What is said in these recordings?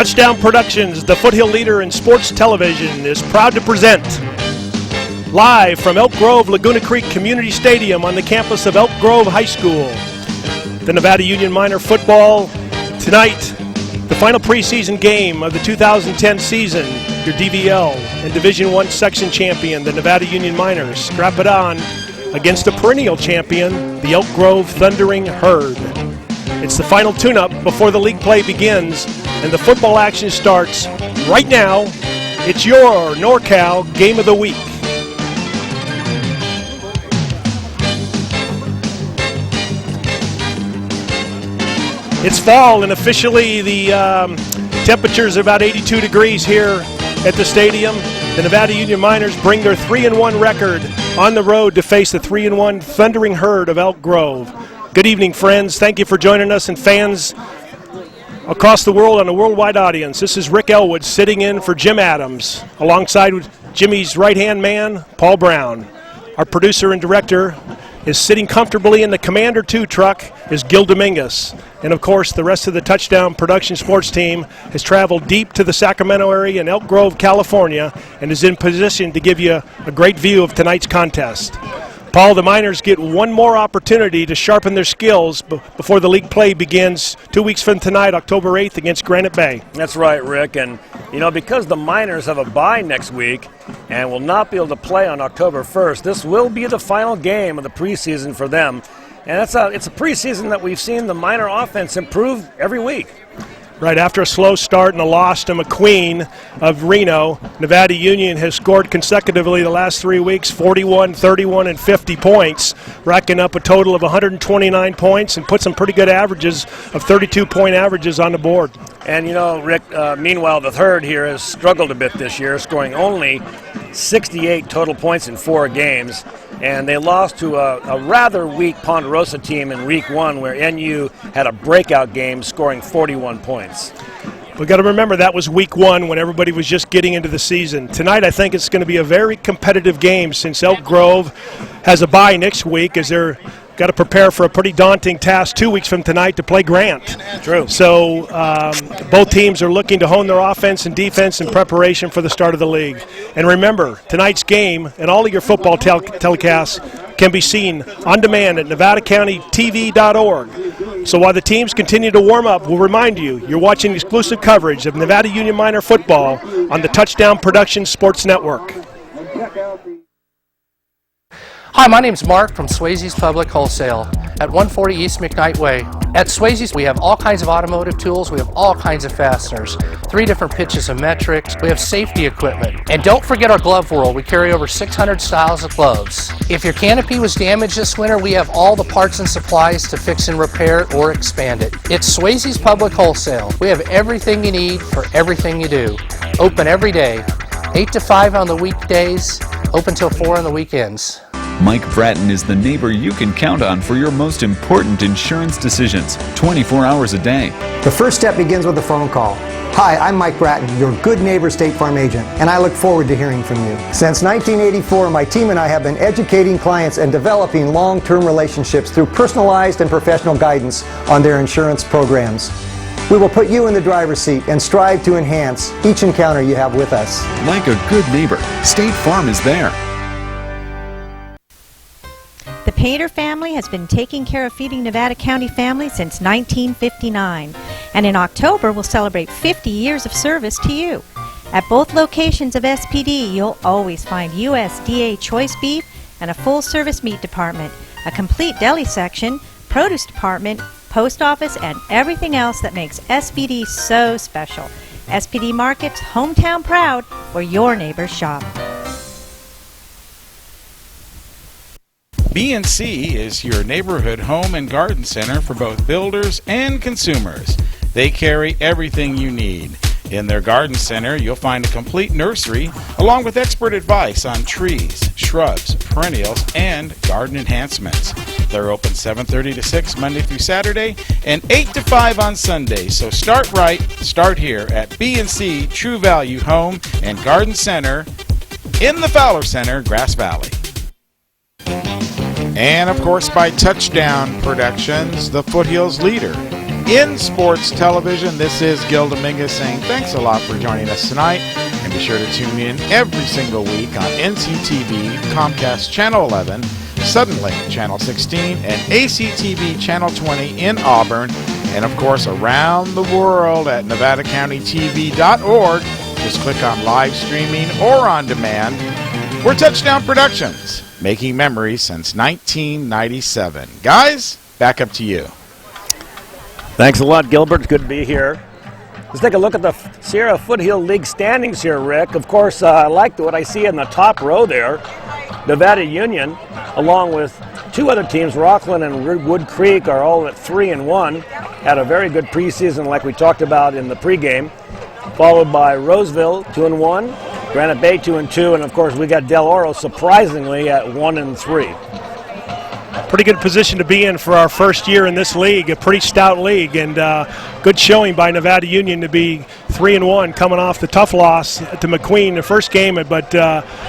Touchdown Productions, the foothill leader in sports television, is proud to present live from Elk Grove, Laguna Creek Community Stadium on the campus of Elk Grove High School. The Nevada Union Minor football tonight, the final preseason game of the 2010 season. Your DVL and Division I section champion, the Nevada Union Miners, strap it on against a perennial champion, the Elk Grove Thundering Herd. It's the final tune-up before the league play begins, and the football action starts right now. It's your NorCal Game of the Week. It's fall, and officially the temperatures are about 82 degrees here at the stadium. The Nevada Union Miners bring their 3-1 record on the road to face the 3-1 Thundering Herd of Elk Grove. Good evening, friends. Thank you for joining us, and fans across the world on a worldwide audience. This is Rick Ellwood sitting in for Jim Adams, alongside Jimmy's right-hand man, Paul Brown. Our producer and director is sitting comfortably in the Commander 2 truck is Gil Dominguez. And, of course, the rest of the Touchdown Production sports team has traveled deep to the Sacramento area in Elk Grove, California, and is in position to give you a great view of tonight's contest. Paul, the Miners get one more opportunity to sharpen their skills before the league play begins 2 weeks from tonight, October 8th, against Granite Bay. That's right, Rick. And, because the Miners have a bye next week and will not be able to play on October 1st, this will be the final game of the preseason for them. And it's a preseason that we've seen the Miner offense improve every week. Right after a slow start and a loss to McQueen of Reno, Nevada Union has scored consecutively the last 3 weeks, 41, 31, and 50 points, racking up a total of 129 points and put some pretty good averages of 32-point averages on the board. And, Rick, meanwhile, the Herd here has struggled a bit this year, scoring only 68 total points in 4 games. And they lost to a rather weak Ponderosa team in Week 1, where NU had a breakout game, scoring 41 points. We've got to remember that was Week 1 when everybody was just getting into the season. Tonight, I think it's going to be a very competitive game since Elk Grove has a bye next week, as they're got to prepare for a pretty daunting task 2 weeks from tonight to play Grant. True. So both teams are looking to hone their offense and defense in preparation for the start of the league. And remember, tonight's game and all of your football telecasts can be seen on demand at NevadaCountyTV.org. So while the teams continue to warm up, we'll remind you, you're watching exclusive coverage of Nevada Union Miner football on the Touchdown Production Sports Network. Hi, my name's Mark from Swayze's Public Wholesale at 140 East McKnight Way. At Swayze's, we have all kinds of automotive tools. We have all kinds of fasteners, 3 different pitches of metrics. We have safety equipment. And don't forget our glove world. We carry over 600 styles of gloves. If your canopy was damaged this winter, we have all the parts and supplies to fix and repair it or expand it. It's Swayze's Public Wholesale. We have everything you need for everything you do. Open every day, 8 to 5 on the weekdays, open till 4 on the weekends. Mike Bratton is the neighbor you can count on for your most important insurance decisions, 24 hours a day. The first step begins with a phone call. Hi, I'm Mike Bratton, your good neighbor State Farm agent, and I look forward to hearing from you. Since 1984, my team and I have been educating clients and developing long-term relationships through personalized and professional guidance on their insurance programs. We will put you in the driver's seat and strive to enhance each encounter you have with us. Like a good neighbor, State Farm is there. The Painter family has been taking care of feeding Nevada County families since 1959. And in October, we'll celebrate 50 years of service to you. At both locations of SPD, you'll always find USDA choice beef and a full-service meat department, a complete deli section, produce department, post office, and everything else that makes SPD so special. SPD Markets, hometown proud, where your neighbors shop. B&C is your neighborhood home and garden center for both builders and consumers. They carry everything you need. In their garden center, you'll find a complete nursery along with expert advice on trees, shrubs, perennials, and garden enhancements. They're open 7:30 to 6 Monday through Saturday and 8 to 5 on Sunday. So start right, start here at B&C True Value Home and Garden Center in the Fowler Center, Grass Valley. And, of course, by Touchdown Productions, the Foothills leader In sports television, this is Gil Dominguez saying thanks a lot for joining us tonight. And be sure to tune in every single week on NCTV, Comcast Channel 11, Suddenlink Channel 16, and ACTV Channel 20 in Auburn. And of course, around the world at NevadaCountyTV.org. Just click on live streaming or on demand. We're Touchdown Productions, making memories since 1997. Guys, back up to you. Thanks a lot, Gilbert. It's good to be here. Let's take a look at the Sierra Foothill League standings here, Rick. Of course, I like what I see in the top row there. Nevada Union, along with two other teams, Rockland and Wood Creek, are all at 3-1. Had a very good preseason like we talked about in the pregame. Followed by Roseville, 2-1. Granite Bay, 2-2. And, of course, we got Del Oro, surprisingly, at 1-3. Pretty good position to be in for our first year in this league, a pretty stout league, and good showing by Nevada Union to be 3-1, coming off the tough loss to McQueen the first game, but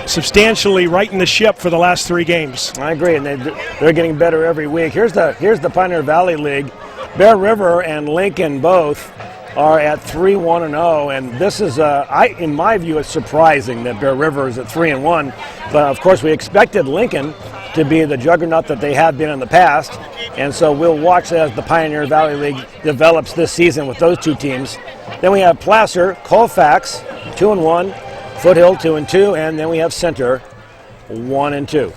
substantially righting the ship for the last 3 games. I agree, and they're getting better every week. Here's the Pioneer Valley League. Bear River and Lincoln both are at 3-1-0, and this is, in my view, it's surprising that Bear River is at 3-1. But of course, we expected Lincoln to be the juggernaut that they have been in the past, and so we'll watch as the Pioneer Valley League develops this season with those two teams. Then we have Placer, Colfax, 2-1, Foothill, 2-2, and then we have Center, 1-2.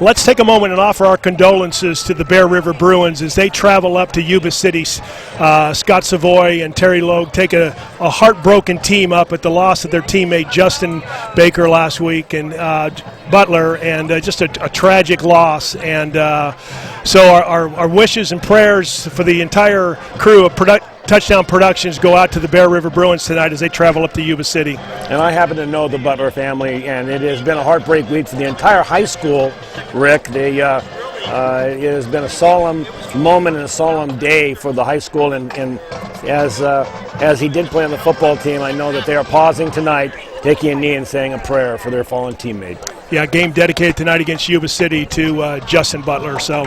Let's take a moment and offer our condolences to the Bear River Bruins as they travel up to Yuba City. Scott Savoy and Terry Logue take a heartbroken team up at the loss of their teammate Justin Baker last week and Butler, and just a tragic loss. And so our wishes and prayers for the entire crew of Touchdown Productions go out to the Bear River Bruins tonight as they travel up to Yuba City. And I happen to know the Butler family, and it has been a heartbreak week for the entire high school, Rick. It has been a solemn moment and a solemn day for the high school, and as he did play on the football team, I know that they are pausing tonight, taking a knee and saying a prayer for their fallen teammate. Yeah, game dedicated tonight against Yuba City to Justin Butler. So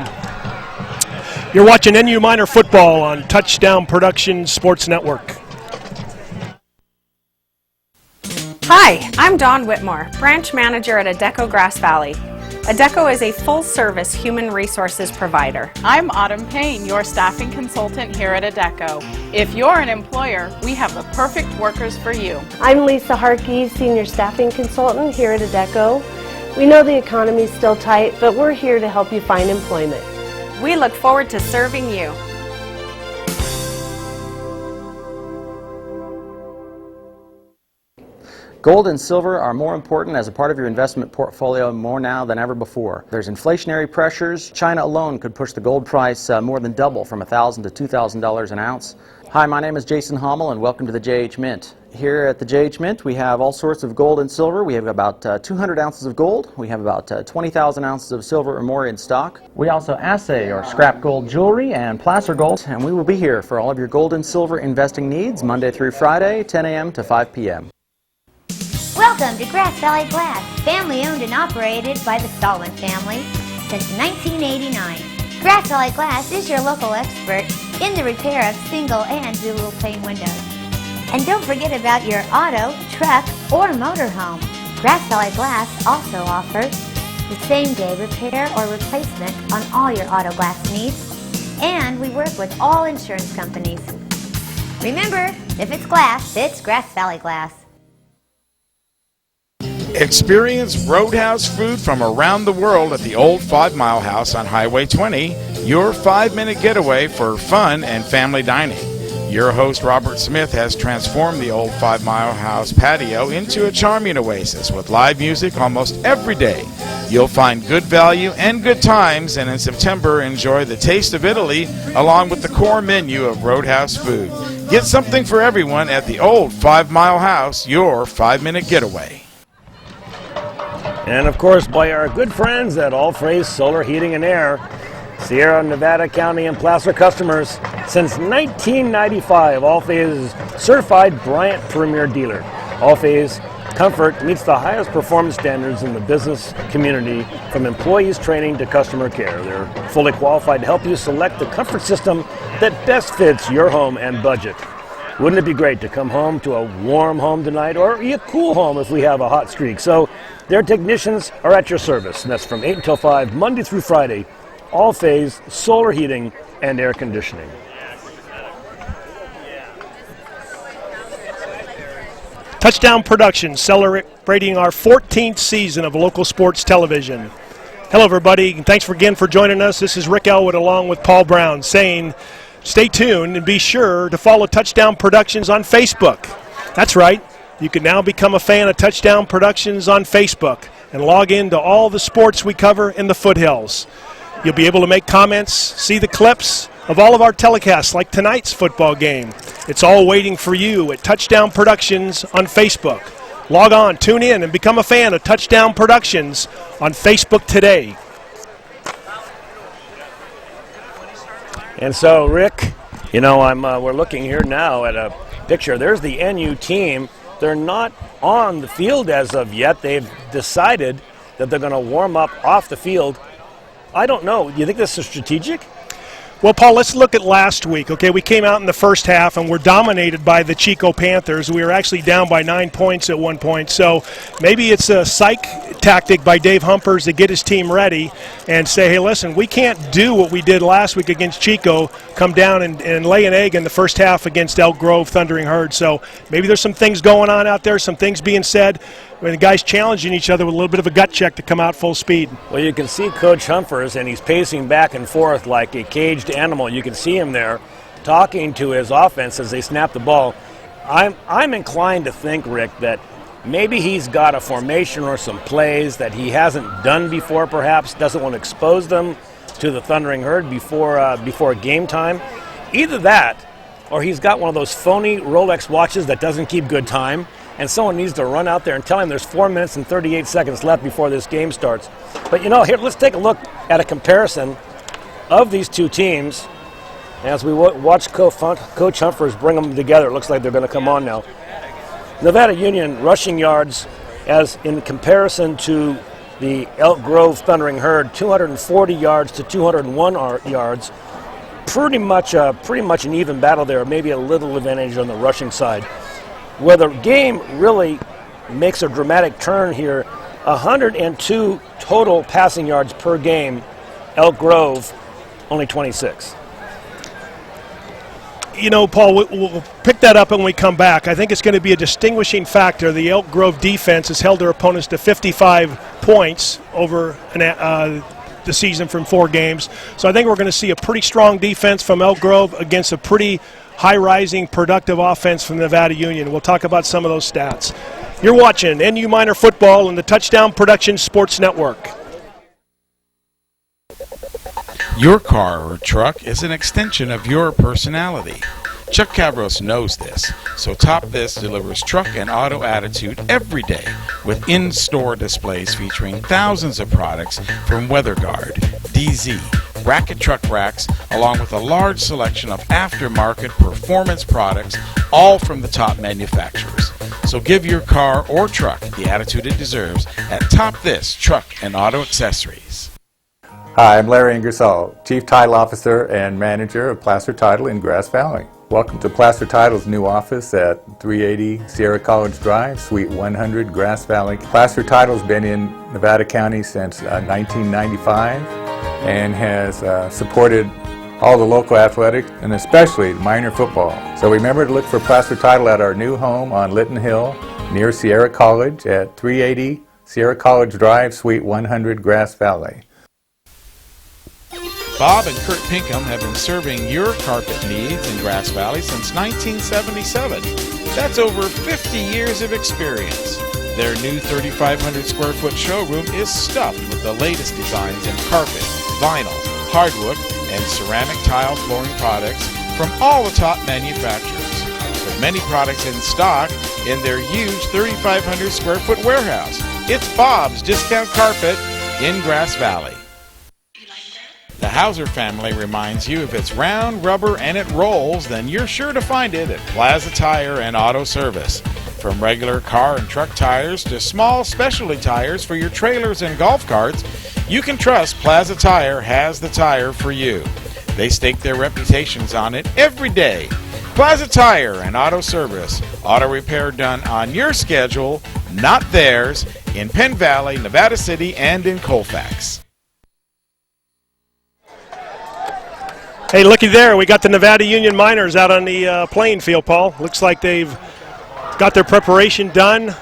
you're watching NU Minor Football on Touchdown Productions Sports Network. Hi, I'm Dawn Whitmore, branch manager at Adecco Grass Valley. Adecco is a full-service human resources provider. I'm Autumn Payne, your staffing consultant here at Adecco. If you're an employer, we have the perfect workers for you. I'm Lisa Harkey, senior staffing consultant here at Adecco. We know the economy is still tight, but we're here to help you find employment. We look forward to serving you. Gold and silver are more important as a part of your investment portfolio more now than ever before. There's inflationary pressures. China alone could push the gold price more than double from $1,000 to $2,000 an ounce. Hi, my name is Jason Hommel and welcome to the JH Mint. Here at the JH Mint we have all sorts of gold and silver. We have about 200 ounces of gold. We have about 20,000 ounces of silver or more in stock. We also assay or scrap gold jewelry and placer gold, and we will be here for all of your gold and silver investing needs Monday through Friday, 10 a.m. to 5 p.m. Welcome to Grass Valley Glass, family owned and operated by the Stallman family since 1989. Grass Valley Glass is your local expert in the repair of single and dual pane windows. And don't forget about your auto, truck, or motorhome. Grass Valley Glass also offers the same-day repair or replacement on all your auto glass needs, and we work with all insurance companies. Remember, if it's glass, it's Grass Valley Glass. Experience Roadhouse food from around the world at the Old 5 Mile House on Highway 20, your 5-minute getaway for fun and family dining. Your host, Robert Smith, has transformed the Old 5 Mile House patio into a charming oasis with live music almost every day. You'll find good value and good times, and in September, enjoy the taste of Italy along with the core menu of Roadhouse food. Get something for everyone at the Old 5 Mile House, your 5-minute getaway. And of course, by our good friends at All Phrase Solar Heating and Air, Sierra, Nevada County, and Placer customers since 1995. All Phase certified Bryant Premier dealer. All Phase Comfort meets the highest performance standards in the business community, from employees training to customer care. They're fully qualified to help you select the comfort system that best fits your home and budget. Wouldn't it be great to come home to a warm home tonight, or a cool home if we have a hot streak? So their technicians are at your service, and that's from 8 until 5, Monday through Friday, all phase, solar heating, and air conditioning. Touchdown Productions, celebrating our 14th season of local sports television. Hello, everybody, and thanks again for joining us. This is Rick Ellwood along with Paul Brown saying stay tuned and be sure to follow Touchdown Productions on Facebook. That's right. You can now become a fan of Touchdown Productions on Facebook and log in to all the sports we cover in the foothills. You'll be able to make comments, see the clips of all of our telecasts like tonight's football game. It's all waiting for you at Touchdown Productions on Facebook. Log on, tune in, and become a fan of Touchdown Productions on Facebook today. And so, Rick, you know, we're looking here now at a picture. There's the NU team. They're not on the field as of yet. They've decided that they're going to warm up off the field. I don't know. Do you think this is strategic? Well, Paul, let's look at last week. Okay, we came out in the first half and were dominated by the Chico Panthers. We were actually down by 9 points at one point. So maybe it's a psych tactic by Dave Humpers to get his team ready and say, hey, listen, we can't do what we did last week against Chico, come down and lay an egg in the first half against Elk Grove Thundering Herd. So maybe there's some things going on out there, some things being said, when the guys challenging each other with a little bit of a gut check to come out full speed. Well, you can see Coach Humpers, and he's pacing back and forth like a caged animal. You can see him there talking to his offense as they snap the ball. I'm inclined to think, Rick, that maybe he's got a formation or some plays that he hasn't done before, perhaps, doesn't want to expose them to the Thundering Herd before game time. Either that, or he's got one of those phony Rolex watches that doesn't keep good time, and someone needs to run out there and tell him there's 4 minutes and 38 seconds left before this game starts. But, you know, here, let's take a look at a comparison of these two teams as we watch Coach Humpers bring them together. It looks like they're going to come on now. Nevada Union rushing yards, as in comparison to the Elk Grove Thundering Herd, 240 yards to 201 yards. Pretty much an even battle there, maybe a little advantage on the rushing side. Where the game really makes a dramatic turn here, 102 total passing yards per game. Elk Grove, only 26. You know, Paul, we'll pick that up when we come back. I think it's going to be a distinguishing factor. The Elk Grove defense has held their opponents to 55 points over the season from 4 games. So I think we're going to see a pretty strong defense from Elk Grove against a pretty high-rising, productive offense from Nevada Union. We'll talk about some of those stats. You're watching NU Minor Football and the Touchdown Productions Sports Network. Your car or truck is an extension of your personality. Chuck Cavros knows this, so Top This delivers truck and auto attitude every day with in-store displays featuring thousands of products from WeatherGuard, DZ, Bracket Truck Racks, along with a large selection of aftermarket performance products, all from the top manufacturers. So give your car or truck the attitude it deserves at Top This Truck and Auto Accessories. Hi, I'm Larry Ingersoll, Chief Title Officer and Manager of Placer Title in Grass Valley. Welcome to Placer Title's new office at 380 Sierra College Drive, Suite 100, Grass Valley. Placer Title's been in Nevada County since 1995 and has supported all the local athletics and especially minor football. So remember to look for Placer Title at our new home on Lytton Hill near Sierra College at 380 Sierra College Drive, Suite 100, Grass Valley. Bob and Kurt Pinkham have been serving your carpet needs in Grass Valley since 1977. That's over 50 years of experience. Their new 3,500 square foot showroom is stuffed with the latest designs in carpet, vinyl, hardwood, and ceramic tile flooring products from all the top manufacturers. With many products in stock in their huge 3,500 square foot warehouse. It's Bob's Discount Carpet in Grass Valley. The Hauser family reminds you if it's round, rubber, and it rolls, then you're sure to find it at Plaza Tire and Auto Service. From regular car and truck tires to small specialty tires for your trailers and golf carts, you can trust Plaza Tire has the tire for you. They stake their reputations on it every day. Plaza Tire and Auto Service. Auto repair done on your schedule, not theirs, in Penn Valley, Nevada City, and in Colfax. Hey, looky there. We got the Nevada Union Miners out on the playing field, Paul. Looks like they've got their preparation done.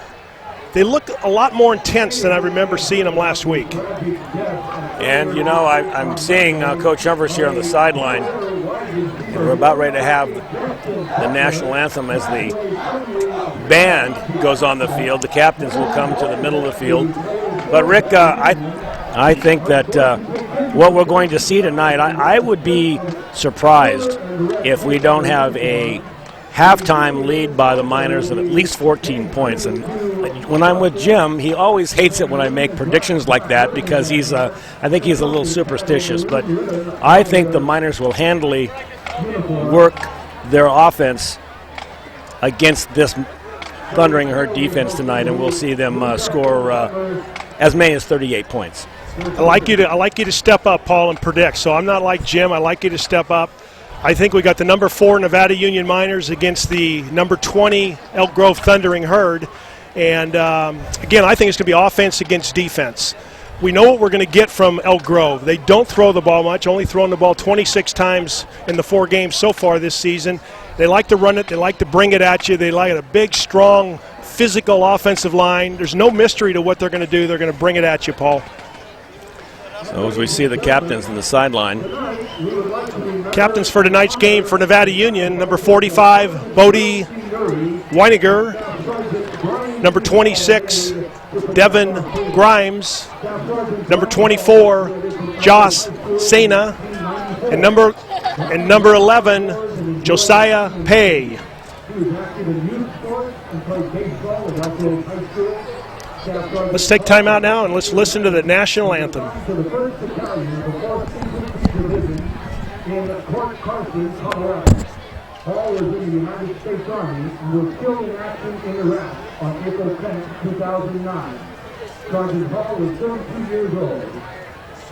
They look a lot more intense than I remember seeing them last week. And, you know, I'm seeing Coach Humphreys here on the sideline. We're about ready to have the national anthem as the band goes on the field. The captains will come to the middle of the field. But, Rick, I think that what we're going to see tonight, I would be surprised if we don't have a halftime lead by the Miners of at least 14 points. And when I'm with Jim, he always hates it when I make predictions like that because I think he's a little superstitious. But I think the Miners will handily work their offense against this Thundering Herd defense tonight, and we'll see them score as many as 38 points. I like you to step up, Paul, and predict. So I'm not like Jim. I like you to step up. I think we got the number 4 Nevada Union Miners against the number 20 Elk Grove Thundering Herd. And, again, I think it's going to be offense against defense. We know what we're going to get from Elk Grove. They don't throw the ball much, only throwing the ball 26 times in the 4 games so far this season. They like to run it. They like to bring it at you. They like a big, strong, physical offensive line. There's no mystery to what they're going to do. They're going to bring it at you, Paul. So as we see the captains in the sideline. Captains for tonight's game for Nevada Union, number 45, Bodie Weiniger, number 26, Devin Grimes, number 24, Joss Sena, and number 11, Josiah Pay. Let's take time out now and let's listen to the national anthem. Paul was in the United States Army and was killed in action in Iraq on April 10, 2009. Sergeant Paul was 32 years old.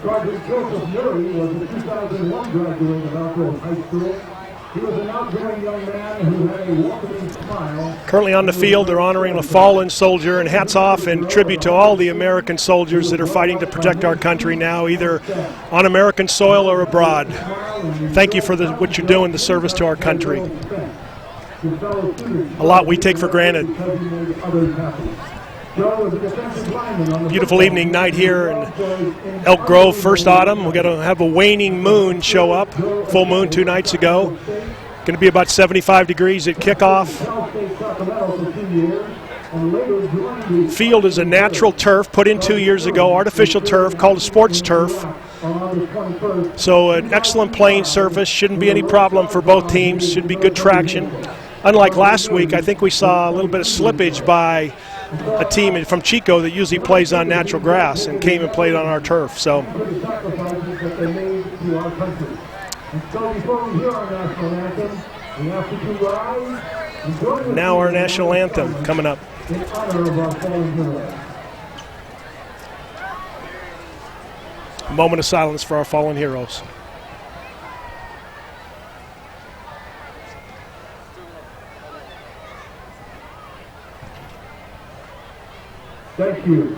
Sergeant Joseph Murray was a 2001 graduate of Elk Grove High School. He was an outgoing young man who had a welcoming smile. Currently on the field, they're honoring a fallen soldier, and hats off and tribute to all the American soldiers that are fighting to protect our country now, either on American soil or abroad. Thank you for what you're doing, the service to our country. A lot we take for granted. Beautiful evening night here in Elk Grove, first autumn. We're going to have a waning moon show up, full moon 2 nights ago. Going to be about 75 degrees at kickoff. Field is a natural turf put in 2 years ago, artificial turf called a sports turf. So an excellent playing surface, shouldn't be any problem for both teams, should be good traction. Unlike last week, I think we saw a little bit of slippage by a team from Chico that usually plays on natural grass and came and played on our turf. So now our national anthem coming up. A moment of silence for our fallen heroes. Thank you.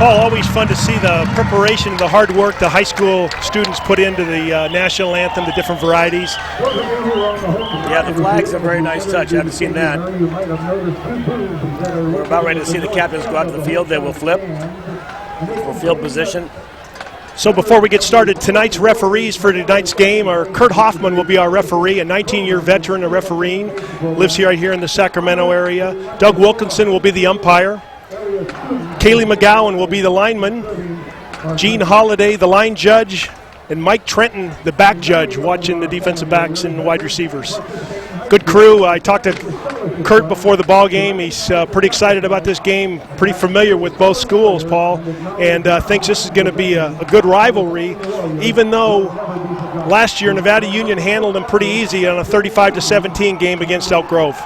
Paul, always fun to see the preparation, the hard work the high school students put into the national anthem, the different varieties. Yeah, the flag's a very nice touch. I haven't seen that. We're about ready to see the captains go out to the field. They will flip for field position. So before we get started, tonight's referees for tonight's game are Kurt Hoffman will be our referee, a 19-year veteran of refereeing, lives right here in the Sacramento area. Doug Wilkinson will be the umpire. Kaylee McGowan will be the lineman. Gene Holliday, the line judge. And Mike Trenton, the back judge, watching the defensive backs and wide receivers. Good crew. I talked to Kurt before the ball game. He's pretty excited about this game, pretty familiar with both schools, Paul, and thinks this is going to be a good rivalry, even though last year Nevada Union handled them pretty easy on a 35-17 game against Elk Grove.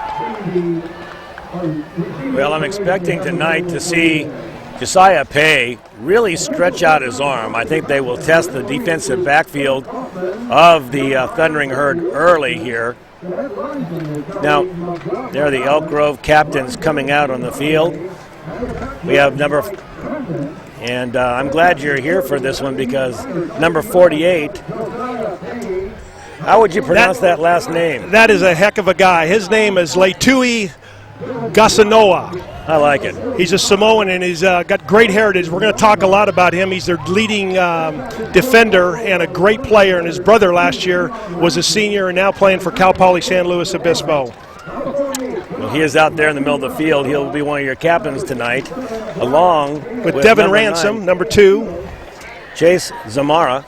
Well, I'm expecting tonight to see Josiah Pay really stretch out his arm. I think they will test the defensive backfield of the Thundering Herd early here. Now, there are the Elk Grove captains coming out on the field. We have and I'm glad you're here for this one because number 48, how would you pronounce that last name? That is a heck of a guy. His name is Leitui Gasanoa. I like it. He's a Samoan, and he's got great heritage. We're going to talk a lot about him. He's their leading defender and a great player, and his brother last year was a senior and now playing for Cal Poly San Luis Obispo. Well, he is out there in the middle of the field. He'll be one of your captains tonight, along with Devin Ransom, number 2. Chase Zamara.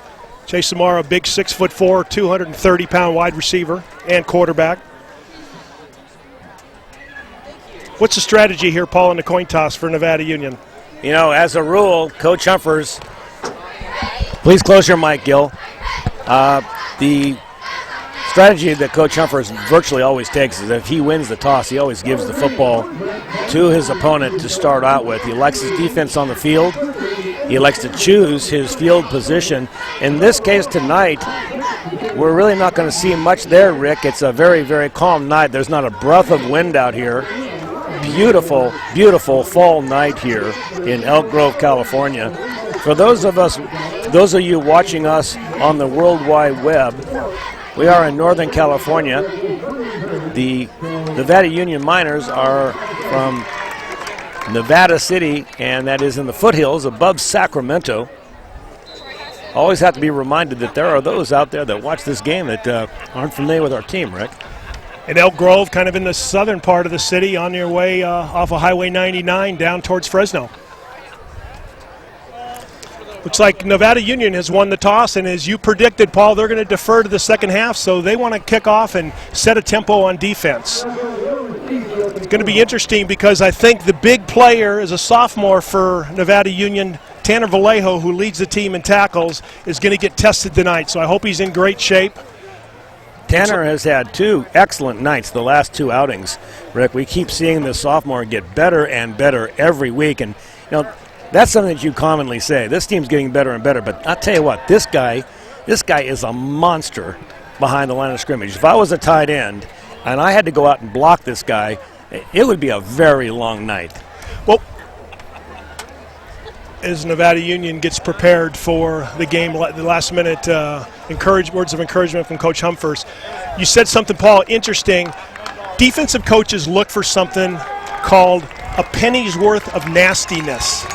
Chase Zamara, big 6'4", 230-pound wide receiver and quarterback. What's the strategy here, Paul, in the coin toss for Nevada Union? You know, as a rule, Coach Humphers, please close your mic, Gil. The strategy that Coach Humphers virtually always takes is if he wins the toss, he always gives the football to his opponent to start out with. He likes his defense on the field. He likes to choose his field position. In this case tonight, we're really not going to see much there, Rick. It's a very, very calm night. There's not a breath of wind out here. Beautiful, beautiful fall night here in Elk Grove, California. For those of you watching us on the World Wide Web, we are in Northern California. The Nevada Union Miners are from Nevada City, and that is in the foothills above Sacramento. Always have to be reminded that there are those out there that watch this game that aren't familiar with our team, Rick. In Elk Grove, kind of in the southern part of the city, on your way off of Highway 99 down towards Fresno. Looks like Nevada Union has won the toss, and as you predicted, Paul, they're going to defer to the second half, so they want to kick off and set a tempo on defense. It's going to be interesting because I think the big player is a sophomore for Nevada Union, Tanner Vallejo, who leads the team in tackles, is going to get tested tonight, so I hope he's in great shape. Tanner has had 2 excellent nights the last 2 outings. Rick, we keep seeing the sophomore get better and better every week, and you know that's something that you commonly say. This team's getting better and better, but I'll tell you what, this guy is a monster behind the line of scrimmage. If I was a tight end and I had to go out and block this guy, it would be a very long night. Well, as Nevada Union gets prepared for the game, the last minute words of encouragement from Coach Humphers. You said something, Paul, interesting. Defensive coaches look for something called a penny's worth of nastiness.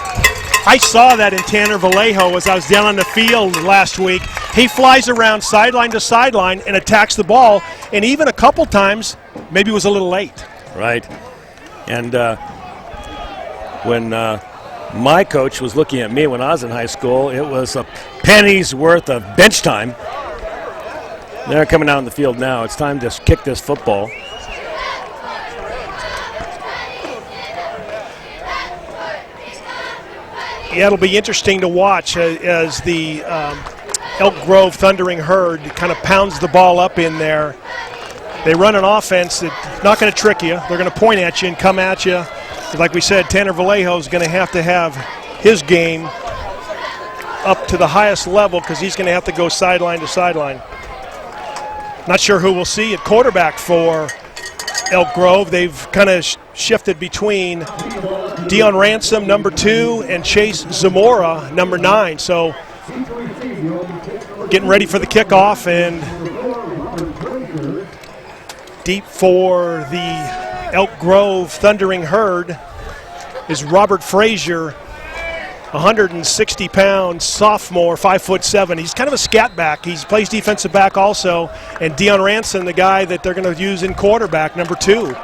I saw that in Tanner Vallejo as I was down on the field last week. He flies around sideline to sideline and attacks the ball, and even a couple times maybe was a little late. Right. And when my coach was looking at me when I was in high school, it was a penny's worth of bench time. They're coming out on the field now. It's time to kick this football. Yeah, it'll be interesting to watch as the Elk Grove Thundering Herd kind of pounds the ball up in there. They run an offense that's not going to trick you. They're going to point at you and come at you. Like we said, Tanner Vallejo is going to have his game up to the highest level because he's going to have to go sideline to sideline. Not sure who we'll see at quarterback for Elk Grove. They've kind of shifted between Dion Ransom, number 2, and Chase Zamora, number 9. So getting ready for the kickoff, and deep for the Elk Grove Thundering Herd is Robert Frazier, 160-pound sophomore, 5'7". He's kind of a scat back. He plays defensive back also. And Dion Ransom, the guy that they're going to use in quarterback, number 2.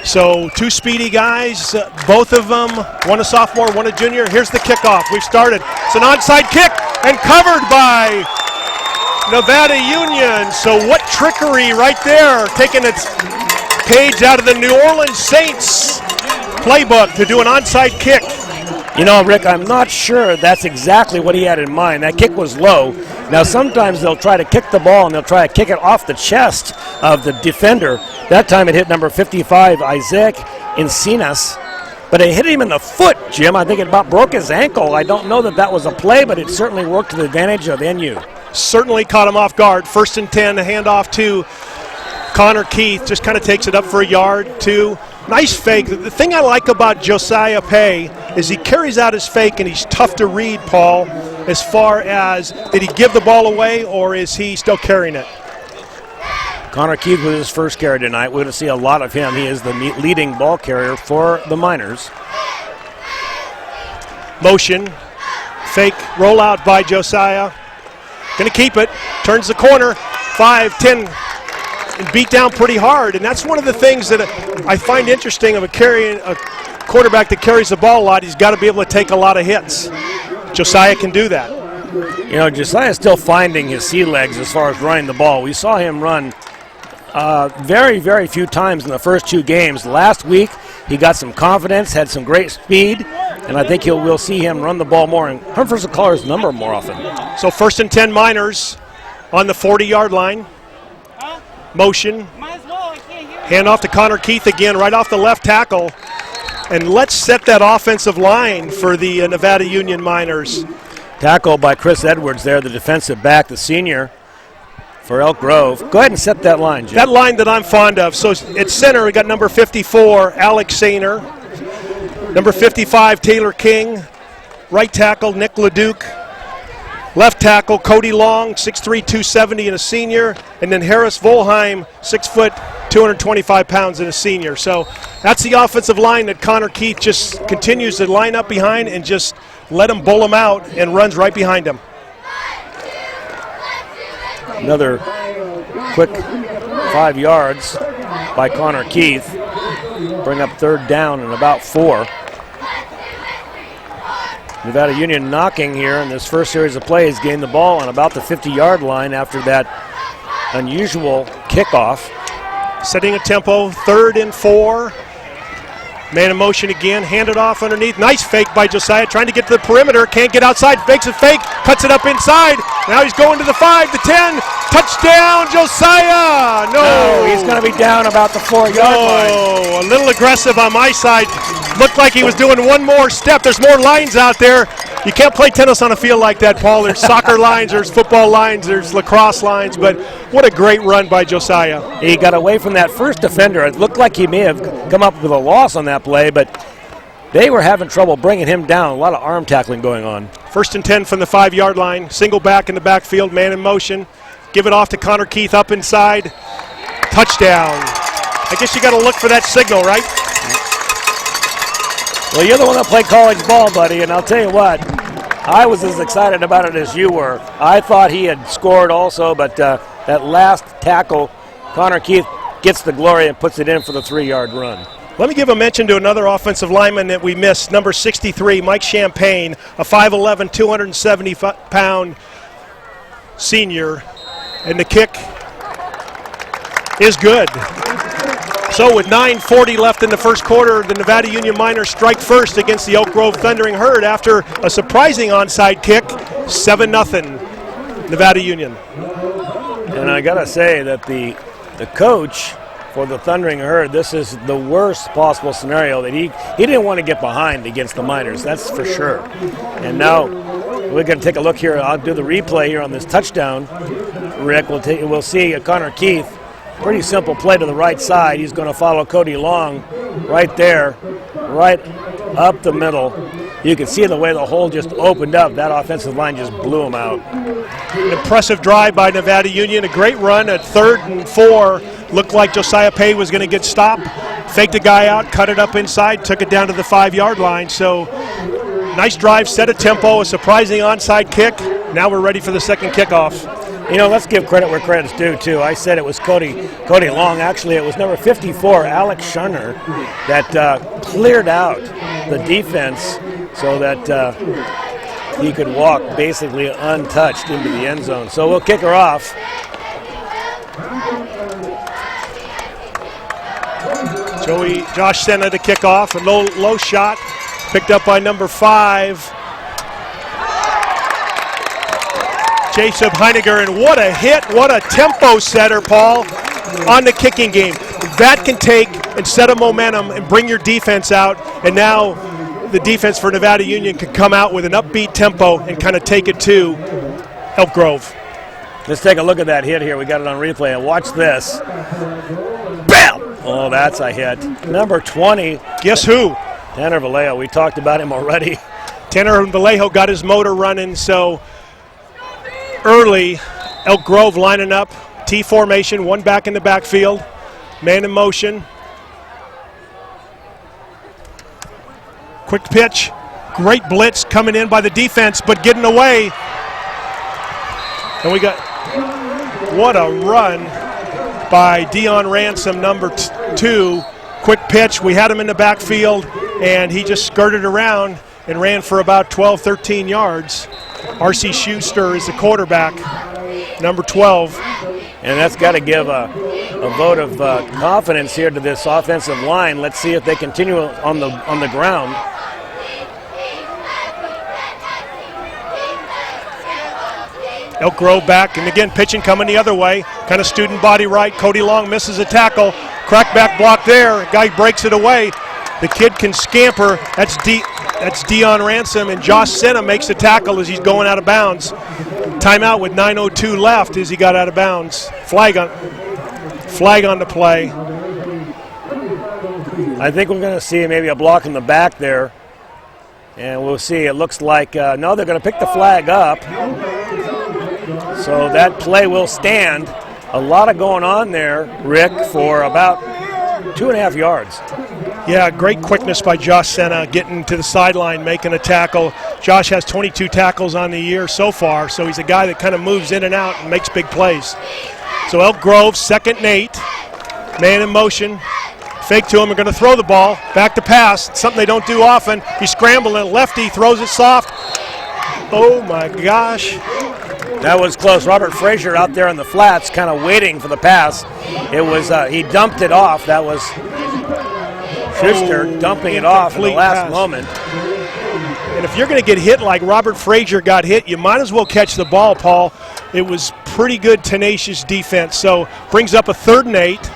So 2 speedy guys, both of them, one a sophomore, one a junior. Here's the kickoff. We've started. It's an onside kick and covered by Nevada Union. So what trickery right there, taking its page out of the New Orleans Saints playbook to do an onside kick. You know, Rick, I'm not sure that's exactly what he had in mind. That kick was low. Now, sometimes they'll try to kick the ball and they'll try to kick it off the chest of the defender. That time it hit number 55, Isaac Encinas. But it hit him in the foot, Jim. I think it about broke his ankle. I don't know that that was a play, but it certainly worked to the advantage of NU. Certainly caught him off guard. 1st and 10, a handoff to Connor Keith. Just kind of takes it up for a yard, 2. Nice fake. The thing I like about Josiah Pay is he carries out his fake, and he's tough to read, Paul, as far as did he give the ball away or is he still carrying it? Connor Keith with his first carry tonight. We're going to see a lot of him. He is the leading ball carrier for the Miners. Motion. Fake rollout by Josiah. Going to keep it. Turns the corner. 5, 10. And beat down pretty hard, and that's one of the things that I find interesting of a quarterback that carries the ball a lot. He's got to be able to take a lot of hits. Josiah can do that. You know, Josiah's still finding his sea legs as far as running the ball. We saw him run very, very few times in the first 2 games. Last week, he got some confidence, had some great speed, and I think we'll see him run the ball more and Humphreys will call his number more often. So 1st and 10 Miners on the 40-yard line. Motion. Hand off to Connor Keith again, right off the left tackle. And let's set that offensive line for the Nevada Union Miners. Tackle by Chris Edwards there, the defensive back, the senior for Elk Grove. Go ahead and set that line, Jim. That line that I'm fond of. So at center, we got number 54, Alex Sainer. Number 55, Taylor King. Right tackle, Nick LeDuc. Left tackle, Cody Long, 6'3", 270 and a senior. And then Harris Volheim, 6 foot, 225 pounds and a senior. So that's the offensive line that Connor Keith just continues to line up behind and just let him bull him out and runs right behind him. Another quick 5 yards by Connor Keith. Bring up 3rd down and about 4. Nevada Union knocking here in this first series of plays, gained the ball on about the 50-yard line after that unusual kickoff. Setting a tempo, 3rd and 4. Man in motion again, handed off underneath. Nice fake by Josiah, trying to get to the perimeter. Can't get outside, fakes a fake, cuts it up inside. Now he's going to the 5, the 10. Touchdown, Josiah! No, he's going to be down about the 4-yard line. A little aggressive on my side. Looked like he was doing one more step. There's more lines out there. You can't play tennis on a field like that, Paul. There's soccer lines, there's football lines, there's lacrosse lines, but what a great run by Josiah. He got away from that first defender. It looked like he may have come up with a loss on that play, but they were having trouble bringing him down. A lot of arm tackling going on. 1st and 10 from the 5-yard line. Single back in the backfield, man in motion. Give it off to Connor Keith up inside. Touchdown. I guess you got to look for that signal, right? Well, you're the one that played college ball, buddy, and I'll tell you what, I was as excited about it as you were. I thought he had scored also, but that last tackle, Connor Keith gets the glory and puts it in for the 3-yard run. Let me give a mention to another offensive lineman that we missed, number 63, Mike Champagne, a 5'11", 270-pound senior, and the kick is good. So with 9:40 left in the first quarter, the Nevada Union Miners strike first against the Elk Grove Thundering Herd after a surprising onside kick, 7-0 Nevada Union. And I got to say that the coach for the Thundering Herd, this is the worst possible scenario that he didn't want to get behind against the Miners, that's for sure. And now we're going to take a look here. I'll do the replay here on this touchdown. Rick, we'll see Connor Keith. Pretty simple play to the right side. He's going to follow Cody Long right there, right up the middle. You can see the way the hole just opened up. That offensive line just blew them out. An impressive drive by Nevada Union. A great run at 3rd and 4. Looked like Josiah Pay was going to get stopped. Faked a guy out, cut it up inside, took it down to the 5-yard line. So nice drive, set a tempo, a surprising onside kick. Now we're ready for the second kickoff. You know, let's give credit where credit's due, too. I said it was Cody Long. Actually, it was number 54, Alex Shunner, that cleared out the defense so that he could walk basically untouched into the end zone. So we'll kick her off. Josh Senna to kick off. A low shot picked up by number 5. Jacob Heiniger, and what a hit, what a tempo setter, Paul, on the kicking game. That can take and set a momentum and bring your defense out, and now the defense for Nevada Union can come out with an upbeat tempo and kind of take it to Elk Grove. Let's take a look at that hit here. We got it on replay, and watch this. Bam! Oh, that's a hit. Number 20. Guess who? Tanner Vallejo. We talked about him already. Tanner Vallejo got his motor running, so early, Elk Grove lining up, T formation, one back in the backfield, man in motion. Quick pitch, great blitz coming in by the defense, but getting away. And we got, what a run by Dion Ransom, number 2. Quick pitch, we had him in the backfield, and he just skirted around and ran for about 12, 13 yards. R.C. Schuster is the quarterback, number 12. And that's got to give a vote of confidence here to this offensive line. Let's see if they continue on the ground. Elk Grove back, and again, pitching coming the other way. Kind of student body right. Cody Long misses a tackle. Crackback block there. Guy breaks it away. The kid can scamper. That's Dion Ransom, and Josh Senna makes the tackle as he's going out of bounds. Timeout with 9:02 left as he got out of bounds. Flag on the play. I think we're going to see maybe a block in the back there. And we'll see. It looks like, no, they're going to pick the flag up. So that play will stand. A lot of going on there, Rick, for about 2.5 yards. Yeah, great quickness by Josh Senna, getting to the sideline, making a tackle. Josh has 22 tackles on the year so far, so he's a guy that kind of moves in and out and makes big plays. So Elk Grove, 2nd and 8, man in motion. Fake to him, we're going to throw the ball. Back to pass, something they don't do often. He's scrambling, lefty, throws it soft. Oh my gosh. That was close. Robert Frazier out there on the flats kind of waiting for the pass. It was, he dumped it off. That was Schuster dumping it off in the last moment. And if you're going to get hit like Robert Frazier got hit, you might as well catch the ball, Paul. It was pretty good, tenacious defense. So brings up a 3rd and 8.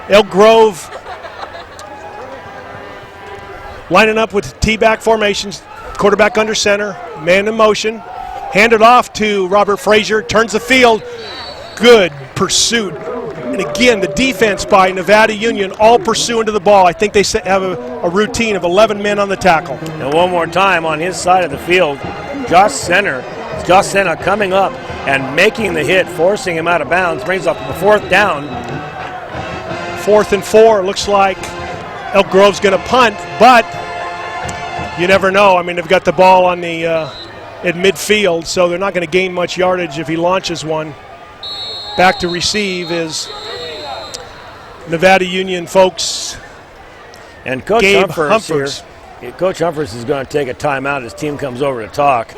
Elk Grove lining up with T-back formations. Quarterback under center, man in motion. Hand it off to Robert Frazier, turns the field. Good pursuit. And again, the defense by Nevada Union all pursuing to the ball. I think they have a routine of 11 men on the tackle. And one more time on his side of the field, Josh Senna coming up and making the hit, forcing him out of bounds, brings up the 4th down. 4th and 4, looks like Elk Grove's going to punt, but you never know. I mean, they've got the ball on the at midfield, so they're not going to gain much yardage if he launches one. Back to receive is Nevada Union folks. And Coach Humphers here. Coach Humphers is going to take a timeout. His team comes over to talk.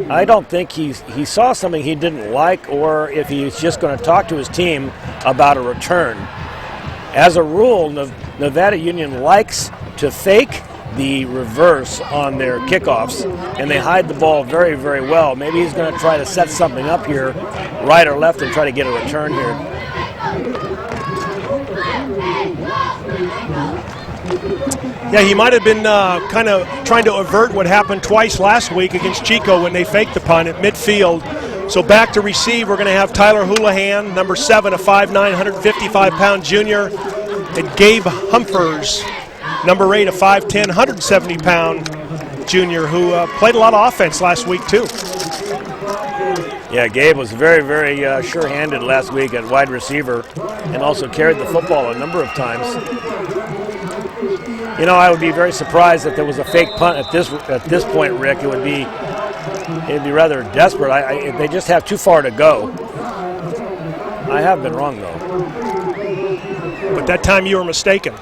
I don't think he saw something he didn't like, or if he's just going to talk to his team about a return. As a rule, Nevada Union likes to fake the reverse on their kickoffs, and they hide the ball very, very well. Maybe he's going to try to set something up here, right or left, and try to get a return here. Yeah, he might have been kind of trying to avert what happened twice last week against Chico when they faked the punt at midfield. So back to receive, we're going to have Tyler Houlihan, number 7, a 5'9", 155-pound junior, and Gabe Humphers, number 8, a 5'10", 170-pound junior who played a lot of offense last week, too. Yeah, Gabe was very, very sure-handed last week at wide receiver and also carried the football a number of times. You know, I would be very surprised if there was a fake punt at this point, Rick. It'd be rather desperate. They just have too far to go. I have been wrong, though. But that time you were mistaken.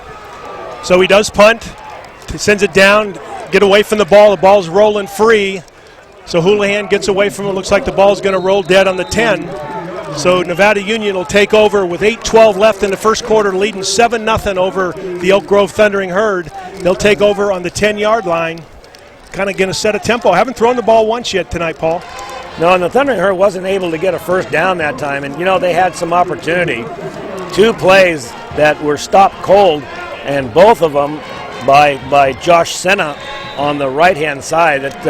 So he does punt, sends it down, get away from the ball. The ball's rolling free. So Houlihan gets away from it. Looks like the ball's going to roll dead on the 10. So Nevada Union will take over with 8:12 left in the first quarter, leading 7-0 over the Elk Grove Thundering Herd. They'll take over on the 10-yard line. Kind of going to set a tempo. Haven't thrown the ball once yet tonight, Paul. No, and the Thundering Herd wasn't able to get a first down that time. And, you know, they had some opportunity. 2 plays that were stopped cold, and both of them by Josh Senna on the right-hand side that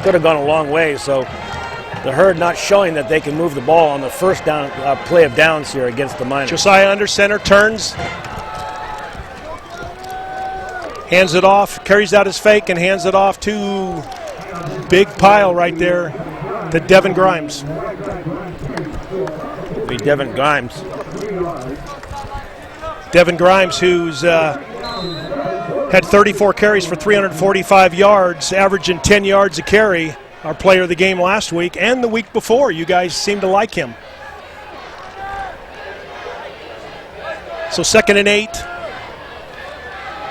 could have gone a long way. So the Herd not showing that they can move the ball on the first down play of downs here against the Miners. Josiah under center, turns, hands it off, carries out his fake, and hands it off to big pile right there to Devin Grimes. Devin Grimes. Devin Grimes, who's had 34 carries for 345 yards, averaging 10 yards a carry. Our player of the game last week and the week before. You guys seem to like him. So 2nd and 8.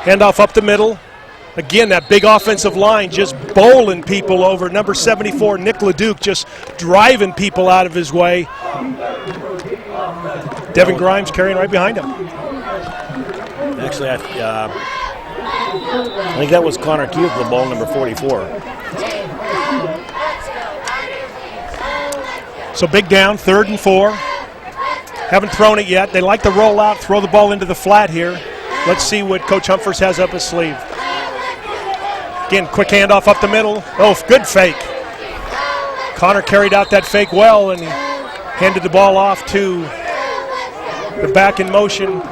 Handoff up the middle. Again, that big offensive line just bowling people over. Number 74, Nick LeDuc, just driving people out of his way. Devin Grimes carrying right behind him. Actually, I think that was Connor Keith, the ball number 44. So big down, 3rd and 4. Haven't thrown it yet. They like to roll out, throw the ball into the flat here. Let's see what Coach Humphers has up his sleeve. Again, quick handoff up the middle. Oh, good fake. Connor carried out that fake well, and he handed the ball off to the back in motion.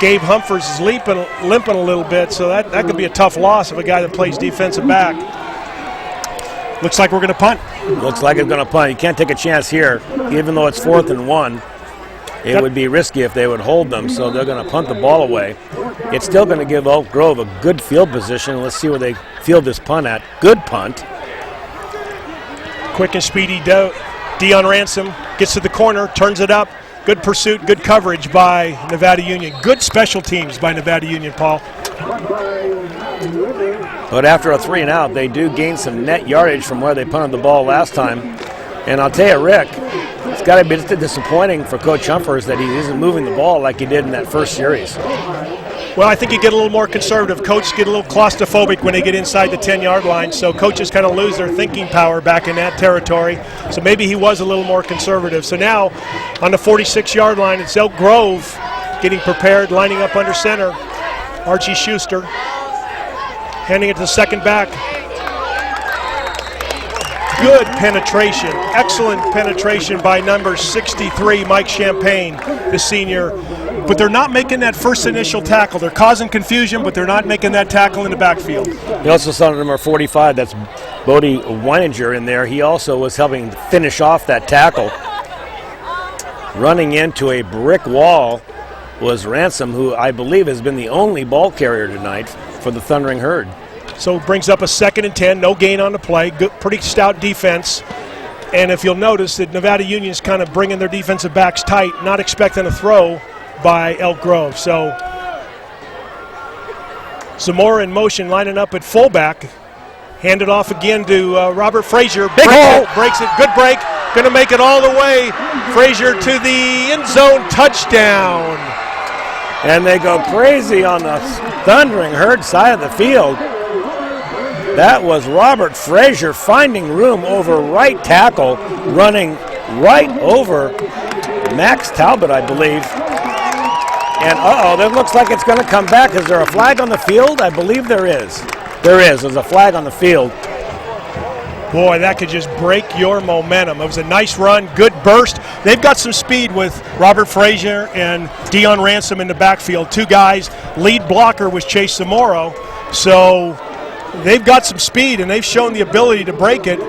Gabe Humphers is limping a little bit, so that could be a tough loss of a guy that plays defensive back. Looks like we're going to punt. Looks like it's going to punt. You can't take a chance here, even though it's 4th and 1. It would be risky if they would hold them, so they're going to punt the ball away. It's still going to give Elk Grove a good field position. Let's see where they field this punt at. Good punt. Quick and speedy Dion Ransom gets to the corner, turns it up. Good pursuit, good coverage by Nevada Union. Good special teams by Nevada Union, Paul. But after a 3 and out, they do gain some net yardage from where they punted the ball last time. And I'll tell you, Rick, it's got to be disappointing for Coach Humphers that he isn't moving the ball like he did in that first series. Well, I think you get a little more conservative. Coaches get a little claustrophobic when they get inside the 10-yard line, so coaches kind of lose their thinking power back in that territory. So maybe he was a little more conservative. So now on the 46-yard line, it's Elk Grove getting prepared, lining up under center. Archie Schuster handing it to the second back. Good penetration, excellent penetration by number 63, Mike Champagne, the senior. But they're not making that first initial tackle. They're causing confusion, but they're not making that tackle in the backfield. You also saw number 45, that's Bodie Weininger in there. He also was helping finish off that tackle. Running into a brick wall was Ransom, who I believe has been the only ball carrier tonight for the Thundering Herd. So it brings up a 2nd and 10, no gain on the play, good, pretty stout defense. And if you'll notice that Nevada Union's kind of bringing their defensive backs tight, not expecting a throw by Elk Grove. So Zamora in motion, lining up at fullback. Hand it off again to Robert Frazier. Breaks it, good break. Going to make it all the way. Frazier to the end zone, touchdown. And they go crazy on the Thundering Herd side of the field. That was Robert Frazier finding room over right tackle, running right over Max Talbot, I believe. And that looks like it's going to come back. Is there a flag on the field? I believe there is. There's a flag on the field. Boy, that could just break your momentum. It was a nice run, good burst. They've got some speed with Robert Frazier and Dion Ransom in the backfield. Two guys. Lead blocker was Chase Zamoro. So they've got some speed, and they've shown the ability to break it.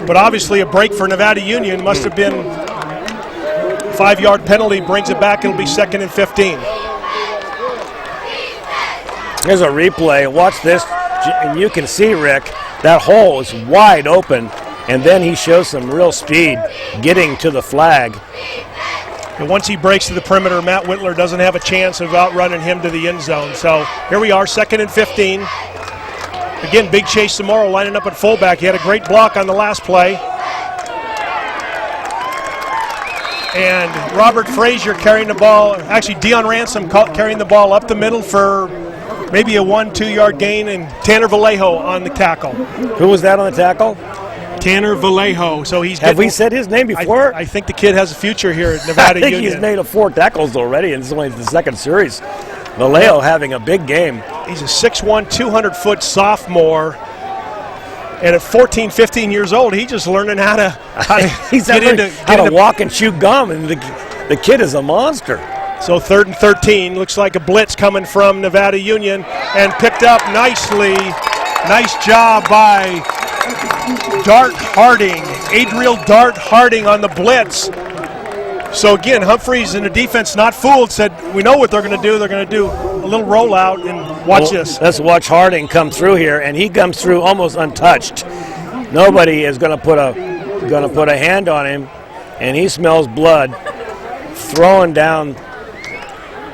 But obviously a break for Nevada Union must have been 5-yard penalty, brings it back. It'll be 2nd and 15. Here's a replay. Watch this, and you can see, Rick, that hole is wide open, and then he shows some real speed getting to the flag. And once he breaks to the perimeter, Matt Whitler doesn't have a chance of outrunning him to the end zone. So here we are, 2nd and 15. Again, big Chase Zamoro lining up at fullback. He had a great block on the last play. And Robert Frazier carrying the ball, actually Dion Ransom carrying the ball up the middle for maybe a 1-2 yard gain, and Tanner Vallejo on the tackle. Who was that on the tackle? Tanner Vallejo. So he's Have we said his name before? I think the kid has a future here at Nevada I think Union. he's made 4 tackles already, and it's only the 2nd series. Vallejo having a big game. He's a 6'1", 200-foot sophomore. And at 14, 15 years old, he's just learning how to walk and chew gum, and the kid is a monster. So 3rd and 13, looks like a blitz coming from Nevada Union, and picked up nicely. Nice job by Dart Harding, Adriel Dart Harding on the blitz. So again, Humphreys and the defense not fooled, said, we know what they're going to do. They're going to do a little rollout, and watch this. Let's watch Harding come through here, and he comes through almost untouched. Nobody is going to put a hand on him, and he smells blood. Throwing down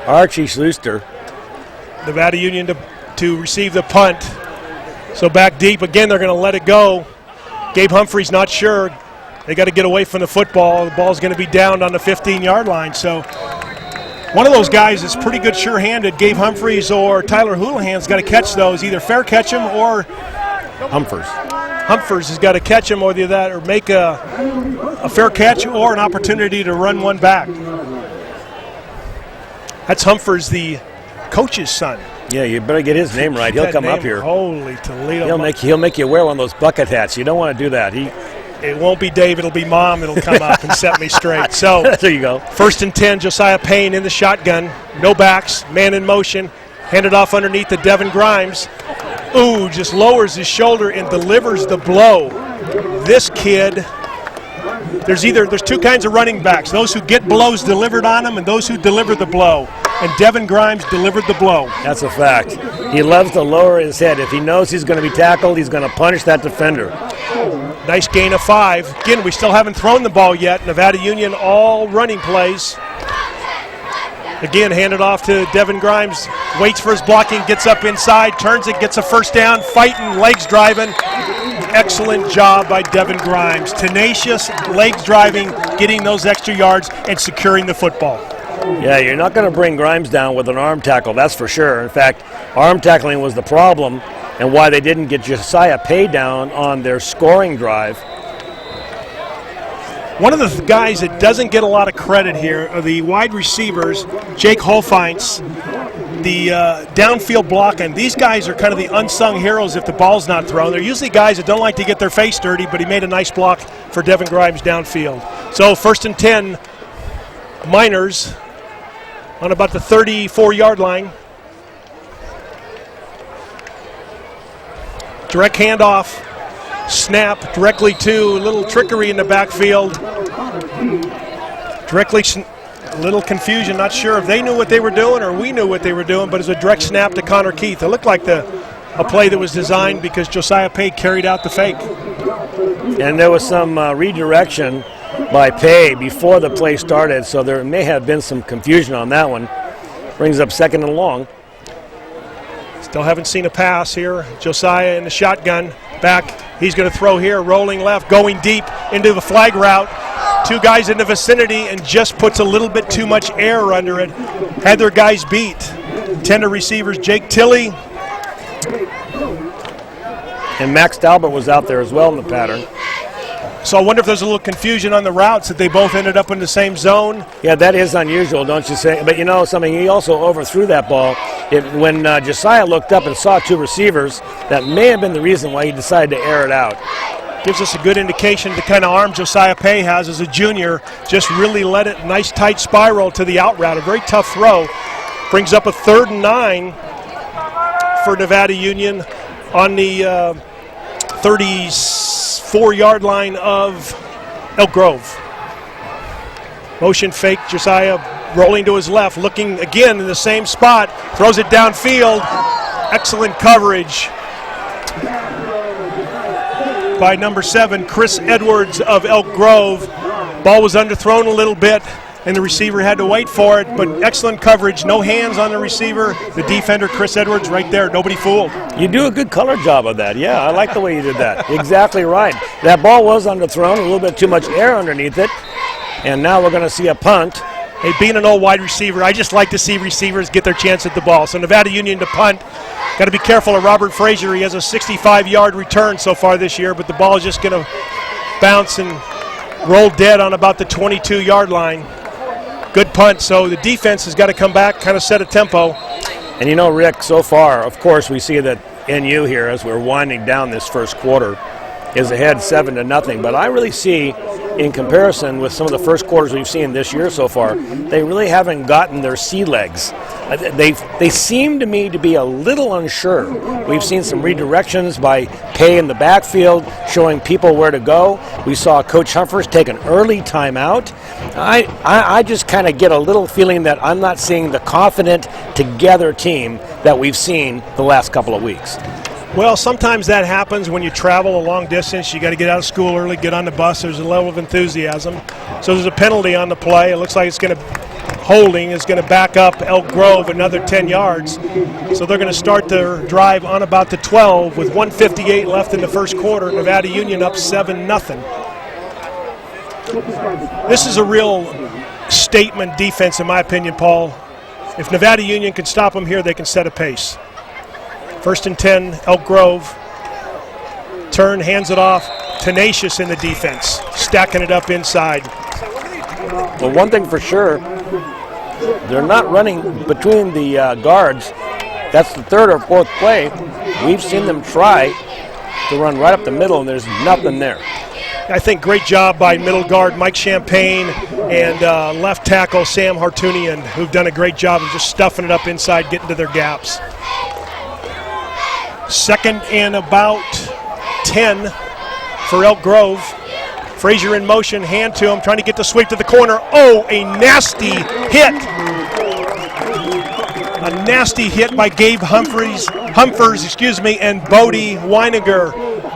Archie Schluster. Nevada Union to receive the punt. So back deep again, they're going to let it go. Gabe Humphreys not sure. They got to get away from the football. The ball's going to be downed on the 15-yard line. So one of those guys is pretty good sure-handed. Gabe Humphreys or Tyler Houlihan's got to catch those. Either fair catch them or Humphreys has got to catch them, or that, or make a fair catch or an opportunity to run one back. That's Humphreys, the coach's son. Yeah, you better get his name right. He'll come up here. Holy Toledo. He'll make you wear one of those bucket hats. You don't want to do that. It won't be Dave, it'll be Mom that'll come up and set me straight. So there you go. 1st and 10, Josiah Payne in the shotgun. No backs, man in motion. Handed off underneath to Devin Grimes. Ooh, just lowers his shoulder and delivers the blow. This kid, there's 2 kinds of running backs. Those who get blows delivered on them and those who deliver the blow. And Devin Grimes delivered the blow. That's a fact. He loves to lower his head. If he knows he's going to be tackled, he's going to punish that defender. Nice gain of 5. Again, we still haven't thrown the ball yet. Nevada Union all running plays. Again, handed off to Devin Grimes. Waits for his blocking, gets up inside, turns it, gets a first down, fighting, legs driving. Excellent job by Devin Grimes. Tenacious, legs driving, getting those extra yards, and securing the football. Yeah, you're not going to bring Grimes down with an arm tackle, that's for sure. In fact, arm tackling was the problem and why they didn't get Josiah Pay down on their scoring drive. One of the guys that doesn't get a lot of credit here are the wide receivers, Jake Holfeints, the downfield blocking. These guys are kind of the unsung heroes if the ball's not thrown. They're usually guys that don't like to get their face dirty, but he made a nice block for Devin Grimes downfield. So 1st and 10, Miners on about the 34-yard line. Direct handoff. Snap directly to a little trickery in the backfield. A little confusion, not sure if they knew what they were doing or we knew what they were doing, but it's a direct snap to Connor Keith. It looked like a play that was designed because Josiah Pay carried out the fake. And there was some redirection by Pay before the play started, so there may have been some confusion on that one. Brings up 2nd and long. Still haven't seen a pass here. Josiah in the shotgun. Back, he's going to throw here, rolling left, going deep into the flag route. 2 guys in the vicinity and just puts a little bit too much air under it. Had their guys beat. Tender receivers, Jake Tilley. And Max Talbot was out there as well in the pattern. So I wonder if there's a little confusion on the routes that they both ended up in the same zone. Yeah, that is unusual, don't you say? But you know something, he also overthrew that ball. When Josiah looked up and saw 2 receivers, that may have been the reason why he decided to air it out. gives us a good indication of the kind of arm Josiah Pay has as a junior. Just really let it, nice tight spiral to the out route. A very tough throw. Brings up a 3rd and 9 for Nevada Union on the 34-yard line of Elk Grove. Motion fake, Josiah rolling to his left, looking again in the same spot, throws it downfield. Excellent coverage by number 7, Chris Edwards of Elk Grove. Ball was underthrown a little bit, and the receiver had to wait for it, but excellent coverage. No hands on the receiver. The defender, Chris Edwards, right there. Nobody fooled. You do a good color job of that. Yeah, I like the way you did that. Exactly right. That ball was underthrown, a little bit too much air underneath it, and now we're going to see a punt. Hey, being an old wide receiver, I just like to see receivers get their chance at the ball. So Nevada Union to punt. Got to be careful of Robert Frazier. He has a 65-yard return so far this year, but the ball is just going to bounce and roll dead on about the 22-yard line. Good punt, so the defense has got to come back, kind of set a tempo. And you know, Rick, so far, of course, we see that NU here, as we're winding down this first quarter, is ahead 7-0. But I really see, in comparison with some of the first quarters we've seen this year so far, they really haven't gotten their sea legs. They seem to me to be a little unsure. We've seen some redirections by Pay in the backfield, showing people where to go. We saw Coach Humphers take an early timeout. I just kind of get a little feeling that I'm not seeing the confident, together team that we've seen the last couple of weeks. Well, sometimes that happens when you travel a long distance. You got to get out of school early, get on the bus. There's a level of enthusiasm. So there's a penalty on the play. It looks like it's going to holding is going to back up Elk Grove another 10 yards. So they're going to start their drive on about the 12 with 1:58 left in the first quarter. Nevada Union up 7-0. This is a real statement defense, in my opinion, Paul. If Nevada Union can stop them here, they can set a pace. 1st and 10, Elk Grove. Turn, hands it off. Tenacious in the defense, stacking it up inside. Well, one thing for sure, they're not running between the guards. That's the 3rd or 4th play. We've seen them try to run right up the middle, and there's nothing there. I think great job by middle guard Mike Champagne and left tackle Sam Hartunian, who've done a great job of just stuffing it up inside, getting to their gaps. 2nd and about 10 for Elk Grove. Frazier in motion, hand to him, trying to get the sweep to the corner. Oh, a nasty hit. A nasty hit by Gabe Humphers, and Bodie Weininger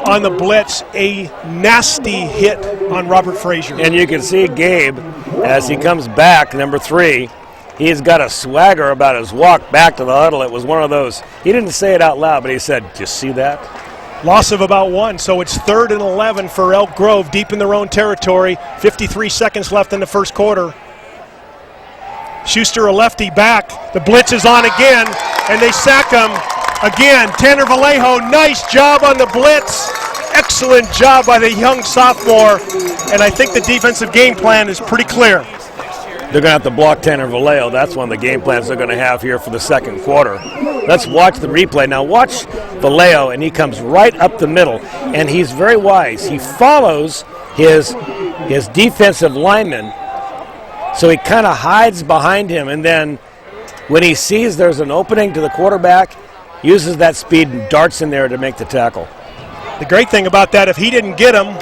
on the blitz. A nasty hit on Robert Frazier. And you can see Gabe, as he comes back, number 3, he's got a swagger about his walk back to the huddle. It was one of those, he didn't say it out loud, but he said, "Do you see that?" Loss of about 1, so it's 3rd and 11 for Elk Grove, deep in their own territory. 53 seconds left in the first quarter. Schuster, a lefty, back. The blitz is on again, and they sack him again. Tanner Vallejo, nice job on the blitz. Excellent job by the young sophomore, and I think the defensive game plan is pretty clear. They're going to have to block Tanner Vallejo. That's one of the game plans they're going to have here for the second quarter. Let's watch the replay. Now watch Vallejo, and he comes right up the middle, and he's very wise. He follows his defensive lineman, so he kind of hides behind him, and then when he sees there's an opening to the quarterback, uses that speed and darts in there to make the tackle. The great thing about that, if he didn't get him,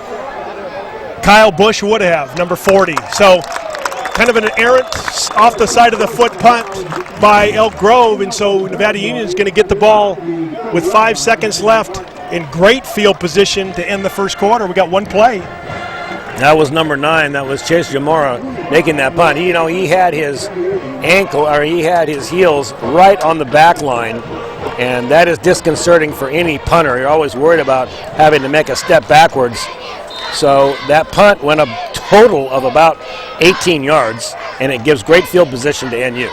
Kyle Bush would have, number 40. So kind of an errant off the side of the foot punt by Elk Grove, and so Nevada Union is going to get the ball with 5 seconds left in great field position to end the first quarter. We got one play. That was number 9. That was Chase Jamora making that punt. He had his he had his heels right on the back line, and that is disconcerting for any punter. You're always worried about having to make a step backwards. So that punt went a total of about 18 yards, and it gives great field position to NU.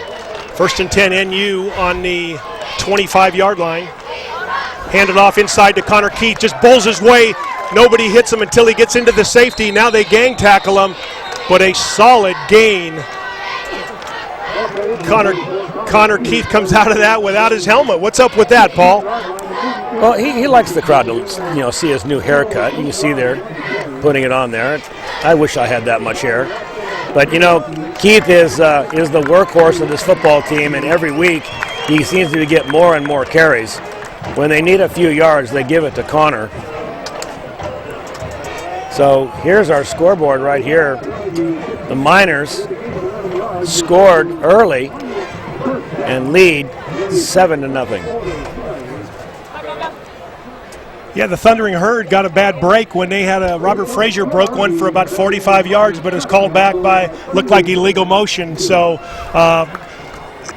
1st and 10, NU on the 25-yard line. Handed off inside to Connor Keith, just bowls his way. Nobody hits him until he gets into the safety. Now they gang tackle him, but a solid gain. Connor Keith comes out of that without his helmet. What's up with that, Paul? Well, he likes the crowd to see his new haircut. You can see there, putting it on there. I wish I had that much hair. But Keith is the workhorse of this football team, and every week he seems to get more and more carries. When they need a few yards, they give it to Connor. So here's our scoreboard right here. The Miners scored early and lead 7-0. Yeah, the Thundering Herd got a bad break when they had Robert Frazier broke one for about 45 yards, but it was called back by, looked like illegal motion. So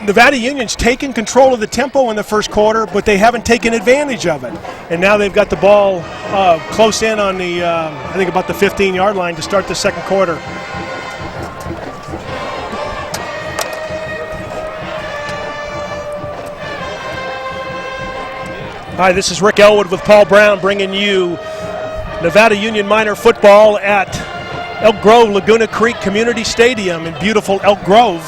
Nevada Union's taken control of the tempo in the first quarter, but they haven't taken advantage of it. And now they've got the ball close in on the, I think about the 15-yard line to start the second quarter. Hi, this is Rick Ellwood with Paul Brown bringing you Nevada Union Miner football at Elk Grove Laguna Creek Community Stadium in beautiful Elk Grove.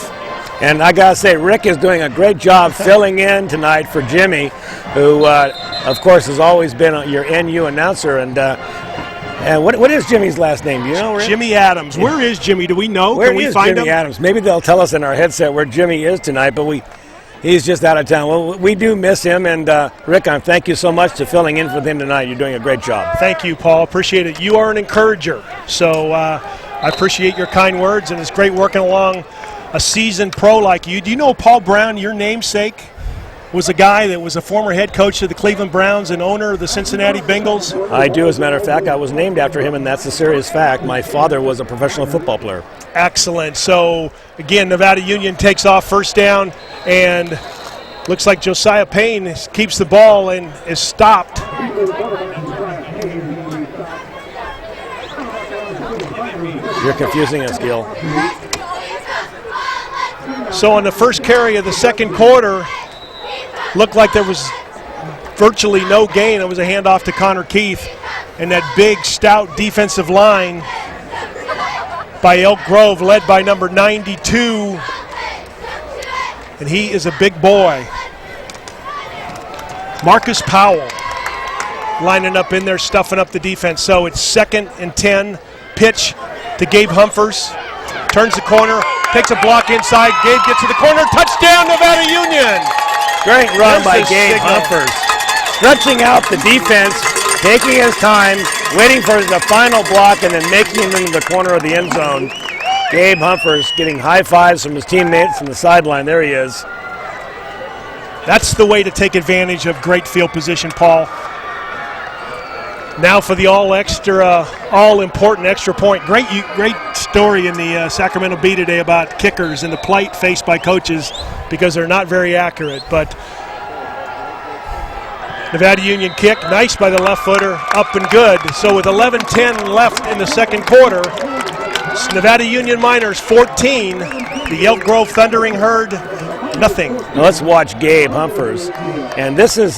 And I got to say, Rick is doing a great job filling in tonight for Jimmy, who, of course, has always been your NU announcer. And what is Jimmy's last name? Do you know, Rick? Jimmy Adams. Yeah. Where is Jimmy? Do we know? Where Can we is find Jimmy him? Adams? Maybe they'll tell us in our headset where Jimmy is tonight, but he's just out of town. Well, we do miss him, and Rick, thank you so much for filling in for him tonight. You're doing a great job. Thank you, Paul. Appreciate it. You are an encourager, so I appreciate your kind words, and it's great working along a seasoned pro like you. Do you know Paul Brown, your namesake, was a guy that was a former head coach of the Cleveland Browns and owner of the Cincinnati Bengals? I do, as a matter of fact. I was named after him, and that's a serious fact. My father was a professional football player. Excellent. So, again, Nevada Union takes off first down, and looks like Josiah Payne keeps the ball and is stopped. You're confusing us, Gil. So on the first carry of the second quarter, looked like there was virtually no gain. It was a handoff to Connor Keith, and that big, stout defensive line by Elk Grove, led by number 92, and he is a big boy. Marcus Powell lining up in there, stuffing up the defense. So it's 2nd and 10, pitch to Gabe Humphers, turns the corner, takes a block inside, Gabe gets to the corner, touchdown Nevada Union! Great run by Gabe Humphers. Stretching out the defense, taking his time, waiting for the final block, and then making him into the corner of the end zone. Gabe Humphers getting high fives from his teammates from the sideline. There he is. That's the way to take advantage of great field position, Paul. Now for the all-important extra point. Great story in the Sacramento Bee today about kickers and the plight faced by coaches because they're not very accurate. But Nevada Union kick, nice by the left footer, up and good. So with 11:10 left in the second quarter, it's Nevada Union Miners 14, the Elk Grove Thundering Herd nothing. Now let's watch Gabe Humphers, and this is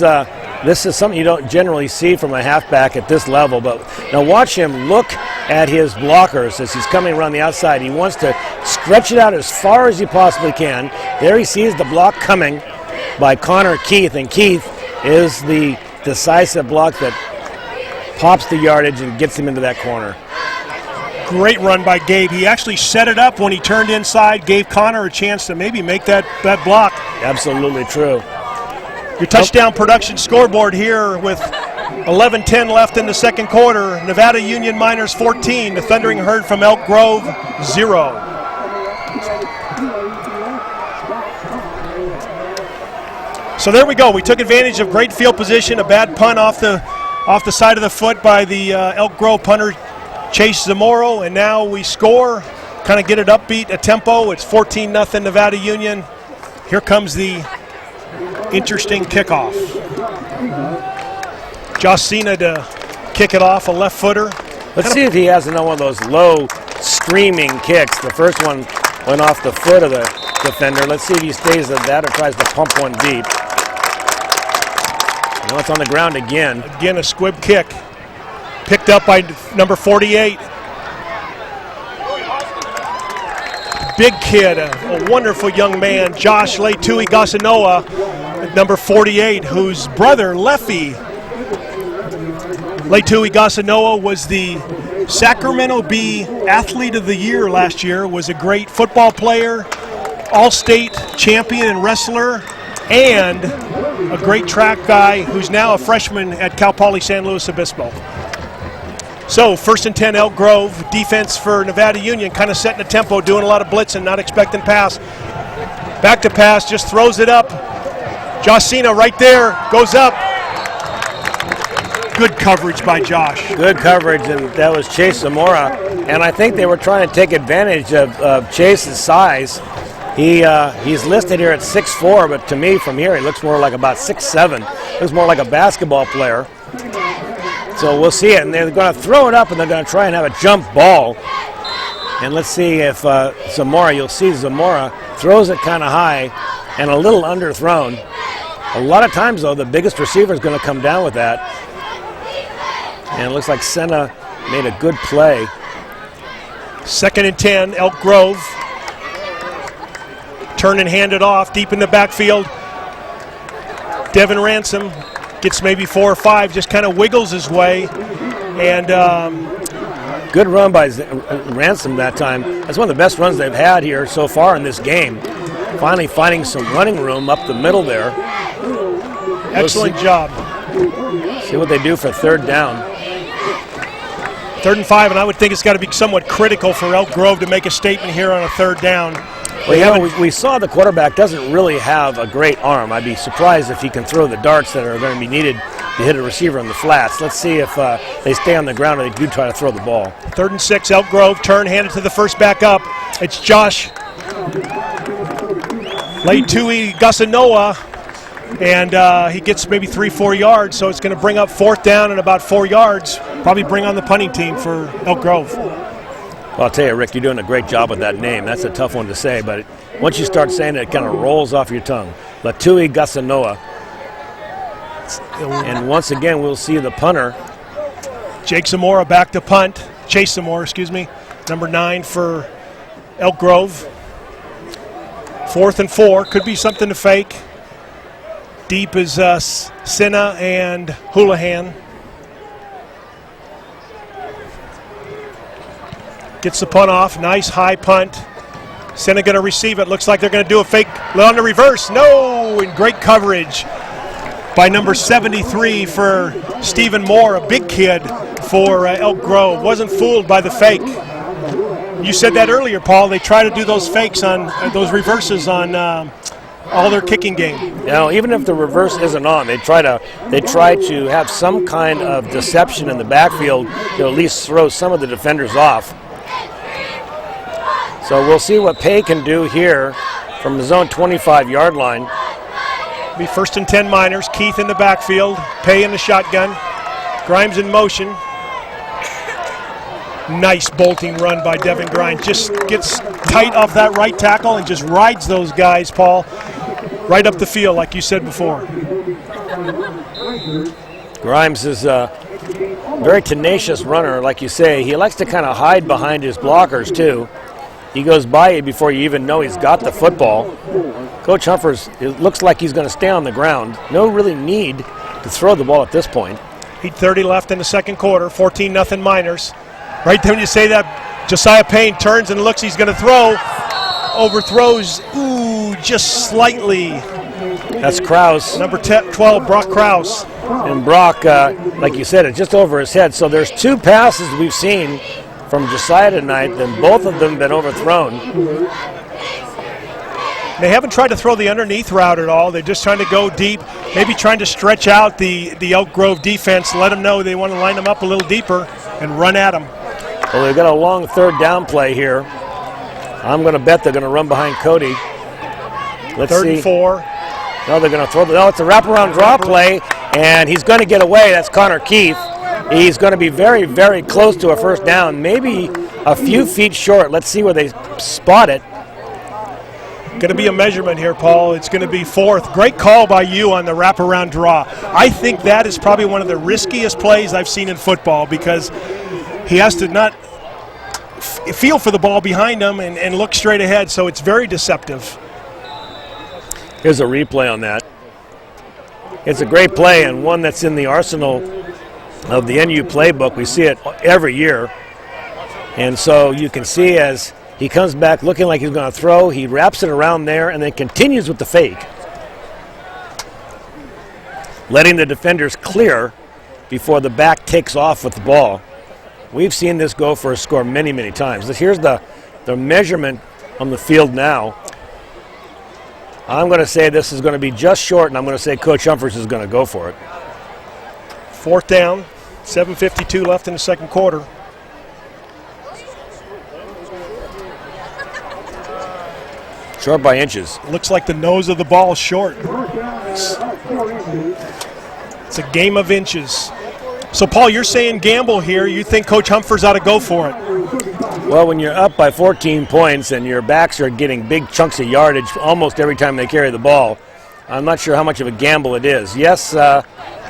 something you don't generally see from a halfback at this level. But now watch him look at his blockers as he's coming around the outside. He wants to stretch it out as far as he possibly can. There he sees the block coming by Connor Keith, and Keith is the decisive block that pops the yardage and gets him into that corner. Great run by Gabe. He actually set it up when he turned inside, gave Connor a chance to maybe make that block. Absolutely true. Your touchdown production scoreboard here with 11:10 left in the second quarter. Nevada Union Miners 14, the Thundering Herd from Elk Grove 0. So there we go. We took advantage of great field position, a bad punt off the side of the foot by the Elk Grove punter Chase Zamoro, and now we score, kind of get it upbeat, a tempo. It's 14-0 Nevada Union. Here comes the interesting kickoff. Josh Cena to kick it off, a left footer. Let's see if he has another one of those low streaming kicks. The first one went off the foot of the defender. Let's see if he stays at that or tries to pump one deep. Now it's on the ground again. Again, a squib kick. Picked up by number 48. Big kid, a wonderful young man, Josh Leitui Gasanoa, number 48, whose brother, Leffy, Letu Igasanoa was the Sacramento Bee Athlete of the Year last year, was a great football player, all-state champion and wrestler, and a great track guy who's now a freshman at Cal Poly San Luis Obispo. So 1st and 10 Elk Grove, defense for Nevada Union, kind of setting a tempo, doing a lot of blitzing, not expecting pass. Back to pass, just throws it up. Josh Cena right there, goes up. Good coverage by Josh. Good coverage, and that was Chase Zamora. And I think they were trying to take advantage of Chase's size. He's listed here at 6'4", but to me from here he looks more like about 6'7". Looks more like a basketball player. So we'll see it, and they're going to throw it up, and they're going to try and have a jump ball. And let's see if Zamora, you'll see Zamora throws it kind of high and a little underthrown. A lot of times, though, the biggest receiver is going to come down with that. And it looks like Senna made a good play. 2nd and 10, Elk Grove. Turn and hand it off deep in the backfield. Devin Ransom gets maybe 4 or 5, just kind of wiggles his way. And good run by Ransom that time. That's one of the best runs they've had here so far in this game. Finally finding some running room up the middle there. Excellent job. See what they do for 3rd down. 3rd and 5, and I would think it's got to be somewhat critical for Elk Grove to make a statement here on a 3rd down. Well, we saw the quarterback doesn't really have a great arm. I'd be surprised if he can throw the darts that are going to be needed to hit a receiver on the flats. Let's see if they stay on the ground or they do try to throw the ball. 3rd and 6, Elk Grove, turn, hand it to the first back up. It's Josh Leitui Gasanoa, and he gets maybe 3-4 yards, so it's going to bring up 4th down and about 4 yards. Probably bring on the punting team for Elk Grove. Well, I'll tell you, Rick, you're doing a great job with that name. That's a tough one to say, but once you start saying it, it kind of rolls off your tongue. Leitui Gasanoa. And once again, we'll see the punter. Jake Zamora back to punt. Chase Zamora, excuse me. Number 9 for Elk Grove. 4th and 4. Could be something to fake. Deep is Senna and Houlihan. Gets the punt off. Nice high punt. Senna going to receive it. Looks like they're going to do a fake on the reverse. No! And great coverage by number 73 for Stephen Moore, a big kid for Elk Grove. Wasn't fooled by the fake. You said that earlier, Paul. They try to do those fakes on those reverses on all their kicking game. You know, even if the reverse isn't on, they try to have some kind of deception in the backfield to at least throw some of the defenders off. So we'll see what Pay can do here from the zone 25-yard line. Be 1st and 10 Miners. Keith in the backfield. Pay in the shotgun. Grimes in motion. Nice bolting run by Devin Grimes. Just gets tight off that right tackle and just rides those guys, Paul, right up the field like you said before. Grimes is a very tenacious runner, like you say. He likes to kind of hide behind his blockers, too. He goes by you before you even know he's got the football. Coach Humphers, it looks like he's going to stay on the ground. No really need to throw the ball at this point. 8:30 left in the 2nd quarter, 14-0 Miners. Right there when you say that, Josiah Payne turns and looks, he's going to throw. Overthrows, just slightly. That's Krause. Number 12, Brock Krause. And Brock, like you said, it's just over his head. So there's 2 passes we've seen from Josiah tonight, and both of them been overthrown. They haven't tried to throw the underneath route at all. They're just trying to go deep, maybe trying to stretch out the Elk Grove defense, let them know they want to line them up a little deeper and run at them. Well, they've got a long 3rd down play here. I'm going to bet they're going to run behind Cody. Let's 3rd see. and 4. No, they're going to throw. No, it's a wraparound draw play, and he's going to get away. That's Connor Keith. He's going to be very, very close to a 1st down, maybe a few feet short. Let's see where they spot it. Going to be a measurement here, Paul. It's going to be 4th. Great call by you on the wraparound draw. I think that is probably one of the riskiest plays I've seen in football because he has to not feel for the ball behind him and look straight ahead, so it's very deceptive. Here's a replay on that. It's a great play and one that's in the arsenal of the NU playbook. We see it every year. And so you can see as he comes back looking like he's going to throw, he wraps it around there and then continues with the fake, letting the defenders clear before the back takes off with the ball. We've seen this go for a score many, many times. Here's the measurement on the field now. I'm going to say this is going to be just short, and I'm going to say Coach Humphreys is going to go for it. 4th down, 7:52 left in the second quarter. Short by inches. Looks like the nose of the ball is short. It's a game of inches. So, Paul, you're saying gamble here. You think Coach Humphreys ought to go for it? Well, when you're up by 14 points and your backs are getting big chunks of yardage almost every time they carry the ball, I'm not sure how much of a gamble it is. Yes,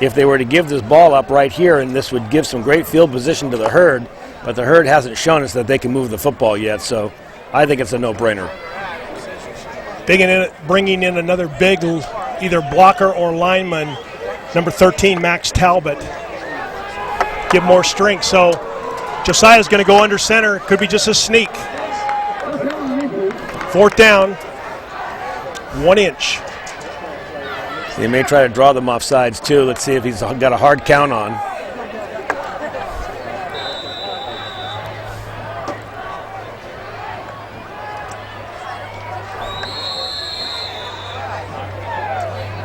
if they were to give this ball up right here, and this would give some great field position to the Herd, but the Herd hasn't shown us that they can move the football yet, so I think it's a no-brainer. Bringing in another big either blocker or lineman, number 13, Max Talbot. Give more strength. So Josiah's going to go under center. Could be just a sneak. 4th down, 1 inch. They may try to draw them off sides too. Let's see if he's got a hard count on.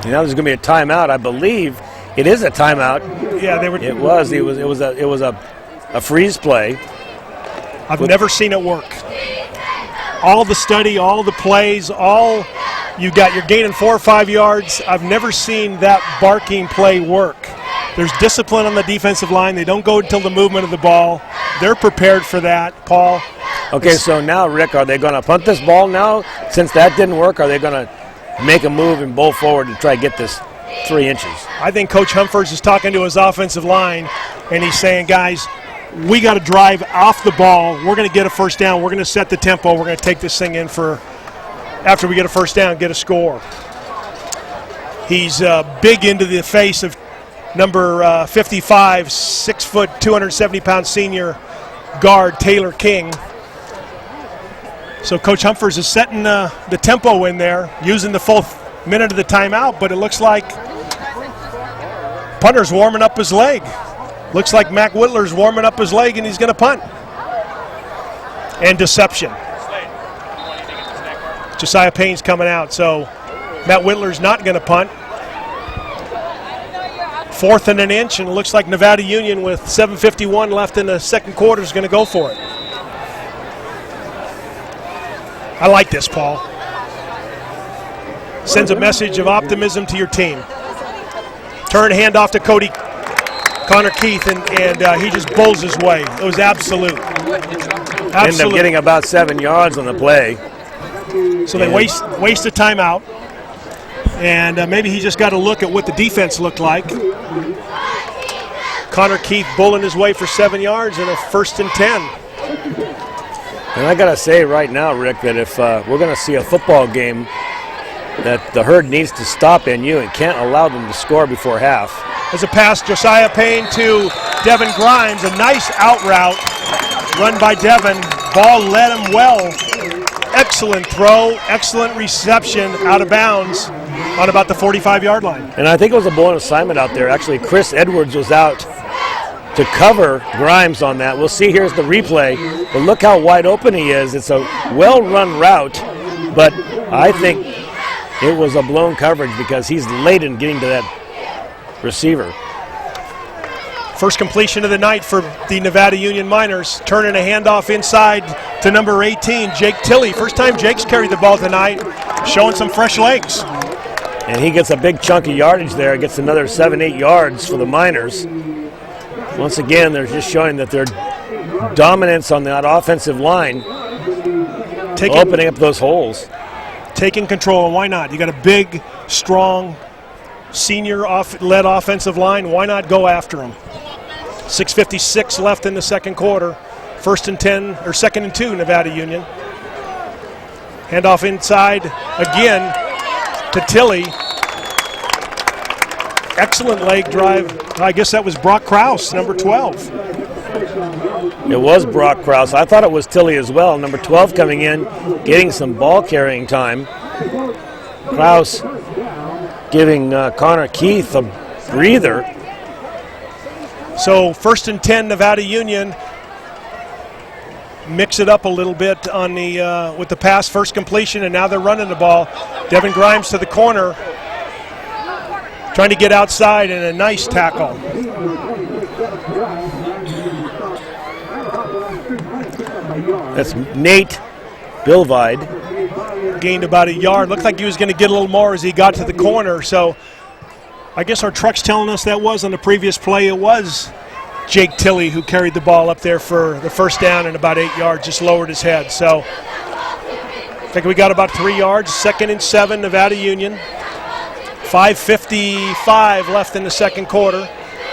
Now there's going to be a timeout. I believe it is a timeout. Yeah, they were. It was a freeze play. I've never seen it work. All the study, all the plays, you're gaining 4 or 5 yards. I've never seen that barking play work. There's discipline on the defensive line. They don't go until the movement of the ball. They're prepared for that, Paul. Okay, so now, Rick, are they going to punt this ball now? Since that didn't work, are they going to make a move and bowl forward and try to get this 3 inches? I think Coach Humphreys is talking to his offensive line, and he's saying, guys, we got to drive off the ball. We're going to get a first down. We're going to set the tempo. We're going to take this thing in for, after we get a first down, get a score. He's big into the face of number 55, 6 foot, 270-pound senior guard, Taylor King. So Coach Humphreys is setting the tempo in there, using the full minute of the timeout, but it looks like punter's warming up his leg. Looks like Mac Whittler's warming up his leg, and he's going to punt. And deception. Josiah Payne's coming out, so Matt Whittler's not going to punt. 4th and an inch, and it looks like Nevada Union with 7:51 left in the second quarter is going to go for it. I like this, Paul. Sends a message of optimism to your team. Turn handoff to Connor Keith, and he just bowls his way. It was absolute. End up getting about 7 yards on the play. So they waste a timeout, and maybe he just got to look at what the defense looked like. Connor Keith bowling his way for 7 yards and a 1st and 10. And I got to say right now, Rick, that if we're going to see a football game, that the Herd needs to stop NU and can't allow them to score before half. As a pass, Josiah Payne to Devin Grimes, a nice out route run by Devin. Ball led him well. Excellent throw, excellent reception out of bounds on about the 45-yard line. And I think it was a blown assignment out there. Actually, Chris Edwards was out to cover Grimes on that. We'll see. Here's the replay. But look how wide open he is. It's a well-run route, but I think it was a blown coverage because he's late in getting to that receiver. First completion of the night for the Nevada Union Miners. Turning a handoff inside to number 18, Jake Tilley. First time Jake's carried the ball tonight, showing some fresh legs. And he gets a big chunk of yardage there. Gets another 7-8 yards for the Miners. Once again, they're just showing that their dominance on that offensive line, opening up those holes. Taking control, and why not? You got a big, strong, senior-led offensive line. Why not go after them? 6:56 left in the second quarter. 1st and 10, or 2nd and 2, Nevada Union. Handoff inside again to Tilley. excellent leg drive. I guess that was Brock Krause, number 12. It was Brock Krause. I thought it was Tilly as well. Number 12 coming in, getting some ball carrying time. Krause giving Connor Keith a breather. So 1st and 10, Nevada Union. Mix it up a little bit on the with the pass, first completion, and now they're running the ball. Devin Grimes to the corner, trying to get outside, and a nice tackle. That's Nate Bilvide. Gained about a yard. Looked like he was going to get a little more as he got to the corner. So I guess our truck's telling us that was on the previous play. It was Jake Tilley who carried the ball up there for the first down and about 8 yards, just lowered his head. So I think we got about 3 yards. 2nd and 7, Nevada Union. 5:55 left in the second quarter.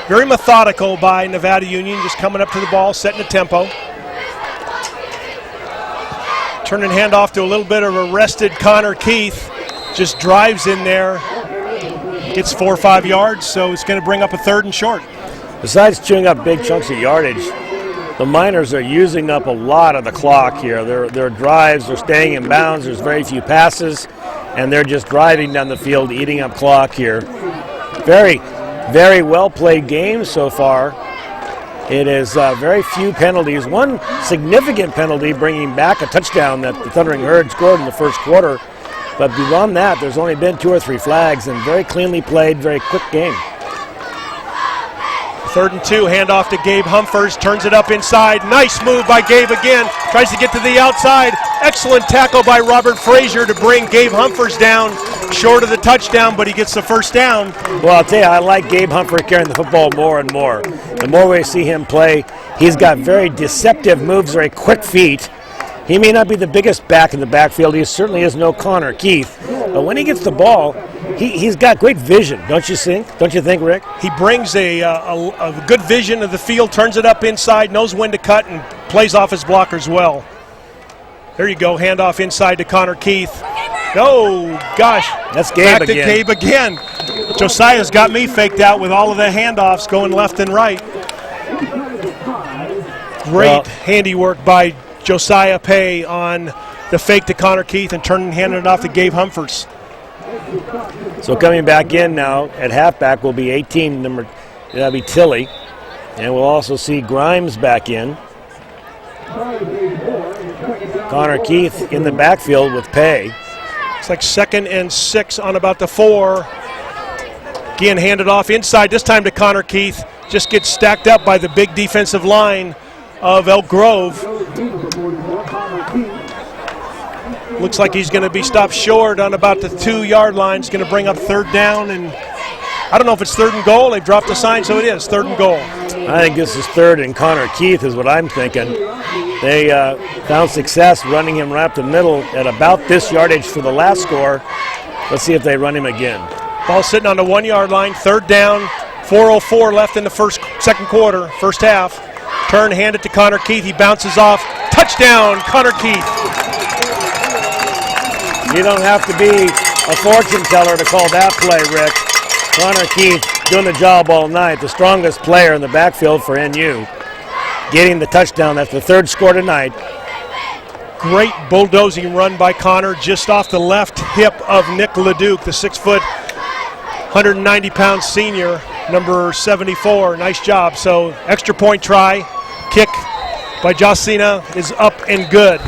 Very methodical by Nevada Union, just coming up to the ball, setting the tempo. Turning handoff to a little bit of a rested Connor Keith. Just drives in there. Gets 4 or 5 yards, so it's going to bring up a 3rd and short. Besides chewing up big chunks of yardage, the Miners are using up a lot of the clock here. Their drives are staying in bounds. There's very few passes, and they're just driving down the field, eating up clock here. Very, very well played game so far. It is very few penalties. One significant penalty bringing back a touchdown that the Thundering Herd scored in the first quarter. But beyond that, there's only been 2 or 3 flags, and very cleanly played, very quick game. 3rd and 2, handoff to Gabe Humphers, turns it up inside. Nice move by Gabe again, tries to get to the outside. Excellent tackle by Robert Frazier to bring Gabe Humphers down, short of the touchdown, but he gets the first down. Well, I'll tell you, I like Gabe Humphers carrying the football more and more. The more we see him play, he's got very deceptive moves, very quick feet. He may not be the biggest back in the backfield. He certainly is no Connor Keith. But when he gets the ball, he's got great vision, don't you think? Don't you think, Rick? He brings a good vision of the field, turns it up inside, knows when to cut, and plays off his blockers well. There you go, handoff inside to Connor Keith. Oh, gosh. That's Gabe back again. to Gabe again. Josiah's got me faked out with all of the handoffs going left and right. Great handiwork by Josiah Pay on the fake to Connor Keith and handing it off to Gabe Humphers. So coming back in now at halfback will be 18, that'll be Tilly. And we'll also see Grimes back in. Connor Keith in the backfield with Pay. It's like 2nd and 6 on about the 4. Again, handed off inside, this time to Connor Keith. Just gets stacked up by the big defensive line of Elk Grove. Looks like he's going to be stopped short on about the 2-yard line. It's going to bring up 3rd down, and I don't know if it's 3rd and goal. They've dropped the sign, so it is 3rd and goal. I think this is 3rd and Connor Keith is what I'm thinking. They found success running him right up the middle at about this yardage for the last score. Let's see if they run him again. Ball sitting on the 1-yard line, 3rd down, 4:04 left in the second quarter, first half. Turn, hand it to Connor Keith. He bounces off. Touchdown, Connor Keith. You don't have to be a fortune teller to call that play, Rick. Connor Keith doing the job all night, the strongest player in the backfield for NU. Getting the touchdown, that's the 3rd score tonight. Great bulldozing run by Connor just off the left hip of Nick Leduc, the 6-foot, 190-pound senior, number 74. Nice job. So extra point try, kick by Josina is up and good.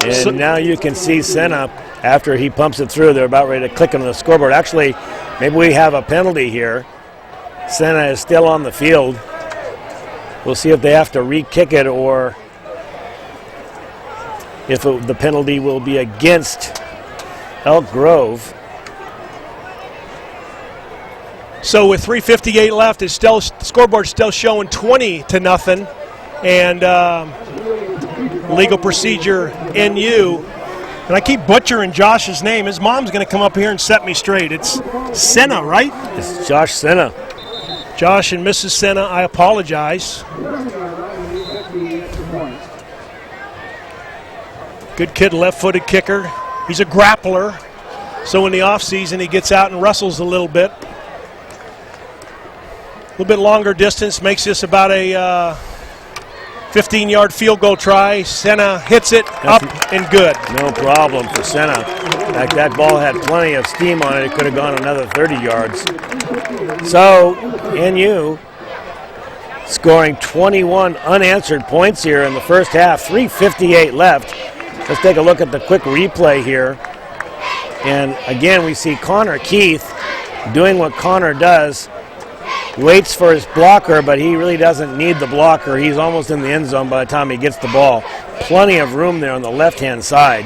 And now you can see Senna, after he pumps it through, they're about ready to click on the scoreboard. Actually, maybe we have a penalty here. Senna is still on the field. We'll see if they have to re-kick it or if the penalty will be against Elk Grove. So with 3:58 left, the scoreboard's still showing 20-0, and legal procedure NU. And I keep butchering Josh's name. His mom's going to come up here and set me straight. It's Senna, right? It's Josh Senna. Josh and Mrs. Senna, I apologize. Good kid, left-footed kicker. He's a grappler. So in the offseason, he gets out and wrestles a little bit. A little bit longer distance makes this about a 15-yard field goal try. Senna hits it up and good. No problem for Senna. In fact, that ball had plenty of steam on it. It could have gone another 30 yards. So, NU scoring 21 unanswered points here in the first half. 3:58 left. Let's take a look at the quick replay here. And again, we see Connor Keith doing what Connor does. Waits for his blocker, but he really doesn't need the blocker. He's almost in the end zone by the time he gets the ball. Plenty of room there on the left-hand side.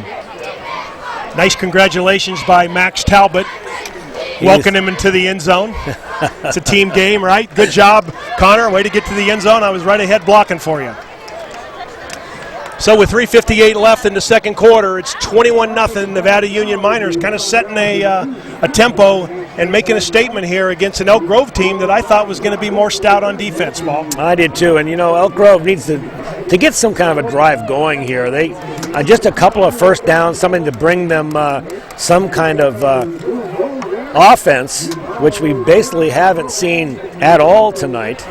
Nice congratulations by Max Talbot. Welcome him into the end zone. It's a team game, right? Good job, Connor. Way to get to the end zone. I was right ahead blocking for you. So with 3:58 left in the second quarter, it's 21-0. Nevada Union Miners kind of setting a tempo and making a statement here against an Elk Grove team that I thought was going to be more stout on defense, Paul. I did too, and you know, Elk Grove needs to get some kind of a drive going here. They just a couple of first downs, something to bring them some kind of offense, which we basically haven't seen at all tonight.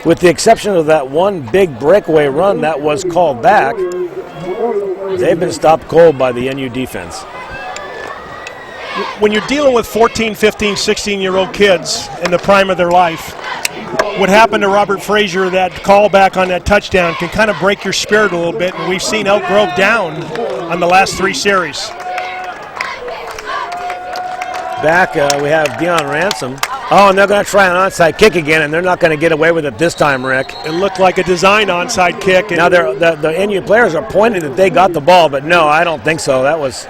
With the exception of that one big breakaway run that was called back, they've been stopped cold by the NU defense. When you're dealing with 14, 15, 16-year-old kids in the prime of their life, what happened to Robert Frazier, that callback on that touchdown, can kind of break your spirit a little bit, and we've seen Elk Grove down on the last 3 series. Back, we have Dion Ransom. Oh, and they're going to try an onside kick again, and they're not going to get away with it this time, Rick. It looked like a design onside kick. Now, the NU players are pointing that they got the ball, but no, I don't think so. That was...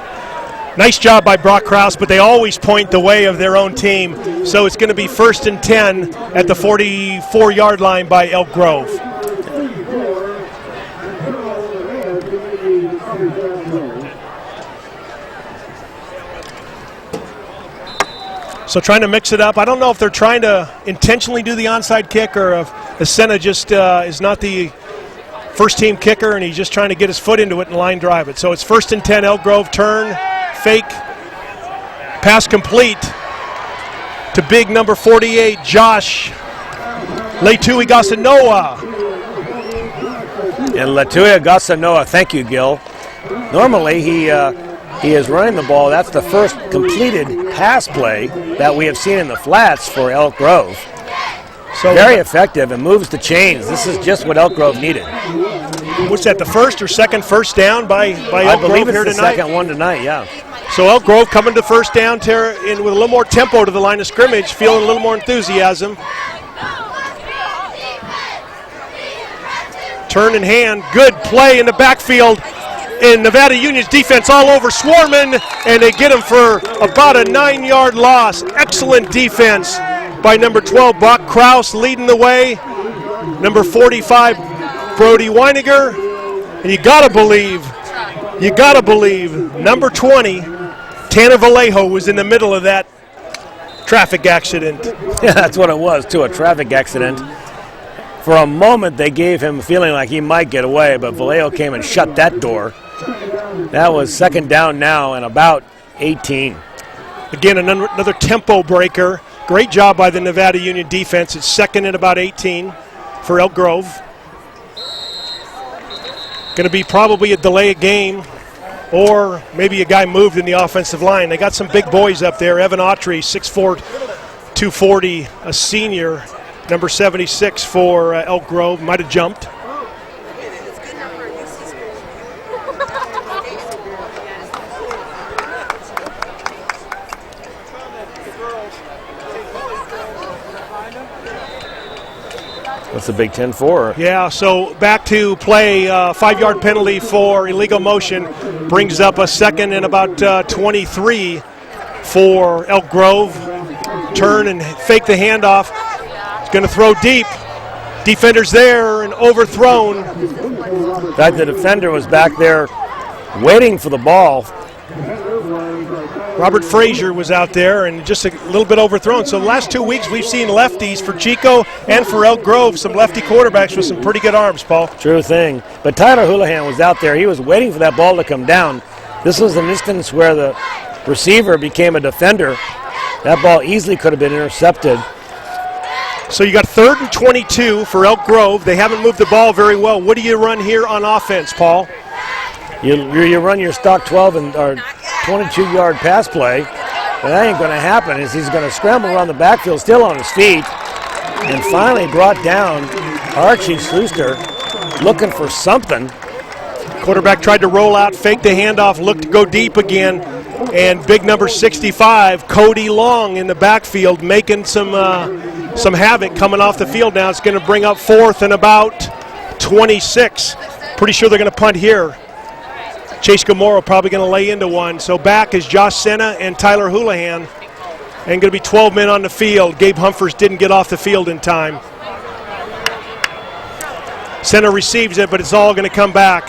Nice job by Brock Krause, but they always point the way of their own team. So it's going to be 1st and 10 at the 44-yard line by Elk Grove. So trying to mix it up. I don't know if they're trying to intentionally do the onside kick or if Senna just is not the first team kicker and he's just trying to get his foot into it and line drive it. So it's 1st and 10, Elk Grove, turn, fake, pass complete to big number 48, Josh Letui Gasanoa. And Letui Gasanoa, thank you, Gil. Normally he is running the ball. That's the first completed pass play that we have seen in the flats for Elk Grove. So very effective and moves the chains. This is just what Elk Grove needed. What's that, the first or second first down by Elk Grove here tonight? I believe it's the second one tonight, yeah. So Elk Grove coming to first down with a little more tempo to the line of scrimmage, feeling a little more enthusiasm. Turn in hand, good play in the backfield. And Nevada Union's defense all over Swarman, and they get him for about a 9-yard loss. Excellent defense by number 12, Brock Krause, leading the way. Number 45, Brody Weiniger. And you gotta believe, number 20, Tanner Vallejo, was in the middle of that traffic accident. Yeah, that's what it was, too, a traffic accident. For a moment, they gave him a feeling like he might get away, but Vallejo came and shut that door. That was second down now and about 18. Again, another tempo breaker. Great job by the Nevada Union defense. It's 2nd and about 18 for Elk Grove. Going to be probably a delay of game, or maybe a guy moved in the offensive line. They got some big boys up there. Evan Autry, 6'4", 240, a senior. Number 76 for Elk Grove, might have jumped. What's the Big Ten for? Yeah, so back to play, 5-yard penalty for illegal motion. Brings up a 2nd and about 23 for Elk Grove. Turn and fake the handoff. Going to throw deep. Defender's there and overthrown. In fact, the defender was back there waiting for the ball. Robert Frazier was out there and just a little bit overthrown. So the last 2 weeks we've seen lefties for Chico and for Elk Grove, some lefty quarterbacks with some pretty good arms, Paul. True thing. But Tyler Houlihan was out there. He was waiting for that ball to come down. This was an instance where the receiver became a defender. That ball easily could have been intercepted. So you got 3rd and 22 for Elk Grove. They haven't moved the ball very well. What do you run here on offense, Paul? You run your stock 12 and or 22-yard pass play, but that ain't going to happen. Is he's going to scramble around the backfield, still on his feet, and finally brought down Archie Sluster, looking for something. Quarterback tried to roll out, fake the handoff, looked to go deep again, and big number 65, Cody Long, in the backfield, making some havoc coming off the field now. It's going to bring up 4th and about 26. Pretty sure they're going to punt here. Chase Gamoro probably going to lay into one. So back is Josh Senna and Tyler Houlihan, and going to be 12 men on the field. Gabe Humphers didn't get off the field in time. Senna receives it, but it's all going to come back.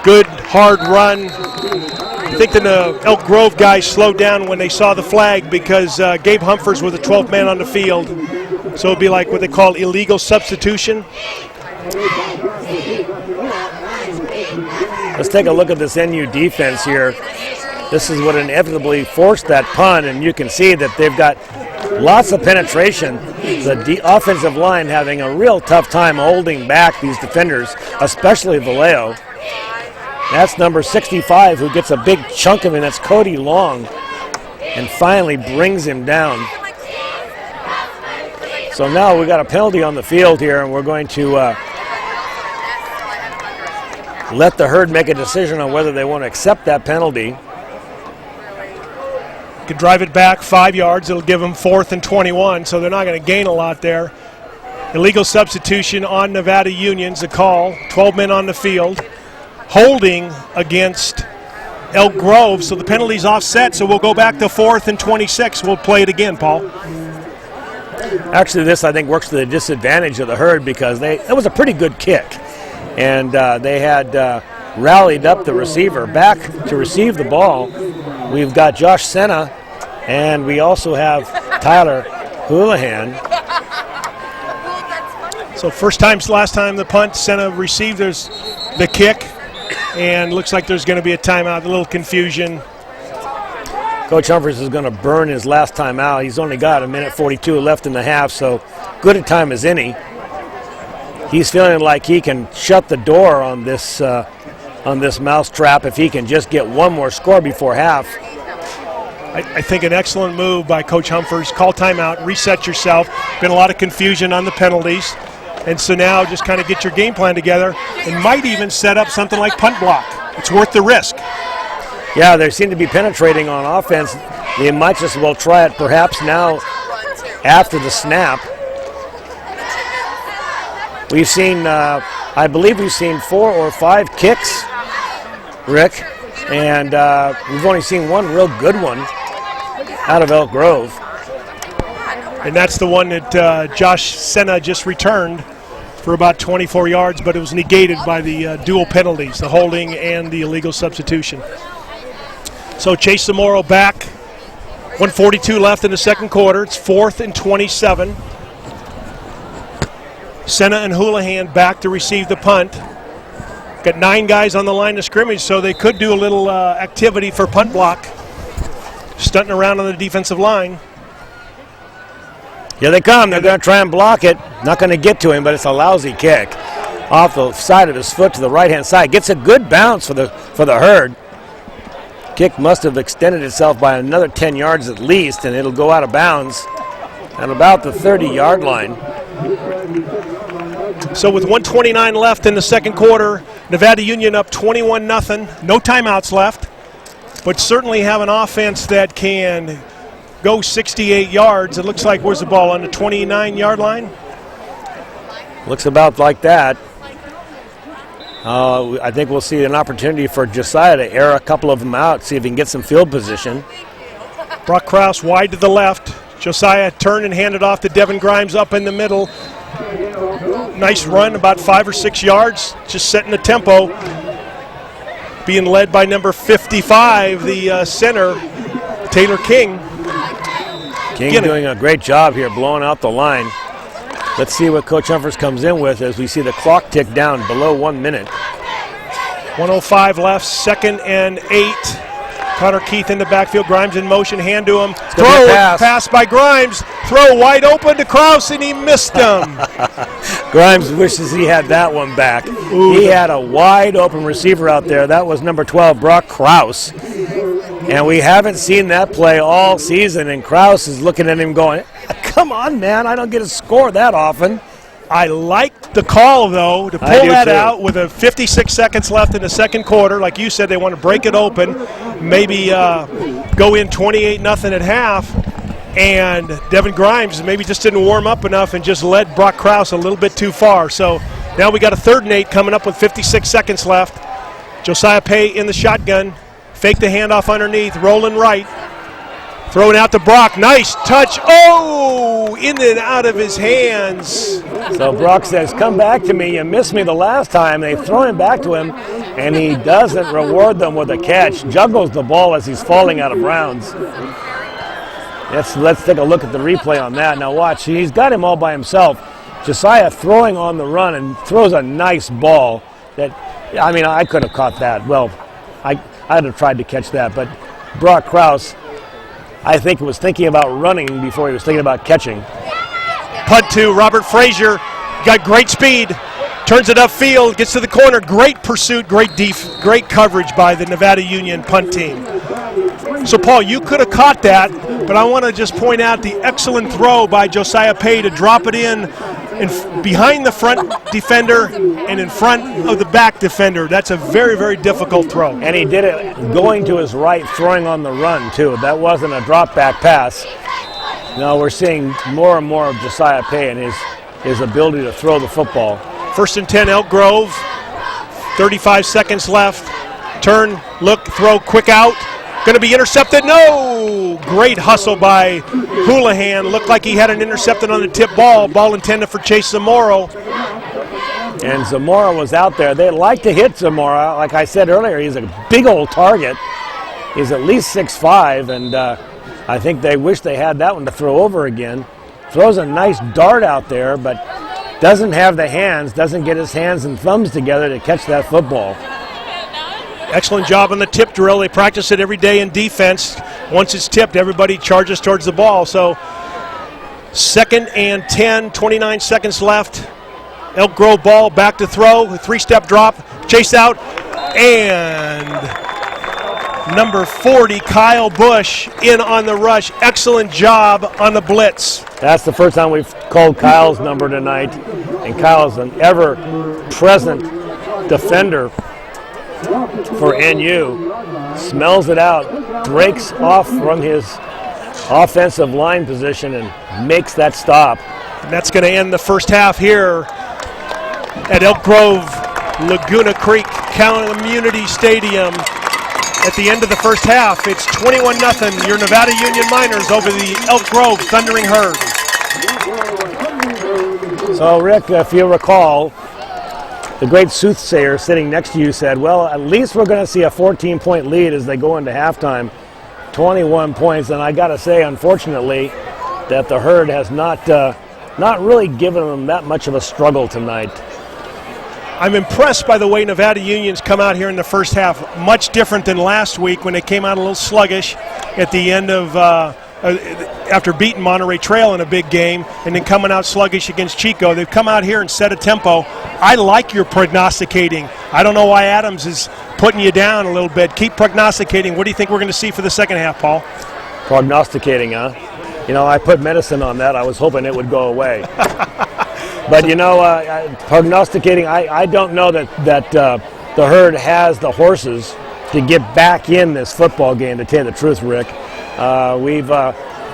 Good, hard run. I think the Elk Grove guys slowed down when they saw the flag because Gabe Humphers was the 12th man on the field. So it'd be like what they call illegal substitution. Let's take a look at this NU defense here. This is what inevitably forced that punt, and you can see that they've got lots of penetration. The offensive line having a real tough time holding back these defenders, especially Vallejo. That's number 65 who gets a big chunk of it. That's Cody Long, and finally brings him down. So now we got a penalty on the field here, and we're going to let the herd make a decision on whether they want to accept that penalty. Could drive it back 5 yards. It'll give them 4th and 21, so they're not going to gain a lot there. Illegal substitution on Nevada Union's a call. 12 men on the field. Holding against Elk Grove, so the penalty's offset, so we'll go back to 4th and 26. We'll play it again, Paul. Actually, this, I think, works to the disadvantage of the herd because it was a pretty good kick. And they had rallied up the receiver back to receive the ball. We've got Josh Senna, and we also have Tyler Houlihan. So last time the punt, Senna received the kick, and looks like there's going to be a timeout, a little confusion. Coach Humphries is going to burn his last time out. He's only got 1:42 left in the half, so good a time as any. He's feeling like he can shut the door on this mousetrap if he can just get one more score before half. I think an excellent move by Coach Humphries. Call timeout, reset yourself. Been a lot of confusion on the penalties. And so now just kind of get your game plan together and might even set up something like punt block. It's worth the risk. Yeah, they seem to be penetrating on offense. They might just well try it perhaps now after the snap. We've seen, I believe we've seen 4 or 5 kicks, Rick, and we've only seen one real good one out of Elk Grove. And that's the one that Josh Senna just returned for about 24 yards, but it was negated by the dual penalties, the holding and the illegal substitution. So Chase Zamora back, 1:42 left in the second quarter. It's 4th and 27. Senna and Houlihan back to receive the punt. Got 9 guys on the line of scrimmage, so they could do a little activity for punt block, stunting around on the defensive line. Here they come. They're going to try and block it. Not going to get to him, but it's a lousy kick off the side of his foot to the right-hand side. Gets a good bounce for the herd. Kick must have extended itself by another 10 yards at least, and it'll go out of bounds at about the 30-yard line. So with 1:29 left in the second quarter, Nevada Union up 21-0. No timeouts left, but certainly have an offense that can go 68 yards. It looks like, where's the ball, on the 29-yard line? Looks about like that. I think we'll see an opportunity for Josiah to air a couple of them out, see if he can get some field position. Brock Krause wide to the left. Josiah turned and handed off to Devin Grimes up in the middle. Nice run, about 5 or 6 yards, just setting the tempo. Being led by number 55, the center, Taylor King. King doing a great job here, blowing out the line. Let's see what Coach Humphries comes in with as we see the clock tick down below 1 minute. 1:05 left, 2nd and 8. Connor Keith in the backfield. Grimes in motion. Hand to him. Throw. Pass by Grimes. Throw wide open to Krause, and he missed him. Grimes wishes he had that one back. Ooh. He had a wide open receiver out there. That was number 12, Brock Krause. And we haven't seen that play all season, and Krause is looking at him going, come on, man, I don't get to score that often. I liked the call, though, to pull that out with 56 seconds left in the second quarter. Like you said, they want to break it open, maybe go in 28-0 at half. And Devin Grimes maybe just didn't warm up enough and just led Brock Krause a little bit too far. So now we got a 3rd and 8 coming up with 56 seconds left. Josiah Pay in the shotgun. Fake the handoff underneath, rolling right. Throwing out to Brock. Nice touch. Oh, in and out of his hands. So Brock says, come back to me. You missed me the last time. They throw him back to him, and he doesn't reward them with a catch. Juggles the ball as he's falling out of bounds. Let's take a look at the replay on that. Now watch. He's got him all by himself. Josiah throwing on the run and throws a nice ball. I could have caught that. Well, I'd have tried to catch that, but Brock Krause, I think, was thinking about running before he was thinking about catching. Punt to Robert Frazier. Got great speed. Turns it upfield. Gets to the corner. Great pursuit. Great coverage by the Nevada Union punt team. So, Paul, you could have caught that, but I want to just point out the excellent throw by Josiah Pay to drop it in behind the front defender and in front of the back defender. That's a very, very difficult throw. And he did it going to his right, throwing on the run, too. That wasn't a drop-back pass. No, we're seeing more and more of Josiah Pay and his ability to throw the football. 1st and 10, Elk Grove. 35 seconds left. Turn, look, throw, quick out. Going to be intercepted. No! Great hustle by Houlihan. Looked like he had an intercepted on the tip ball. Ball intended for Chase Zamora. And Zamora was out there. They like to hit Zamora. Like I said earlier, he's a big old target. He's at least 6'5", and I think they wish they had that one to throw over again. Throws a nice dart out there, but doesn't have the hands, doesn't get his hands and thumbs together to catch that football. Excellent job on the tip drill. They practice it every day in defense. Once it's tipped, everybody charges towards the ball. So 2nd and 10, 29 seconds left. Elk Grove ball, back to throw, a 3-step drop, chase out, and number 40, Kyle Bush, in on the rush. Excellent job on the blitz. That's the first time we've called Kyle's number tonight, and Kyle's an ever-present defender for NU. Smells it out, breaks off from his offensive line position and makes that stop. And that's going to end the first half here at Elk Grove, Laguna Creek Community Stadium. At the end of the first half, it's 21-0, your Nevada Union Miners over the Elk Grove Thundering Herd. So, Rick, if you recall, the great soothsayer sitting next to you said, well, at least we're going to see a 14-point lead as they go into halftime, 21 points. And I got to say, unfortunately, that the Herd has not really given them that much of a struggle tonight. I'm impressed by the way Nevada Union's come out here in the first half. Much different than last week when they came out a little sluggish at the end of after beating Monterey Trail in a big game and then coming out sluggish against Chico. They've come out here and set a tempo. I like your prognosticating. I don't know why Adams is putting you down a little bit. Keep prognosticating. What do you think we're going to see for the second half, Paul? Prognosticating, huh? You know, I put medicine on that. I was hoping it would go away. But, you know, prognosticating, I don't know that the Herd has the horses to get back in this football game, to tell you the truth, Rick.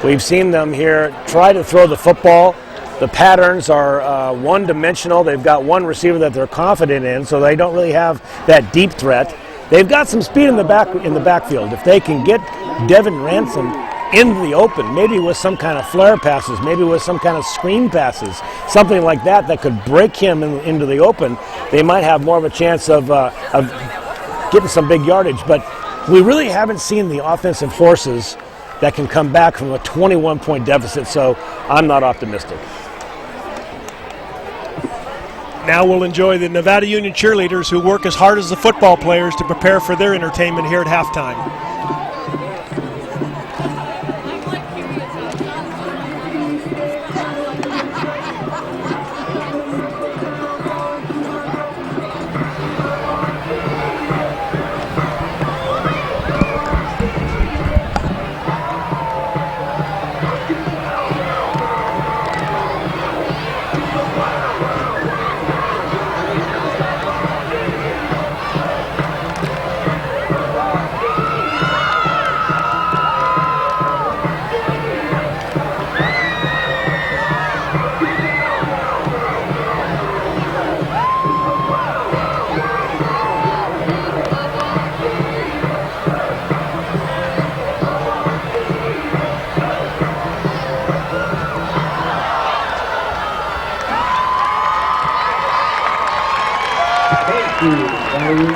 We've seen them here try to throw the football. The patterns are one-dimensional. They've got one receiver that they're confident in, so they don't really have that deep threat. They've got some speed in the backfield. If they can get Devin Ransom into the open, maybe with some kind of flare passes, maybe with some kind of screen passes, something like that could break him into the open, they might have more of a chance of getting some big yardage. But we really haven't seen the offensive horses that can come back from a 21-point deficit, so I'm not optimistic. Now we'll enjoy the Nevada Union cheerleaders who work as hard as the football players to prepare for their entertainment here at halftime.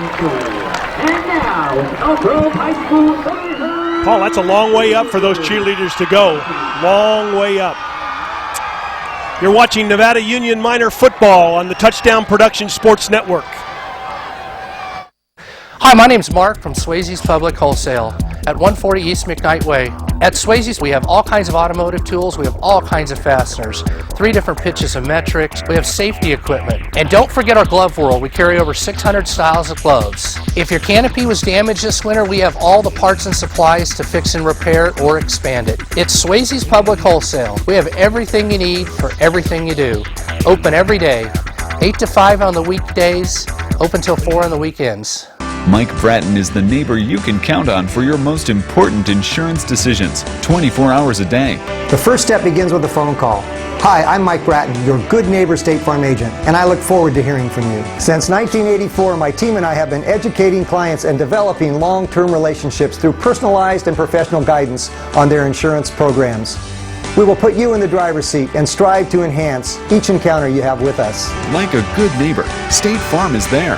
High School. And now, it's Elk Grove High School. Paul, that's a long way up for those cheerleaders to go. Long way up. You're watching Nevada Union Minor football on the Touchdown Production Sports Network. Hi, my name's Mark from Swayze's Public Wholesale at 140 East McKnight Way. At Swayze's, we have all kinds of automotive tools. We have all kinds of fasteners, 3 different pitches of metrics. We have safety equipment. And don't forget our glove world. We carry over 600 styles of gloves. If your canopy was damaged this winter, we have all the parts and supplies to fix and repair it or expand it. It's Swayze's Public Wholesale. We have everything you need for everything you do. Open every day, 8 to 5 on the weekdays, open till 4 on the weekends. Mike Bratton is the neighbor you can count on for your most important insurance decisions, 24 hours a day. The first step begins with a phone call. Hi, I'm Mike Bratton, your good neighbor State Farm agent, and I look forward to hearing from you. Since 1984, my team and I have been educating clients and developing long-term relationships through personalized and professional guidance on their insurance programs. We will put you in the driver's seat and strive to enhance each encounter you have with us. Like a good neighbor, State Farm is there.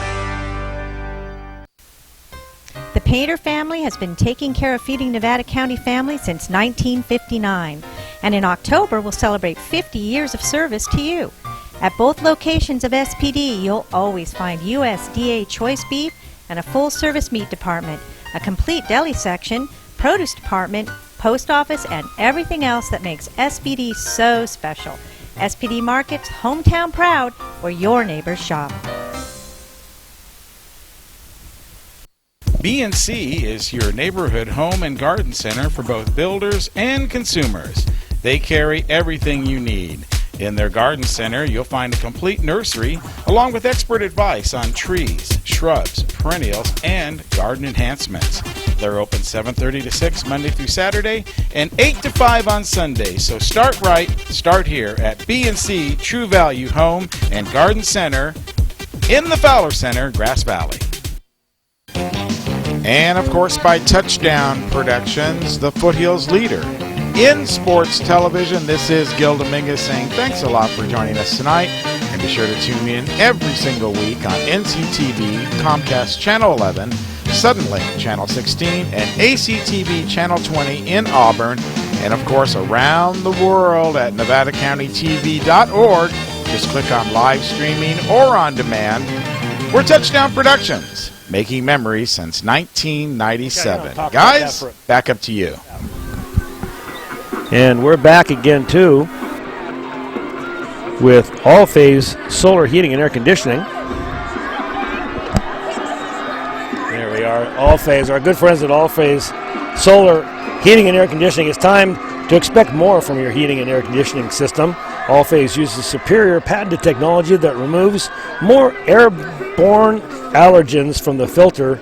The Painter family has been taking care of feeding Nevada County families since 1959, and in October we'll celebrate 50 years of service to you. At both locations of SPD, you'll always find USDA choice beef and a full-service meat department, a complete deli section, produce department, post office, and everything else that makes SPD so special. SPD Markets, hometown proud, where your neighbors shop. B&C is your neighborhood home and garden center for both builders and consumers. They carry everything you need. In their garden center, you'll find a complete nursery along with expert advice on trees, shrubs, perennials, and garden enhancements. They're open 7:30 to 6 Monday through Saturday and 8 to 5 on Sunday. So start right, start here at B&C True Value Home and Garden Center in the Fowler Center, Grass Valley. And, of course, by Touchdown Productions, the Foothills leader in sports television. This is Gil Dominguez saying thanks a lot for joining us tonight. And be sure to tune in every single week on NCTV, Comcast Channel 11, Suddenlink Channel 16, and ACTV Channel 20 in Auburn. And, of course, around the world at NevadaCountyTV.org. Just click on live streaming or on demand. We're Touchdown Productions, making memories since 1997. Guys, back up to you. And we're back again, too, with all-phase solar heating and air conditioning. There we are, all-phase. Our good friends at all-phase solar heating and air conditioning. It's time to expect more from your heating and air conditioning system. All-phase uses superior patented technology that removes more airborne allergens from the filter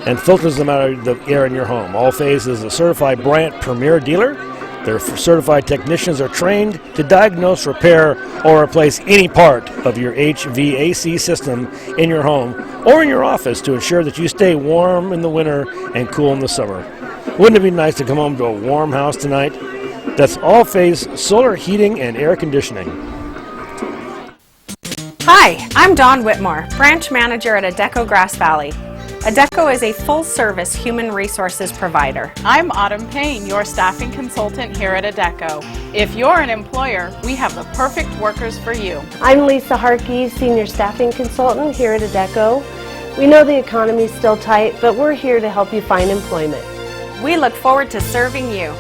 and filters them out of the air in your home. All-phase is a certified Bryant Premier dealer. Their certified technicians are trained to diagnose, repair, or replace any part of your HVAC system in your home or in your office to ensure that you stay warm in the winter and cool in the summer. Wouldn't it be nice to come home to a warm house tonight? That's all-phase solar heating and air conditioning. Hi, I'm Dawn Whitmore, branch manager at Adecco Grass Valley. Adecco is a full-service human resources provider. I'm Autumn Payne, your staffing consultant here at Adecco. If you're an employer, we have the perfect workers for you. I'm Lisa Harkey, senior staffing consultant here at Adecco. We know the economy is still tight, but we're here to help you find employment. We look forward to serving you.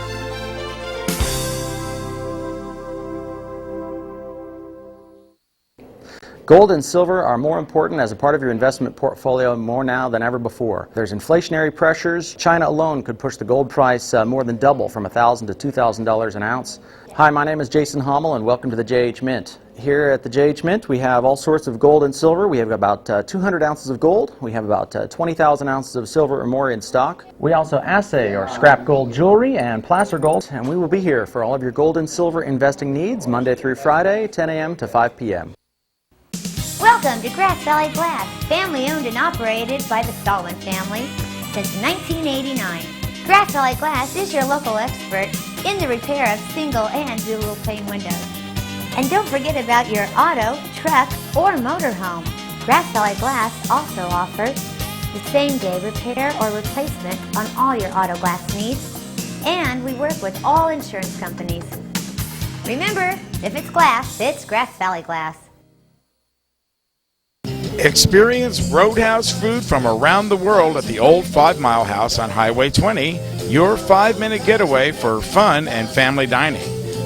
Gold and silver are more important as a part of your investment portfolio more now than ever before. There's inflationary pressures. China alone could push the gold price more than double from $1,000 to $2,000 an ounce. Hi, my name is Jason Hommel and welcome to the JH Mint. Here at the JH Mint we have all sorts of gold and silver. We have about 200 ounces of gold. We have about 20,000 ounces of silver or more in stock. We also assay or scrap gold jewelry and placer gold, and we will be here for all of your gold and silver investing needs Monday through Friday, 10 a.m. to 5 p.m. Welcome to Grass Valley Glass, family owned and operated by the Stallman family since 1989. Grass Valley Glass is your local expert in the repair of single and dual pane windows. And don't forget about your auto, truck, or motorhome. Grass Valley Glass also offers the same-day repair or replacement on all your auto glass needs. And we work with all insurance companies. Remember, if it's glass, it's Grass Valley Glass. Experience Roadhouse food from around the world at the Old 5 Mile House on Highway 20, your 5-minute getaway for fun and family dining.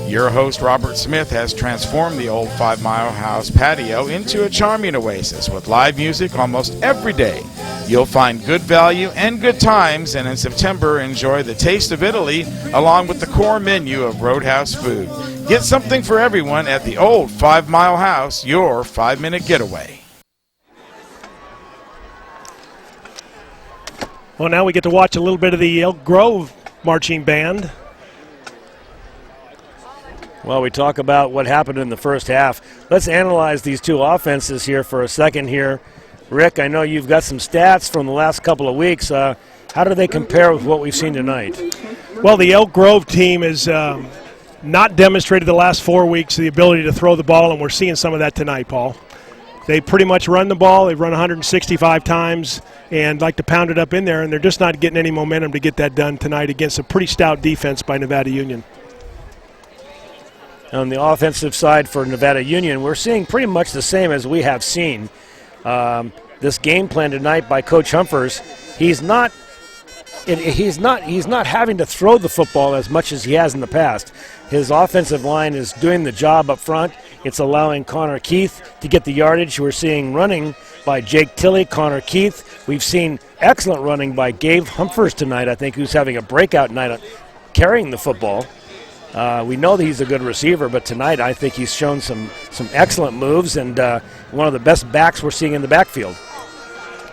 Your host, Robert Smith, has transformed the Old 5 Mile House patio into a charming oasis with live music almost every day. You'll find good value and good times, and in September, enjoy the taste of Italy along with the core menu of Roadhouse food. Get something for everyone at the Old 5 Mile House, your 5-minute getaway. Well, now we get to watch a little bit of the Elk Grove marching band. Well, we talk about what happened in the first half. Let's analyze these two offenses here for a second here. Rick, I know you've got some stats from the last couple of weeks. How do they compare with what we've seen tonight? Well, the Elk Grove team has not demonstrated the last 4 weeks the ability to throw the ball, and we're seeing some of that tonight, Paul. They pretty much run the ball. They've run 165 times and like to pound it up in there, and they're just not getting any momentum to get that done tonight against a pretty stout defense by Nevada Union. On the offensive side for Nevada Union, we're seeing pretty much the same as we have seen. This game plan tonight by Coach Humphers, he's not having to throw the football as much as he has in the past. His offensive line is doing the job up front. It's allowing Connor Keith to get the yardage. We're seeing running by Jake Tilley, Connor Keith. We've seen excellent running by Gabe Humphers tonight, I think, who's having a breakout night carrying the football. We know that he's a good receiver, but tonight I think he's shown some excellent moves and one of the best backs we're seeing in the backfield.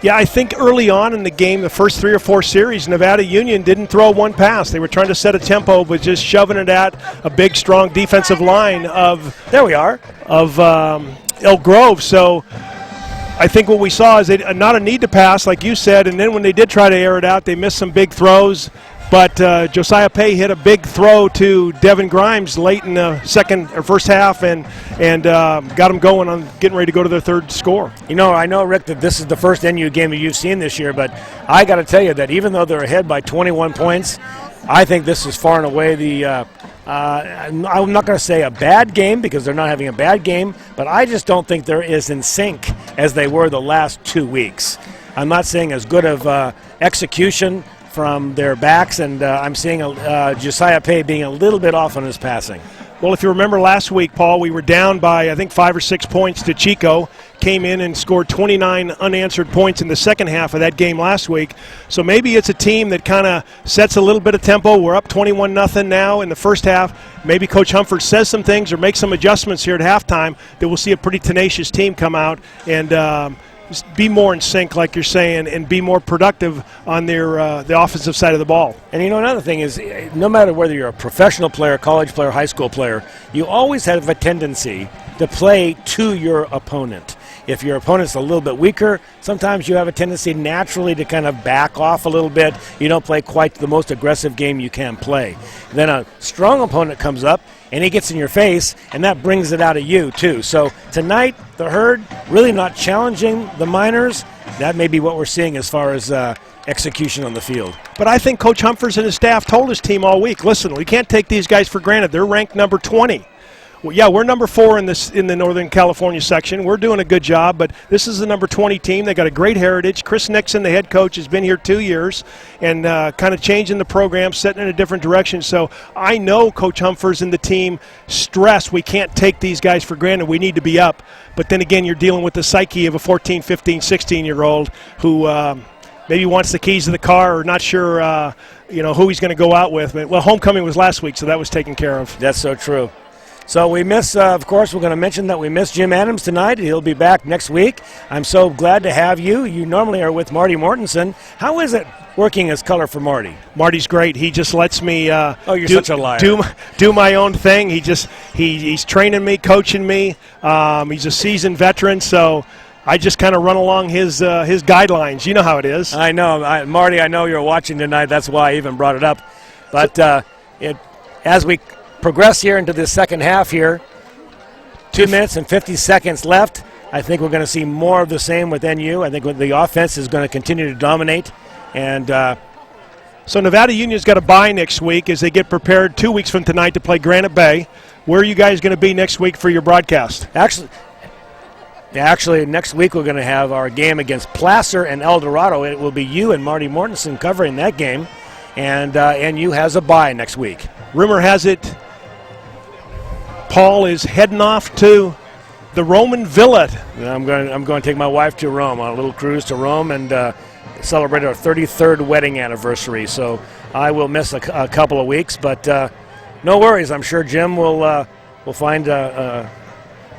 Yeah, I think early on in the game, the first 3 or 4 series, Nevada Union didn't throw one pass. They were trying to set a tempo, but just shoving it at a big, strong defensive line of Elk Grove. So I think what we saw is not a need to pass, like you said, and then when they did try to air it out, they missed some big throws. But Josiah Pay hit a big throw to Devin Grimes late in the first half and got them going on getting ready to go to their third score. You know, I know, Rick, that this is the first NU game that you've seen this year, but I got to tell you that even though they're ahead by 21 points, I think this is far and away the I'm not going to say a bad game because they're not having a bad game, but I just don't think they're as in sync as they were the last 2 weeks. I'm not saying as good of execution from their backs, and I'm seeing Josiah Pay being a little bit off on his passing. Well, if you remember last week, Paul, we were down by, I think, 5 or 6 points to Chico. Came in and scored 29 unanswered points in the second half of that game last week. So maybe it's a team that kind of sets a little bit of tempo. We're up 21-0 now in the first half. Maybe Coach Humphers says some things or makes some adjustments here at halftime that we'll see a pretty tenacious team come out and be more in sync, like you're saying, and be more productive on the offensive side of the ball. And you know, another thing is, no matter whether you're a professional player, college player, high school player, you always have a tendency to play to your opponent. If your opponent's a little bit weaker, sometimes you have a tendency naturally to kind of back off a little bit. You don't play quite the most aggressive game you can play. Then a strong opponent comes up, and he gets in your face, and that brings it out of you, too. So tonight, the Herd really not challenging the Miners. That may be what we're seeing as far as execution on the field. But I think Coach Humphers and his staff told his team all week, listen, we can't take these guys for granted. They're ranked number 20. Well, yeah, we're number 4 in the Northern California section. We're doing a good job, but this is the number 20 team. They got a great heritage. Chris Nixon, the head coach, has been here 2 years and kind of changing the program, setting in a different direction. So I know Coach Humphers and the team stress we can't take these guys for granted. We need to be up. But then again, you're dealing with the psyche of a 14, 15, 16-year-old who maybe wants the keys to the car or not sure who he's going to go out with. Well, homecoming was last week, so that was taken care of. That's so true. So we miss, of course, we're going to mention that we miss Jim Adams tonight. He'll be back next week. I'm so glad to have you. You normally are with Marty Mortensen. How is it working as color for Marty? Marty's great. He just lets me such a liar. do my own thing. He's training me, coaching me. He's a seasoned veteran, so I just kind of run along his guidelines. You know how it is. I know. Marty, I know you're watching tonight. That's why I even brought it up. But as we progress here into the second half here, 2 minutes and 50 seconds left. I think we're going to see more of the same with NU. I think the offense is going to continue to dominate. And so Nevada Union's got a bye next week as they get prepared 2 weeks from tonight to play Granite Bay. Where are you guys going to be next week for your broadcast? Actually, next week we're going to have our game against Placer and El Dorado. It will be you and Marty Mortensen covering that game. And NU has a bye next week. Rumor has it Paul is heading off to the Roman Villa. I'm going to take my wife to Rome on a little cruise to Rome and celebrate our 33rd wedding anniversary. So I will miss a couple of weeks, but no worries. I'm sure Jim will find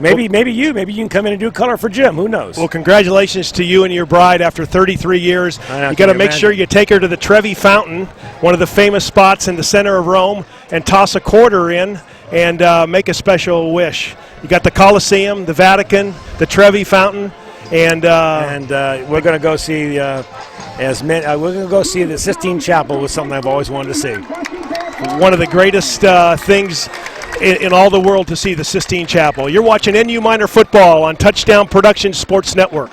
maybe you can come in and do color for Jim. Who knows? Well, congratulations to you and your bride after 33 years. You got to make sure you take her to the Trevi Fountain, one of the famous spots in the center of Rome, and toss a quarter in and make a special wish. You got the Colosseum, the Vatican, the Trevi Fountain, and we're going to go see we're going to go see the Sistine Chapel, was something I've always wanted to see. One of the greatest things in all the world to see, the Sistine Chapel. You're watching NU Minor Football on Touchdown Productions Sports Network.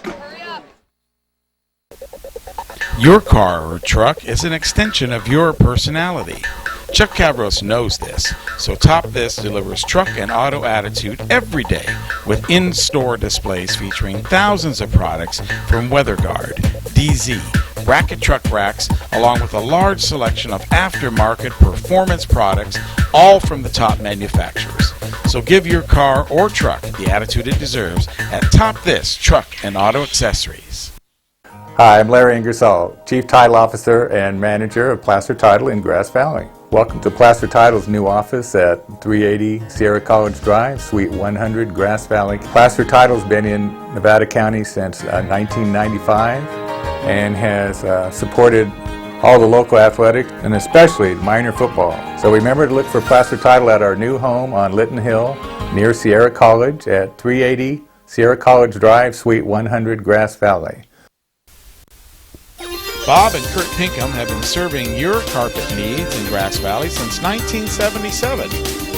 Your car or truck is an extension of your personality. Chuck Cavros knows this, so Top This delivers truck and auto attitude every day with in-store displays featuring thousands of products from WeatherGuard, DZ, bracket truck racks, along with a large selection of aftermarket performance products, all from the top manufacturers. So give your car or truck the attitude it deserves at Top This Truck and Auto Accessories. Hi, I'm Larry Ingersoll, Chief Title Officer and Manager of Placer Title in Grass Valley. Welcome to Placer Title's new office at 380 Sierra College Drive, Suite 100, Grass Valley. Placer Title's been in Nevada County since 1995 and has supported all the local athletics and especially minor football. So remember to look for Placer Title at our new home on Lytton Hill near Sierra College at 380 Sierra College Drive, Suite 100, Grass Valley. Bob and Kurt Pinkham have been serving your carpet needs in Grass Valley since 1977.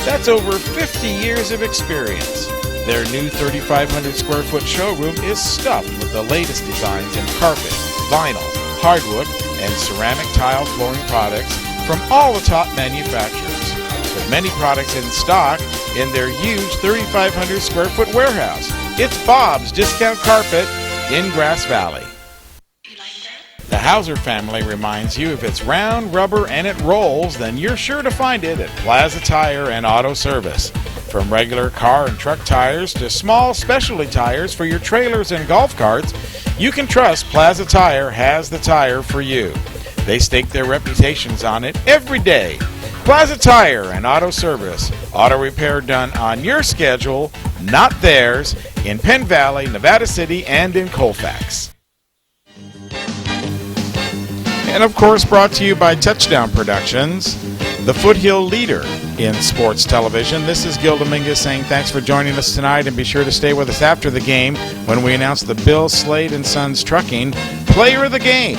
That's over 50 years of experience. Their new 3,500 square foot showroom is stuffed with the latest designs in carpet, vinyl, hardwood, and ceramic tile flooring products from all the top manufacturers. With many products in stock in their huge 3,500 square foot warehouse. It's Bob's Discount Carpet in Grass Valley. The Hauser family reminds you if it's round, rubber, and it rolls, then you're sure to find it at Plaza Tire and Auto Service. From regular car and truck tires to small specialty tires for your trailers and golf carts, you can trust Plaza Tire has the tire for you. They stake their reputations on it every day. Plaza Tire and Auto Service. Auto repair done on your schedule, not theirs, in Penn Valley, Nevada City, and in Colfax. And of course, brought to you by Touchdown Productions, the foothill leader in sports television. This is Gil Dominguez saying thanks for joining us tonight, and be sure to stay with us after the game when we announce the Bill Slade & Sons Trucking Player of the Game,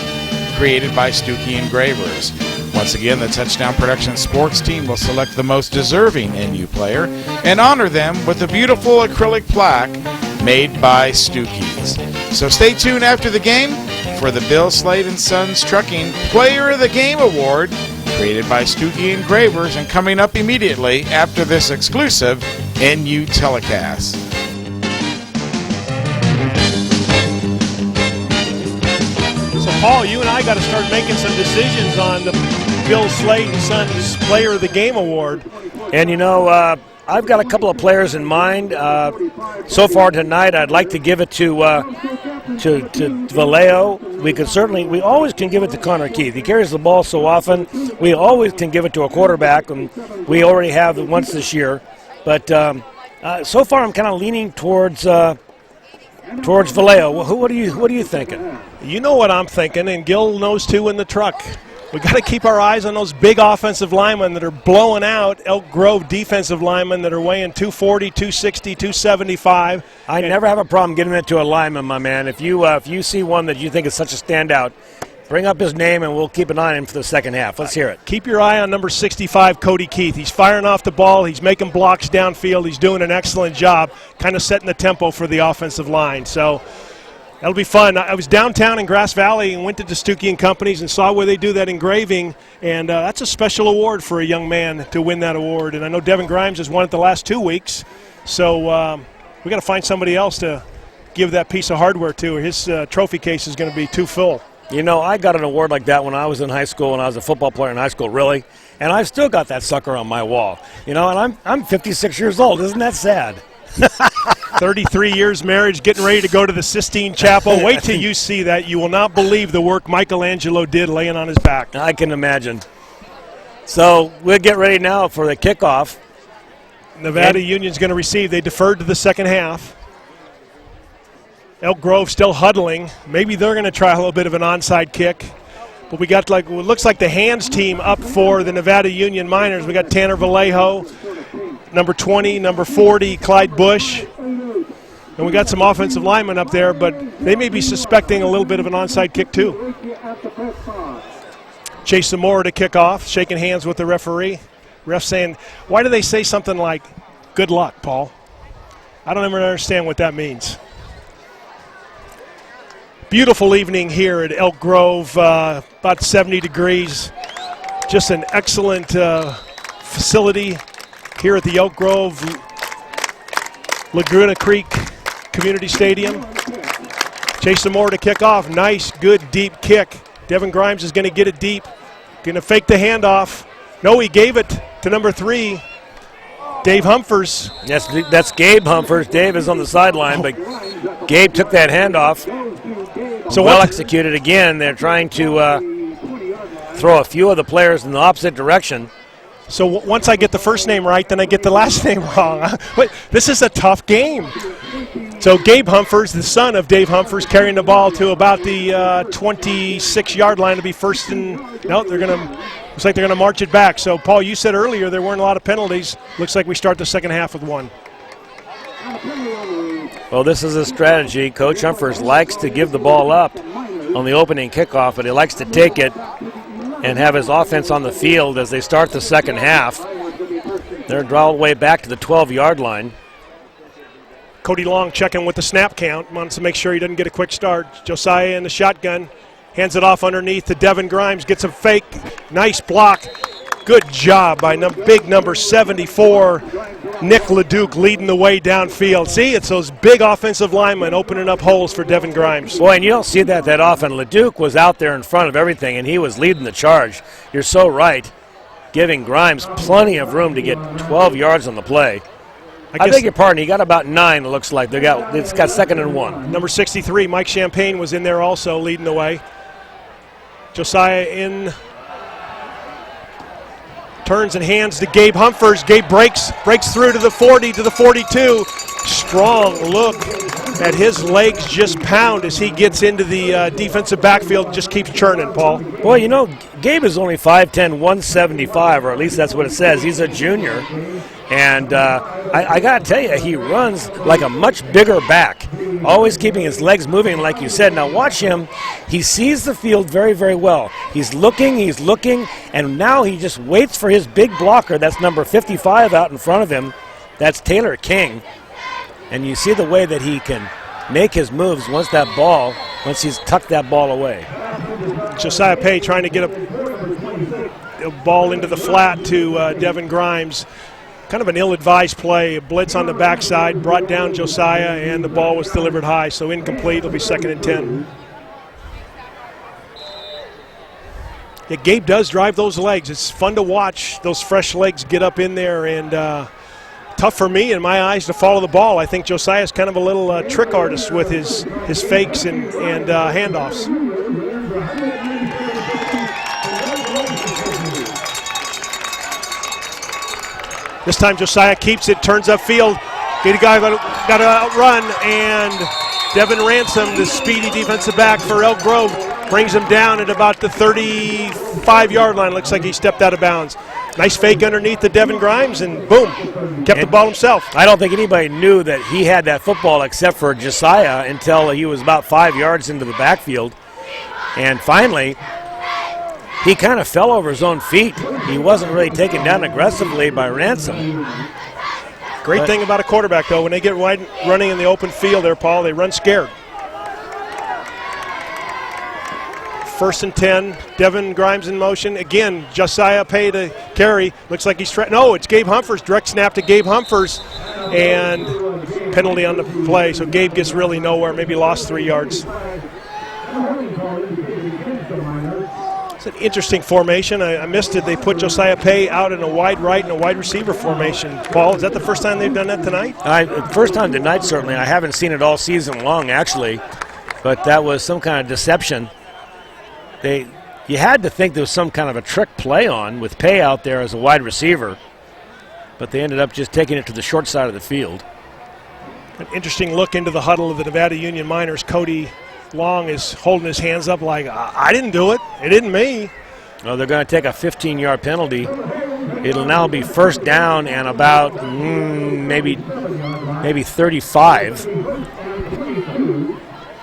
created by Stuckey Engravers. Once again, the Touchdown Productions sports team will select the most deserving NU player and honor them with a beautiful acrylic plaque made by Stuckey's. So stay tuned after the game for the Bill Slade & Sons Trucking Player of the Game Award, created by Stuckey Engravers, and coming up immediately after this exclusive NU telecast. So, Paul, you and I got to start making some decisions on the Bill Slade & Sons Player of the Game Award. And, you know, I've got a couple of players in mind. So far tonight, I'd like to give it to Vallejo. We always can give it to Connor Keith. He carries the ball so often. We always can give it to a quarterback, and we already have it once this year. But so far, I'm kind of leaning towards Vallejo. What are you thinking? You know what I'm thinking, and Gil knows too in the truck. We got to keep our eyes on those big offensive linemen that are blowing out Elk Grove defensive linemen that are weighing 240, 260, 275. I never have a problem getting it to a lineman, my man. If you see one that you think is such a standout, bring up his name, and we'll keep an eye on him for the second half. Let's hear it. Keep your eye on number 65, Cody Keith. He's firing off the ball. He's making blocks downfield. He's doing an excellent job kind of setting the tempo for the offensive line. So that'll be fun. I was downtown in Grass Valley and went to Stuckey and Companies and saw where they do that engraving, and that's a special award for a young man to win that award. And I know Devin Grimes has won it the last 2 weeks, so we got to find somebody else to give that piece of hardware to. His trophy case is going to be too full. You know, I got an award like that when I was in high school, when I was a football player in high school, really, and I've still got that sucker on my wall. You know, and I'm 56 years old. Isn't that sad? 33 years marriage, getting ready to go to the Sistine Chapel. Wait till you see that. You will not believe the work Michelangelo did laying on his back. I can imagine. So we'll get ready now for the kickoff. Nevada Union's going to receive. They deferred to the second half. Elk Grove still huddling. Maybe they're going to try a little bit of an onside kick. But we got what looks like the hands team up for the Nevada Union Miners. We got Tanner Vallejo, number 20, number 40, Clyde Bush. And we got some offensive linemen up there, but they may be suspecting a little bit of an onside kick too. Chase Zamora to kick off, shaking hands with the referee. Ref saying, why do they say something like, good luck, Paul? I don't ever understand what that means. Beautiful evening here at Elk Grove, about 70 degrees. Just an excellent facility here at the Elk Grove Laguna Creek Community Stadium. Chase Zamora to kick off. Nice, good, deep kick. Devin Grimes is going to get it deep. Going to fake the handoff. No, he gave it to number 3, Dave Humphers. Yes, that's Gabe Humphers. Dave is on the sideline, but Gabe took that handoff. So well executed again. They're trying to throw a few of the players in the opposite direction. So once I get the first name right, then I get the last name wrong. But this is a tough game. So Gabe Humphers, the son of Dave Humphers, carrying the ball to about the 26-yard line to be first and no, they're going to. Looks like they're going to march it back. So, Paul, you said earlier there weren't a lot of penalties. Looks like we start the second half with one. Well, this is a strategy. Coach Humphers likes to give the ball up on the opening kickoff, but he likes to take it and have his offense on the field as they start the second half. They're all the way back to the 12-yard line. Cody Long checking with the snap count. Wants to make sure he doesn't get a quick start. Josiah in the shotgun. Hands it off underneath to Devin Grimes. Gets a fake. Nice block. Good job by big number 74, Nick Leduc, leading the way downfield. See, it's those big offensive linemen opening up holes for Devin Grimes. Boy, and you don't see that often. Leduc was out there in front of everything, and he was leading the charge. You're so right, giving Grimes plenty of room to get 12 yards on the play. I beg your pardon. He got about 9, it looks like. It's got 2nd and 1. Number 63, Mike Champagne, was in there also leading the way. Josiah in, turns and hands to Gabe Humphers. Gabe breaks through to the 40, to the 42. Strong look at his legs just pound as he gets into the defensive backfield, just keeps churning, Paul. Boy, you know, Gabe is only 5'10", 175, or at least that's what it says. He's a junior. And I got to tell you, he runs like a much bigger back, always keeping his legs moving, like you said. Now watch him. He sees the field very, very well. He's looking, and now he just waits for his big blocker. That's number 55 out in front of him. That's Taylor King. And you see the way that he can make his moves once he's tucked that ball away. Josiah Pay trying to get a ball into the flat to Devin Grimes. Kind of an ill-advised play. A blitz on the backside, brought down Josiah, and the ball was delivered high, so incomplete. It'll be 2nd and 10. Yeah, Gabe does drive those legs. It's fun to watch those fresh legs get up in there, and tough for me in my eyes to follow the ball. I think Josiah's kind of a little trick artist with his fakes and handoffs. This time Josiah keeps it, turns upfield. Get a guy got to outrun, and Devin Ransom, the speedy defensive back for Elk Grove, brings him down at about the 35-yard line. Looks like he stepped out of bounds. Nice fake underneath to Devin Grimes, and boom, kept the ball himself. I don't think anybody knew that he had that football except for Josiah until he was about 5 yards into the backfield. And finally, he kind of fell over his own feet. He wasn't really taken down aggressively by Ransom. Great thing about a quarterback, though, when they get wide running in the open field there, Paul, they run scared. 1st and 10, Devin Grimes in motion. Again, Josiah Pay to carry. Looks like he's no, it's Gabe Humphers. Direct snap to Gabe Humphers, and penalty on the play. So Gabe gets really nowhere, maybe lost 3 yards. It's an interesting formation. I missed it. They put Josiah Pay out in a wide right and a wide receiver formation. Paul, is that the first time they've done that tonight? First time tonight, certainly. I haven't seen it all season long, actually, but that was some kind of deception. You had to think there was some kind of a trick play on with Pay out there as a wide receiver, but they ended up just taking it to the short side of the field. An interesting look into the huddle of the Nevada Union Miners. Cody Long is holding his hands up like, I didn't do it. It isn't me. Well, they're going to take a 15-yard penalty. It'll now be 1st down and about maybe 35.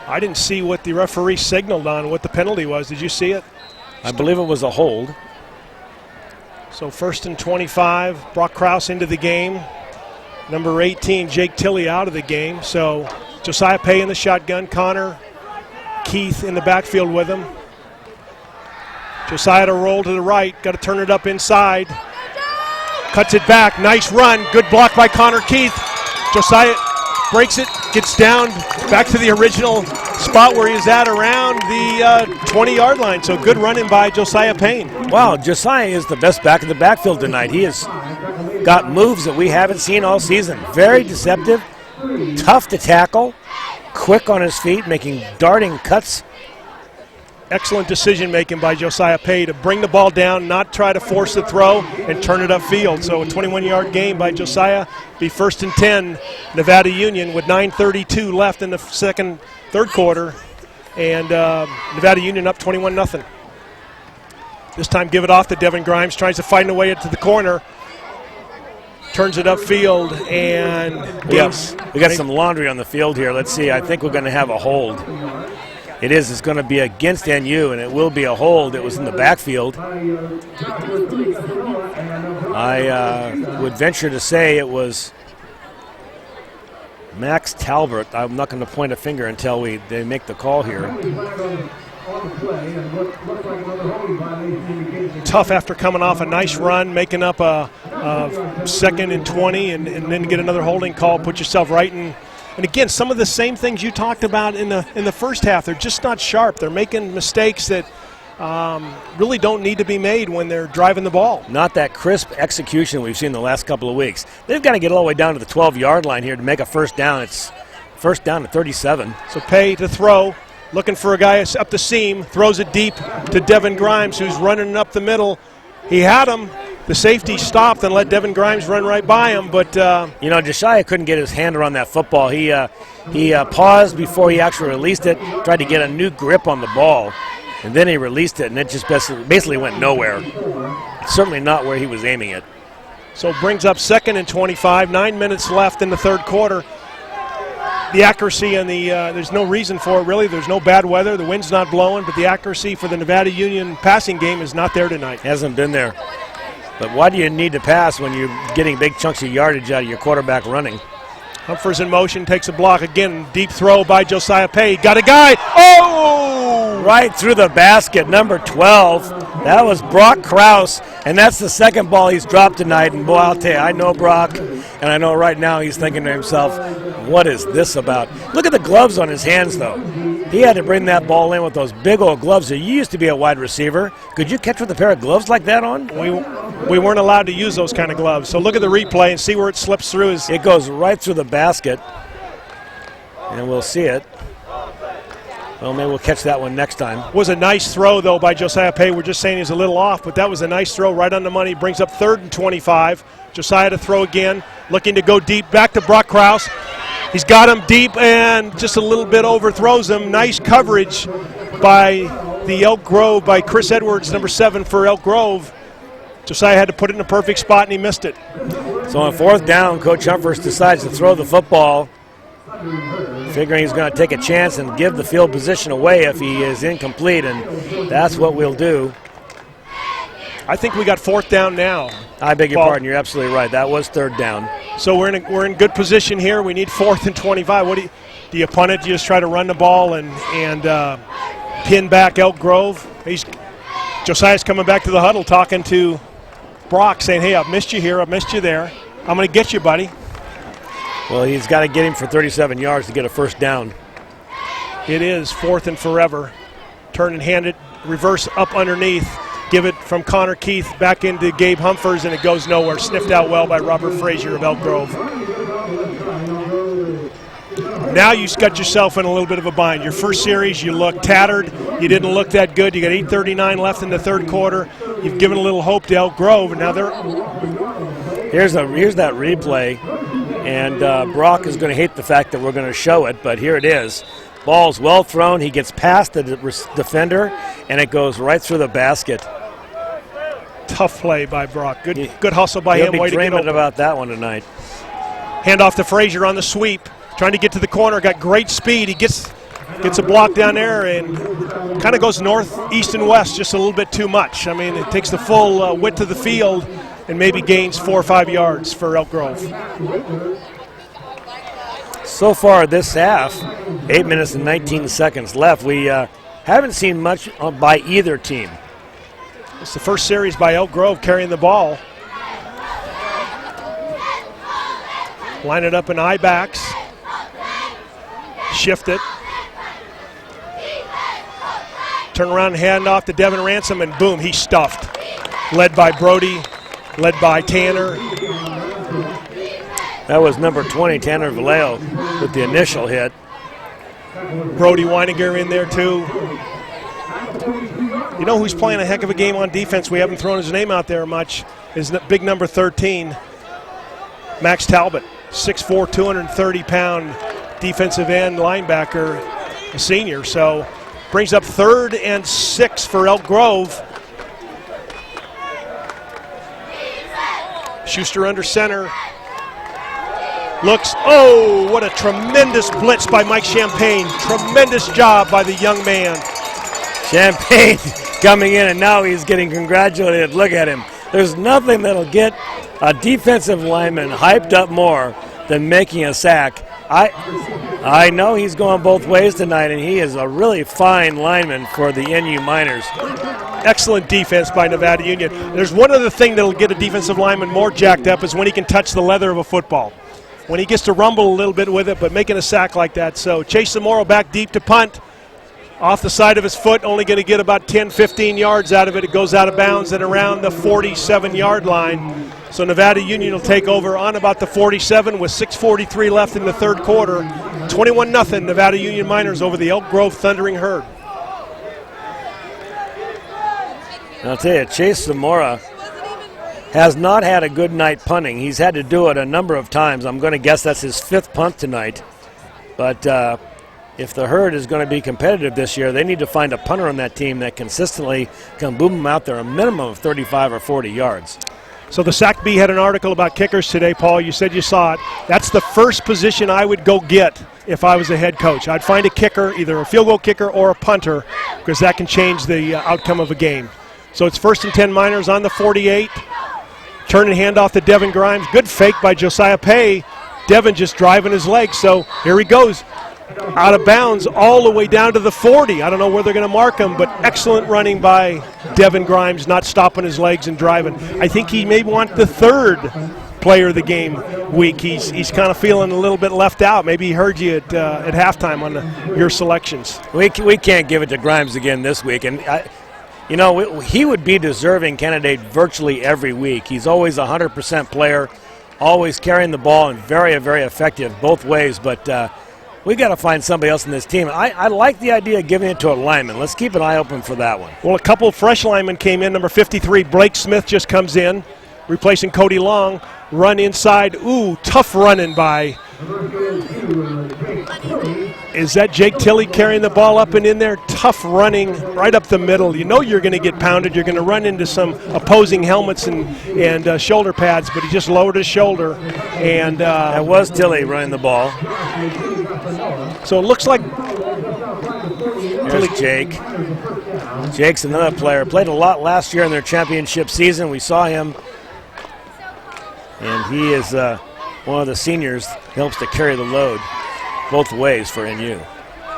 I didn't see what the referee signaled on, what the penalty was. Did you see it? I believe it was a hold. So 1st and 25, Brock Krause into the game. Number 18, Jake Tilley out of the game. So Josiah Pay in the shotgun, Connor Keith in the backfield with him. Josiah to roll to the right, got to turn it up inside. Cuts it back, nice run, good block by Connor Keith. Josiah breaks it, gets down back to the original spot where he was at around the 20-yard line. So good running by Josiah Payne. Wow, Josiah is the best back in the backfield tonight. He has got moves that we haven't seen all season. Very deceptive, tough to tackle, quick on his feet, making darting cuts. Excellent decision-making by Josiah Pay to bring the ball down, not try to force the throw, and turn it upfield. So a 21-yard gain by Josiah. Be 1st and 10, Nevada Union with 9:32 left in the third quarter, and Nevada Union up 21-0. This time give it off to Devin Grimes, tries to find a way into the corner. Turns it upfield, and yes, we got some laundry on the field here. Let's see. I think we're going to have a hold. It is. It's going to be against NU, and it will be a hold. It was in the backfield. I would venture to say it was Max Talbert. I'm not going to point a finger until they make the call here. Tough after coming off a nice run, making up a 2nd and 20, and then get another holding call, put yourself right in. And again, some of the same things you talked about in the first half. They're just not sharp. They're making mistakes that really don't need to be made when they're driving the ball. Not that crisp execution we've seen the last couple of weeks. They've got to get all the way down to the 12-yard line here to make a 1st down. It's 1st down at 37. So Pay to throw. Looking for a guy up the seam, throws it deep to Devin Grimes, who's running up the middle. He had him. The safety stopped and let Devin Grimes run right by him, but Josiah couldn't get his hand around that football. He paused before he actually released it, tried to get a new grip on the ball, and then he released it, and it just basically went nowhere. Certainly not where he was aiming it. So brings up 2nd and 25, 9 minutes left in the third quarter. The accuracy and there's no reason for it, really. There's no bad weather. The wind's not blowing, but the accuracy for the Nevada Union passing game is not there tonight. Hasn't been there. But why do you need to pass when you're getting big chunks of yardage out of your quarterback running? Humphers in motion, takes a block. Again, deep throw by Josiah Pay. Got a guy. Oh! Right through the basket, number 12. That was Brock Krause, and that's the second ball he's dropped tonight. And boy, I'll tell you, I know Brock, and I know right now he's thinking to himself, what is this about? Look at the gloves on his hands, though. He had to bring that ball in with those big old gloves. He used to be a wide receiver. Could you catch with a pair of gloves like that on? We weren't allowed to use those kind of gloves. So look at the replay and see where it slips through. It goes right through the basket, and we'll see it. Well, maybe we'll catch that one next time. Was a nice throw, though, by Josiah Pay. We're just saying he's a little off, but that was a nice throw right on the money. Brings up 3rd and 25. Josiah to throw again, looking to go deep. Back to Brock Krause. He's got him deep and just a little bit overthrows him. Nice coverage by the Elk Grove, by Chris Edwards, number 7 for Elk Grove. Josiah had to put it in a perfect spot, and he missed it. So on 4th down, Coach Humphers decides to throw the football. figuring he's going to take a chance and give the field position away if he is incomplete, and that's what we'll do. I think we got 4th down now. I beg your pardon. You're absolutely right. That was 3rd down. So we're in good position here. We need 4th and 25. What do you punt it? Do you just try to run the ball and pin back Elk Grove? Josiah's coming back to the huddle talking to Brock, saying, "Hey, I've missed you here. I've missed you there. I'm going to get you, buddy." Well, he's got to get him for 37 yards to get a 1st down. It is 4th and forever. Turn and hand it, reverse up underneath. Give it from Connor Keith back into Gabe Humphers, and it goes nowhere. Sniffed out well by Robert Frazier of Elk Grove. Now you got yourself in a little bit of a bind. Your first series, you looked tattered. You didn't look that good. You got 8:39 left in the 3rd quarter. You've given a little hope to Elk Grove, and now they're... Here's that replay, and Brock is going to hate the fact that we're going to show it, but here it is. Ball's well thrown. He gets past the defender, and it goes right through the basket. Tough play by Brock. Good hustle by him. He'll be dreaming about that one tonight. Hand off to Frazier on the sweep. Trying to get to the corner. Got great speed. He gets a block down there and kind of goes north, east, and west just a little bit too much. I mean, it takes the full width of the field and maybe gains 4 or 5 yards for Elk Grove. So far this half, 8 minutes and 19 seconds left. We haven't seen much by either team. It's the first series by Elk Grove carrying the ball. Line it up in eye backs. Shift it. Turn around and hand off to Devin Ransom, and boom, he's stuffed. Led by Brody, led by Tanner. That was number 20, Tanner Vallejo, with the initial hit. Brody Weininger in there too. You know who's playing a heck of a game on defense? We haven't thrown his name out there much. Is big number 13, Max Talbot, 6'4", 230-pound defensive end linebacker, a senior. So brings up 3rd and 6 for Elk Grove. Schuster under center. Looks, oh, what a tremendous blitz by Mike Champagne. Tremendous job by the young man. Champagne coming in, and now he's getting congratulated. Look at him. There's nothing that'll get a defensive lineman hyped up more than making a sack. I know he's going both ways tonight, and he is a really fine lineman for the NU Miners. Excellent defense by Nevada Union. There's one other thing that'll get a defensive lineman more jacked up is when he can touch the leather of a football. When he gets to rumble a little bit with it, but making a sack like that. So Chase Zamora back deep to punt. Off the side of his foot, only going to get about 10, 15 yards out of it. It goes out of bounds at around the 47-yard line. So Nevada Union will take over on about the 47 with 6:43 left in the 3rd quarter. 21-0 Nevada Union Miners over the Elk Grove Thundering Herd. I'll tell you, Chase Zamora has not had a good night punting. He's had to do it a number of times. I'm going to guess that's his 5th punt tonight. But if the Herd is going to be competitive this year, they need to find a punter on that team that consistently can boom them out there a minimum of 35 or 40 yards. So the Sac Bee had an article about kickers today, Paul. You said you saw it. That's the first position I would go get if I was a head coach. I'd find a kicker, either a field goal kicker or a punter, because that can change the outcome of a game. So it's 1st and 10 Miners on the 48. Turn and hand off to Devin Grimes. Good fake by Josiah Pay. Devin just driving his legs. So here he goes. Out of bounds all the way down to the 40. I don't know where they're going to mark him, but excellent running by Devin Grimes, not stopping his legs and driving. I think he may want the 3rd player of the game week. He's kind of feeling a little bit left out. Maybe he heard you at halftime on your selections. We can't give it to Grimes again this week. And he would be deserving candidate virtually every week. He's always a 100% player, always carrying the ball and very, very effective both ways. But we got to find somebody else in this team. I like the idea of giving it to a lineman. Let's keep an eye open for that one. Well, a couple of fresh linemen came in. Number 53, Blake Smith, just comes in, replacing Cody Long. Run inside. Ooh, tough running by. Is that Jake Tilley carrying the ball up and in there? Tough running right up the middle. You know you're going to get pounded. You're going to run into some opposing helmets and shoulder pads, but he just lowered his shoulder. And that was Tilley running the ball. So it looks like There's Jake. Jake's another player. Played a lot last year in their championship season. We saw him. And he is one of the seniors. Helps to carry the load both ways for NU.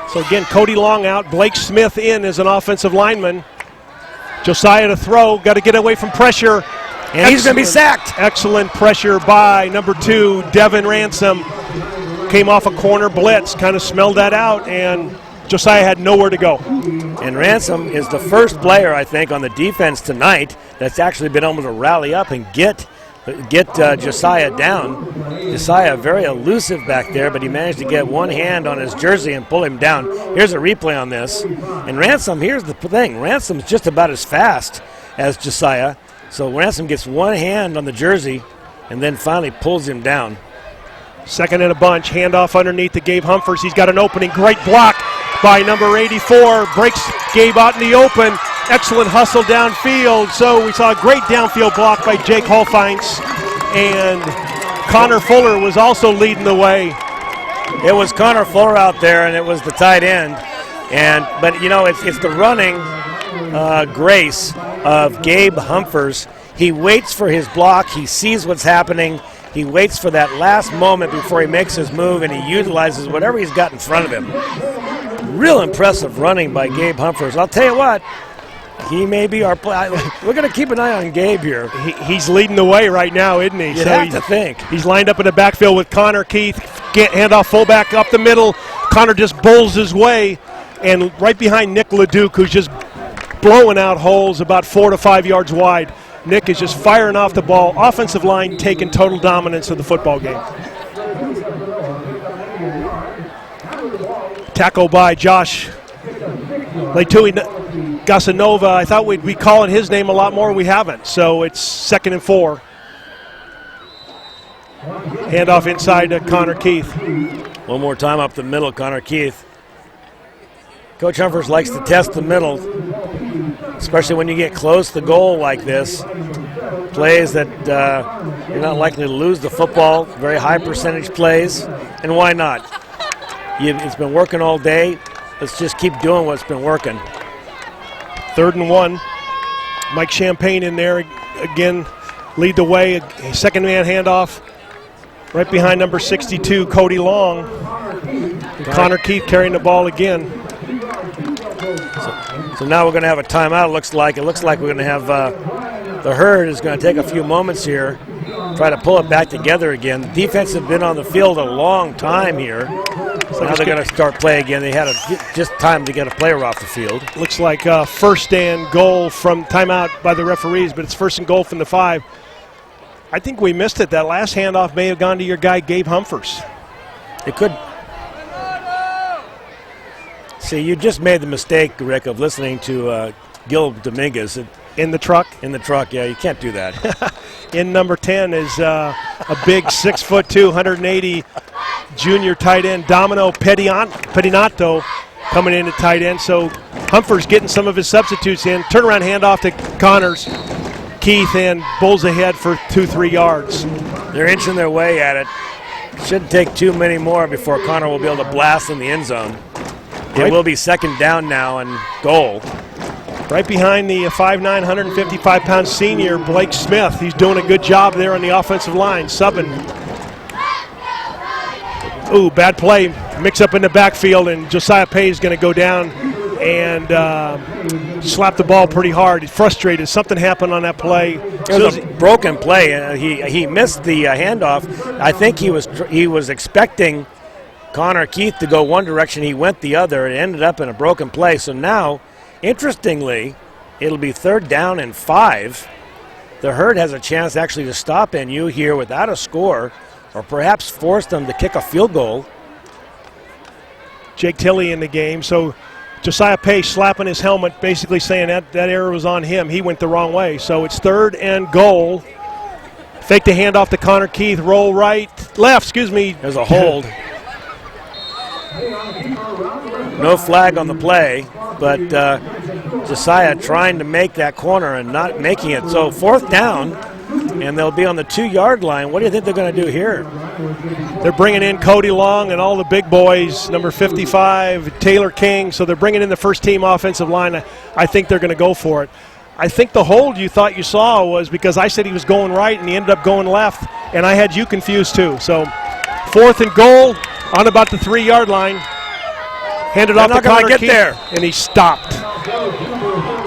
So again, Cody Long out, Blake Smith in as an offensive lineman. Josiah to throw, got to get away from pressure. And he's going to be sacked. Excellent pressure by number 2, Devin Ransom. Came off a corner blitz, kind of smelled that out, and Josiah had nowhere to go. And Ransom is the first player, I think, on the defense tonight that's actually been able to rally up and get Josiah down. Josiah very elusive back there, but he managed to get one hand on his jersey and pull him down. Here's a replay on this. And Ransom, here's the thing, Ransom's just about as fast as Josiah. So Ransom gets one hand on the jersey and then finally pulls him down. Second in a bunch, handoff underneath to Gabe Humphers. He's got an opening, great block by number 84. Breaks Gabe out in the open. Excellent hustle downfield. So we saw a great downfield block by Jake Holfeins. And Connor Fuller was also leading the way. It was Connor Fuller out there, and it was the tight end. But you know, it's the running grace of Gabe Humphers. He waits for his block. He sees what's happening. He waits for that last moment before he makes his move, and he utilizes whatever he's got in front of him. Real impressive running by Gabe Humphers. I'll tell you what, he may be our play. We're going to keep an eye on Gabe here. He's leading the way right now, isn't he? You have to think. He's lined up in the backfield with Connor Keith. Handoff fullback up the middle. Connor just bowls his way, and right behind Nick LeDuc, who's just blowing out holes about 4 to 5 yards wide. Nick is just firing off the ball. Offensive line taking total dominance of the football game. Tackle by Josh Leitui Gasanova. I thought we'd be calling his name a lot more. We haven't. So it's 2nd and 4. Handoff inside to Connor Keith. One more time up the middle, Connor Keith. Coach Humphers likes to test the middle, especially when you get close to goal like this. Plays that you're not likely to lose the football, very high percentage plays, and why not? It's been working all day. Let's just keep doing what's been working. 3rd and 1. Mike Champagne in there again, lead the way. A second man handoff right behind number 62, Cody Long. Connor Keith carrying the ball again. So now we're going to have a timeout, it looks like. It looks like we're going to have the herd is going to take a few moments here, try to pull it back together again. The defense has been on the field a long time here. So now they're going to start play again. They had just time to get a player off the field. Looks like 1st and goal from timeout by the referees, but it's 1st and goal from the 5. I think we missed it. That last handoff may have gone to your guy, Gabe Humphers. It could. See, you just made the mistake, Rick, of listening to Gil Dominguez. In the truck? In the truck, yeah. You can't do that. In number 10 is a big 6'2", 180 junior tight end, Domino Pedinato, coming in at tight end. So Humphers getting some of his substitutes in. Turnaround handoff to Connors. Keith and bowls ahead for 2-3 yards. They're inching their way at it. Shouldn't take too many more before Connor will be able to blast in the end zone. It will be 2nd down now and goal. Right behind the 5'9", 155-pound senior, Blake Smith. He's doing a good job there on the offensive line, subbing. Ooh, bad play. Mix up in the backfield, and Josiah Pay is going to go down and slap the ball pretty hard. He's frustrated. Something happened on that play. It was a broken play. He missed the handoff. I think he was expecting Connor Keith to go one direction. He went the other. It ended up in a broken play. So now, interestingly, it'll be 3rd down and 5. The herd has a chance actually to stop NU here without a score, or perhaps force them to kick a field goal. Jake Tilley in the game. So Josiah Pay slapping his helmet, basically saying that error was on him. He went the wrong way. So it's 3rd and goal. Fake the handoff to Connor Keith. Roll left, excuse me. There's a hold. No flag on the play, but Josiah trying to make that corner and not making it. So 4th down, and they'll be on the 2-yard line. What do you think they're going to do here? They're bringing in Cody Long and all the big boys, number 55, Taylor King. So they're bringing in the first-team offensive line. I think they're going to go for it. I think the hold you thought you saw was because I said he was going right and he ended up going left, and I had you confused too. So 4th and goal on about the 3-yard line. Handed off to Connor Keith, and he stopped.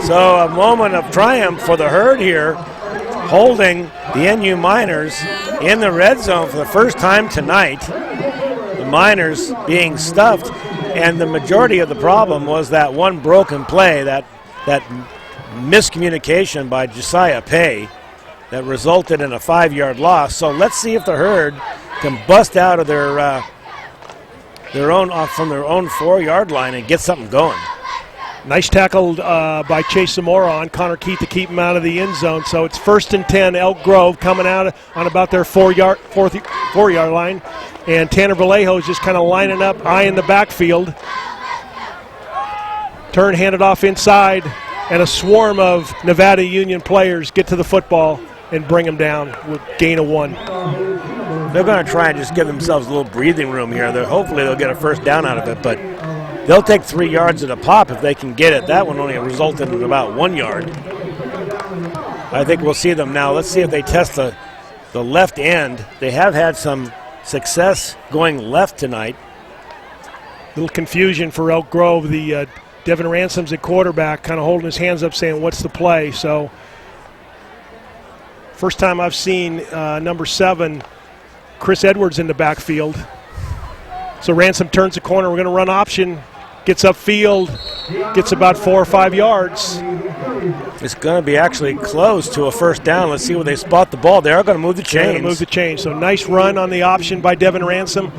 So a moment of triumph for the Herd here, holding the NU Miners in the red zone for the first time tonight. The Miners being stuffed, and the majority of the problem was that one broken play, that miscommunication by Josiah Pay that resulted in a 5-yard loss. So let's see if the Herd can bust out of their own 4-yard line and get something going. Nice tackle by Chase Zamora on Connor Keith to keep him out of the end zone. So it's 1st and 10, Elk Grove coming out on about their 4-yard line. And Tanner Vallejo is just kind of lining up, eyeing the backfield. Turn handed off inside, and a swarm of Nevada Union players get to the football and bring them down with gain of 1. They're going to try and just give themselves a little breathing room here. Hopefully they'll get a first down out of it, but they'll take 3 yards at a pop if they can get it. That one only resulted in about 1 yard. I think we'll see them now. Let's see if they test the left end. They have had some success going left tonight. Little confusion for Elk Grove. The Devin Ransom's at quarterback, kind of holding his hands up saying, what's the play? So first time I've seen number 7, Chris Edwards, in the backfield. So Ransom turns the corner. We're going to run option. Gets upfield. Gets about 4 or 5 yards. It's going to be actually close to a first down. Let's see where they spot the ball. They are going to move the chains. So nice run on the option by Devin Ransom.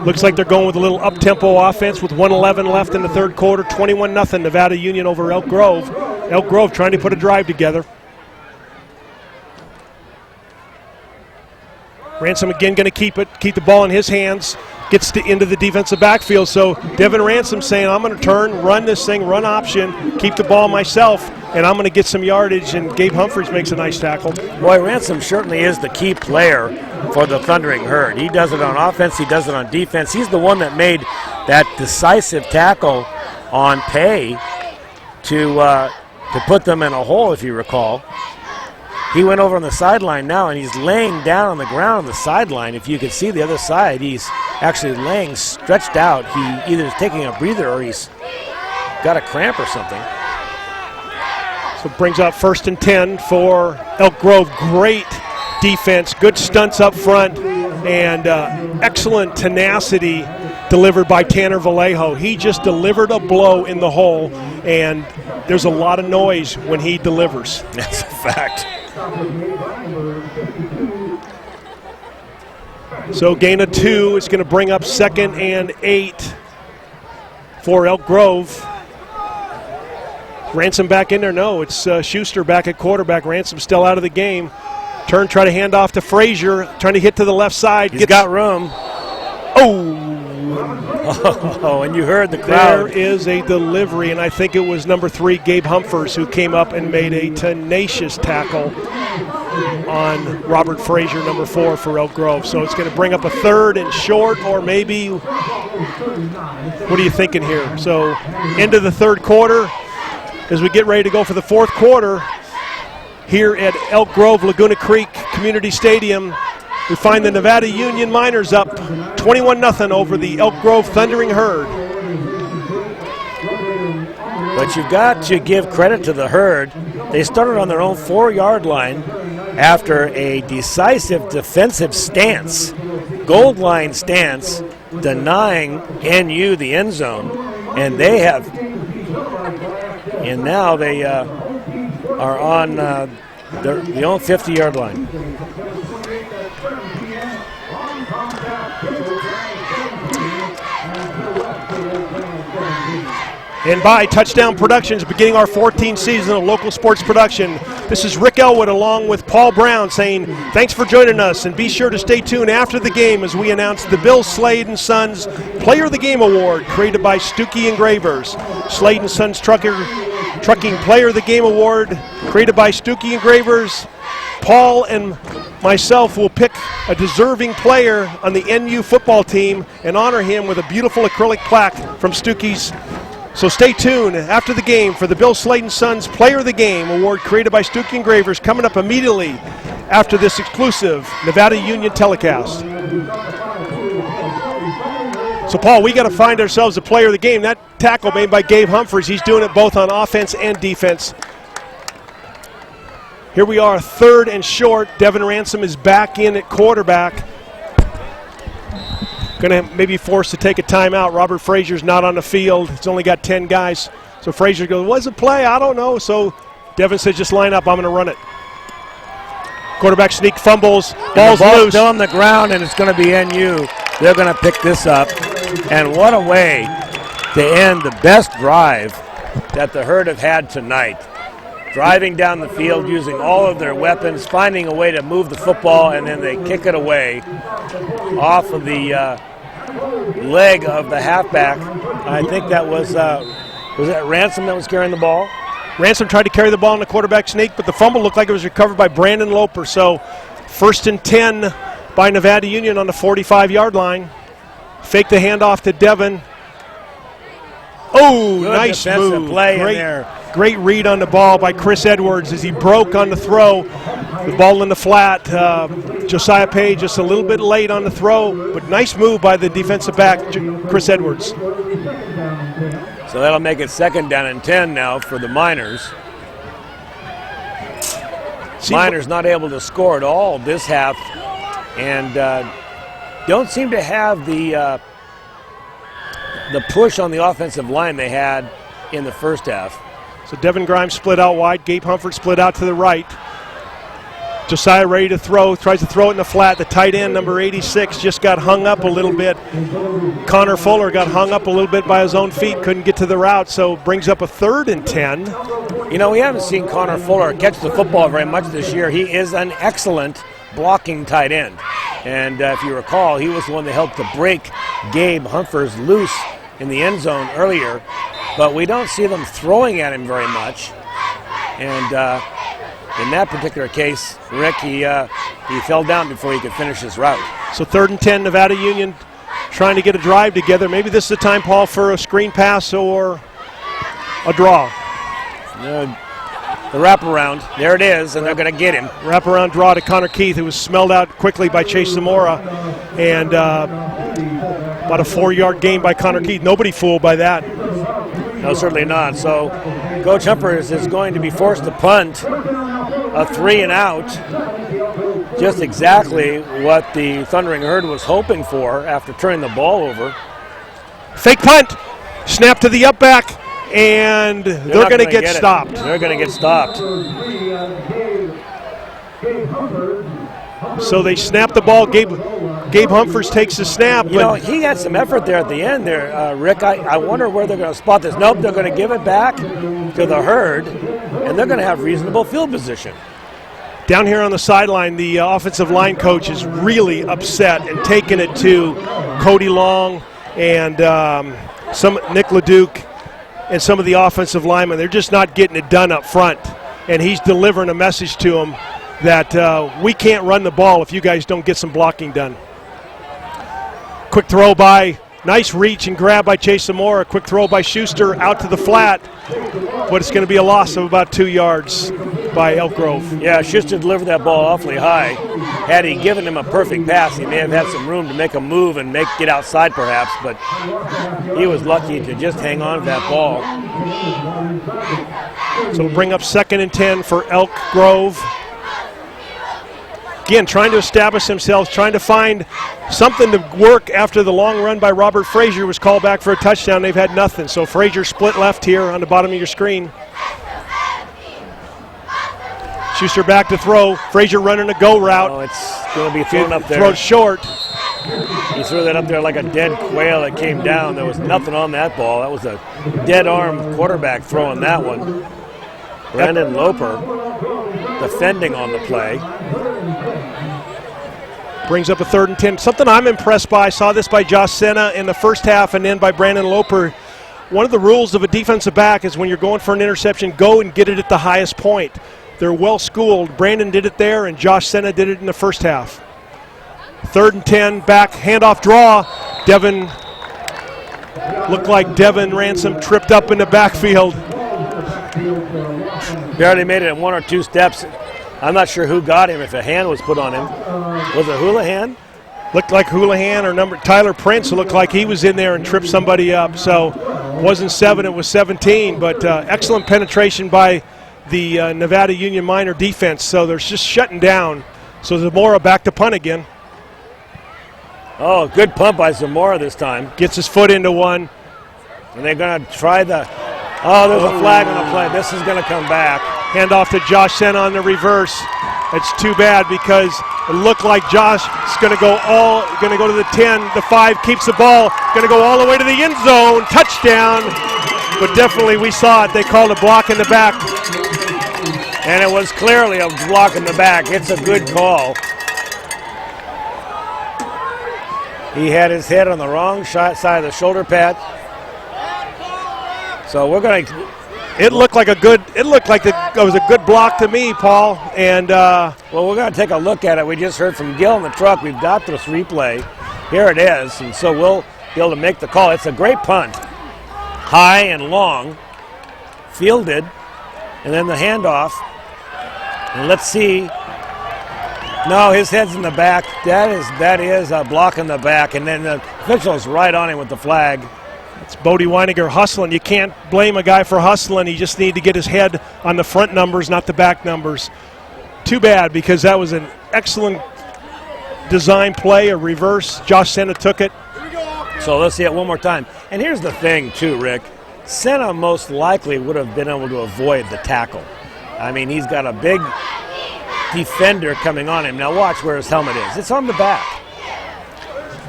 Looks like they're going with a little up-tempo offense with 1:11 left in the third quarter. 21-0 Nevada Union over Elk Grove. Elk Grove trying to put a drive together. Ransom again going to keep the ball in his hands. Gets into the defensive backfield. So Devin Ransom saying, I'm going to turn, run this thing, run option, keep the ball myself, and I'm going to get some yardage. And Gabe Humphreys makes a nice tackle. Boy, Ransom certainly is the key player for the Thundering Herd. He does it on offense. He does it on defense. He's the one that made that decisive tackle on Pay to put them in a hole, if you recall. He went over on the sideline now, and he's laying down on the ground on the sideline. If you can see the other side, he's actually laying stretched out. He either is taking a breather or he's got a cramp or something. So it brings up 1st and 10 for Elk Grove. Great defense, good stunts up front, and excellent tenacity delivered by Tanner Vallejo. He just delivered a blow in the hole, and there's a lot of noise when he delivers. That's a fact. So gain of 2 is going to bring up 2nd and 8 for Elk Grove. Ransom back in there? No, it's Schuster back at quarterback. Ransom still out of the game. Turn, try to hand off to Frazier, trying to hit to the left side. He's got room. Oh, and you heard the crowd. There is a delivery, and I think it was number 3, Gabe Humphreys, who came up and made a tenacious tackle on Robert Frazier, number 4 for Elk Grove. So it's going to bring up a 3rd and short, or maybe, what are you thinking here? So into the third quarter, as we get ready to go for the fourth quarter, here at Elk Grove, Laguna Creek Community Stadium, we find the Nevada Union Miners up 21-0 over the Elk Grove Thundering Herd. But you've got to give credit to the Herd. They started on their own 4-yard line after a decisive defensive stance, gold line stance, denying NU the end zone. And they have, and now they are on the own 50-yard line. And by Touchdown Productions, beginning our 14th season of local sports production, this is Rick Ellwood along with Paul Brown saying thanks for joining us, and be sure to stay tuned after the game as we announce the Bill Slade & Sons Player of the Game Award created by Stuckey Engravers. Slade & Sons Trucking Player of the Game Award created by Stuckey Engravers. Paul and myself will pick a deserving player on the NU football team and honor him with a beautiful acrylic plaque from Stuckey's. So stay tuned after the game for the Bill Slayton Sons Player of the Game award created by Stuckey Engravers, coming up immediately after this exclusive Nevada Union telecast. So, Paul, we got to find ourselves a player of the game. That tackle made by Gabe Humphreys, he's doing it both on offense and defense. Here we are, 3rd and short. Devin Ransom is back in at quarterback. Going to maybe forced to take a timeout. Robert Frazier's not on the field. It's only got 10 guys. So Frazier goes, what's the play? I don't know. So Devin says, just line up. I'm going to run it. Quarterback sneak, fumbles. Ball's loose. Still on the ground, and it's going to be NU. They're going to pick this up. And what a way to end the best drive that the Herd have had tonight. Driving down the field, using all of their weapons, finding a way to move the football, and then they kick it away off of the leg of the halfback. I think that was that Ransom that was carrying the ball? Ransom tried to carry the ball in the quarterback sneak, but the fumble looked like it was recovered by Brandon Loper. So 1st and 10 by Nevada Union on the 45-yard line. Fake the handoff to Devin. Oh, good nice move. Play in there. Great read on the ball by Chris Edwards as he broke on the throw. The ball in the flat. Josiah Page just a little bit late on the throw, but nice move by the defensive back, Chris Edwards. So that'll make it 2nd down and 10 now for the Miners. Miners not able to score at all this half, and don't seem to have the push on the offensive line they had in the first half. So Devin Grimes split out wide. Gabe Humphreys split out to the right. Josiah ready to throw. Tries to throw it in the flat. The tight end, number 86, just got hung up a little bit. Connor Fuller got hung up a little bit by his own feet. Couldn't get to the route, so brings up a 3rd and 10. You know, we haven't seen Connor Fuller catch the football very much this year. He is an excellent blocking tight end. And if you recall, he was the one that helped to break Gabe Humphreys loose in the end zone earlier. But we don't see them throwing at him very much. And in that particular case, Rick, he fell down before he could finish his route. So 3rd and 10, Nevada Union trying to get a drive together. Maybe this is the time, Paul, for a screen pass or a draw. The wraparound, there it is, and they're going to get him. Wraparound draw to Connor Keith, who was smelled out quickly by Chase Zamora. And about a 4-yard gain by Connor Keith. Nobody fooled by that. No, certainly not. So Coach Humphreys is going to be forced to punt a 3 and out. Just exactly what the Thundering Herd was hoping for after turning the ball over. Fake punt. Snap to the up back. And they're going to get stopped. They're going to get stopped. So they snap the ball. Gabe Humphreys takes the snap. You know, he had some effort there at the end there, Rick. I wonder where they're going to spot this. Nope, they're going to give it back to the Herd, and they're going to have reasonable field position. Down here on the sideline, the offensive line coach is really upset and taking it to Cody Long and Nick LeDuc and some of the offensive linemen. They're just not getting it done up front. And he's delivering a message to them that we can't run the ball if you guys don't get some blocking done. Quick throw by, nice reach and grab by Chase Zamora. Quick throw by Schuster out to the flat. But it's going to be a loss of about 2 yards by Elk Grove. Yeah, Schuster delivered that ball awfully high. Had he given him a perfect pass, he may have had some room to make a move and get outside perhaps, but he was lucky to just hang on to that ball. So we'll bring up 2nd and 10 for Elk Grove. Again, trying to establish themselves, trying to find something to work after the long run by Robert Frazier was called back for a touchdown. They've had nothing. So Frazier split left here on the bottom of your screen. Schuster back to throw. Frazier running a go route. Oh, it's going to be thrown up there. Throw it short. He threw that up there like a dead quail that came down. There was nothing on that ball. That was a dead arm quarterback throwing that one. Brandon Loper defending on the play. Brings up a 3rd and 10. Something I'm impressed by, I saw this by Josh Senna in the first half and then by Brandon Loper. One of the rules of a defensive back is when you're going for an interception, go and get it at the highest point. They're well schooled. Brandon did it there, and Josh Senna did it in the first half. 3rd and 10, back, handoff draw. Devin, looked like Devin Ransom tripped up in the backfield. Barely made it in 1 or 2 steps. I'm not sure who got him, if a hand was put on him. Was it Houlihan? Looked like Houlihan or Tyler Prince. It looked like he was in there and tripped somebody up. So it wasn't 7, it was 17. But excellent penetration by the Nevada Union Minor defense. So they're just shutting down. So Zamora back to punt again. Oh, good punt by Zamora this time. Gets his foot into one. And they're going to try the... Oh, there's a flag on the play. This is going to come back. Hand off to Josh Senna on the reverse. It's too bad because it looked like Josh is going to go to the 10, the 5, keeps the ball, going to go all the way to the end zone, touchdown. But definitely we saw it. They called a block in the back. And it was clearly a block in the back. It's a good call. He had his head on the wrong side of the shoulder pad. So we're going to... It looked like it was a good block to me, Paul. And well, we're going to take a look at it. We just heard from Gil in the truck. We've got this replay. Here it is, and so we'll be able to make the call. It's a great punt, high and long, fielded, and then the handoff. And let's see. No, his head's in the back. That is a block in the back, and then the official is right on him with the flag. It's Bodie Weiniger hustling. You can't blame a guy for hustling. He just needs to get his head on the front numbers, not the back numbers. Too bad, because that was an excellent design play, a reverse. Josh Senna took it. So let's see it one more time. And here's the thing, too, Rick. Senna most likely would have been able to avoid the tackle. I mean, he's got a big defender coming on him. Now watch where his helmet is. It's on the back.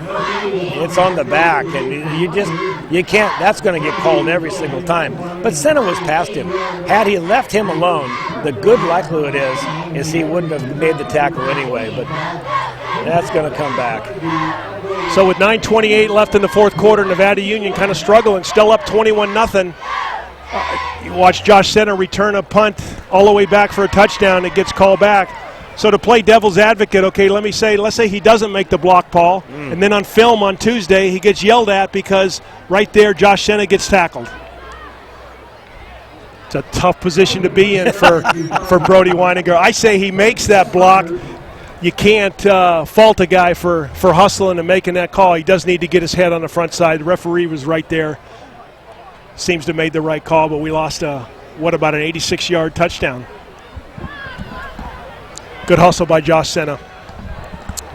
It's on the back, and you can't, that's going to get called every single time. But Senna was past him. Had he left him alone, the good likelihood is he wouldn't have made the tackle anyway, but that's going to come back. So with 9:28 left in the fourth quarter, Nevada Union kind of struggling, still up 21-0. You watch Josh Senna return a punt all the way back for a touchdown. It gets called back. So to play devil's advocate, okay, let's say he doesn't make the block, Paul, and then on film on Tuesday he gets yelled at because right there Josh Senna gets tackled. It's a tough position to be in for Bodie Weiniger. I say he makes that block. You can't fault a guy for hustling and making that call. He does need to get his head on the front side. The referee was right there. Seems to have made the right call, but we lost what about an 86-yard touchdown. Good hustle by Josh Senna.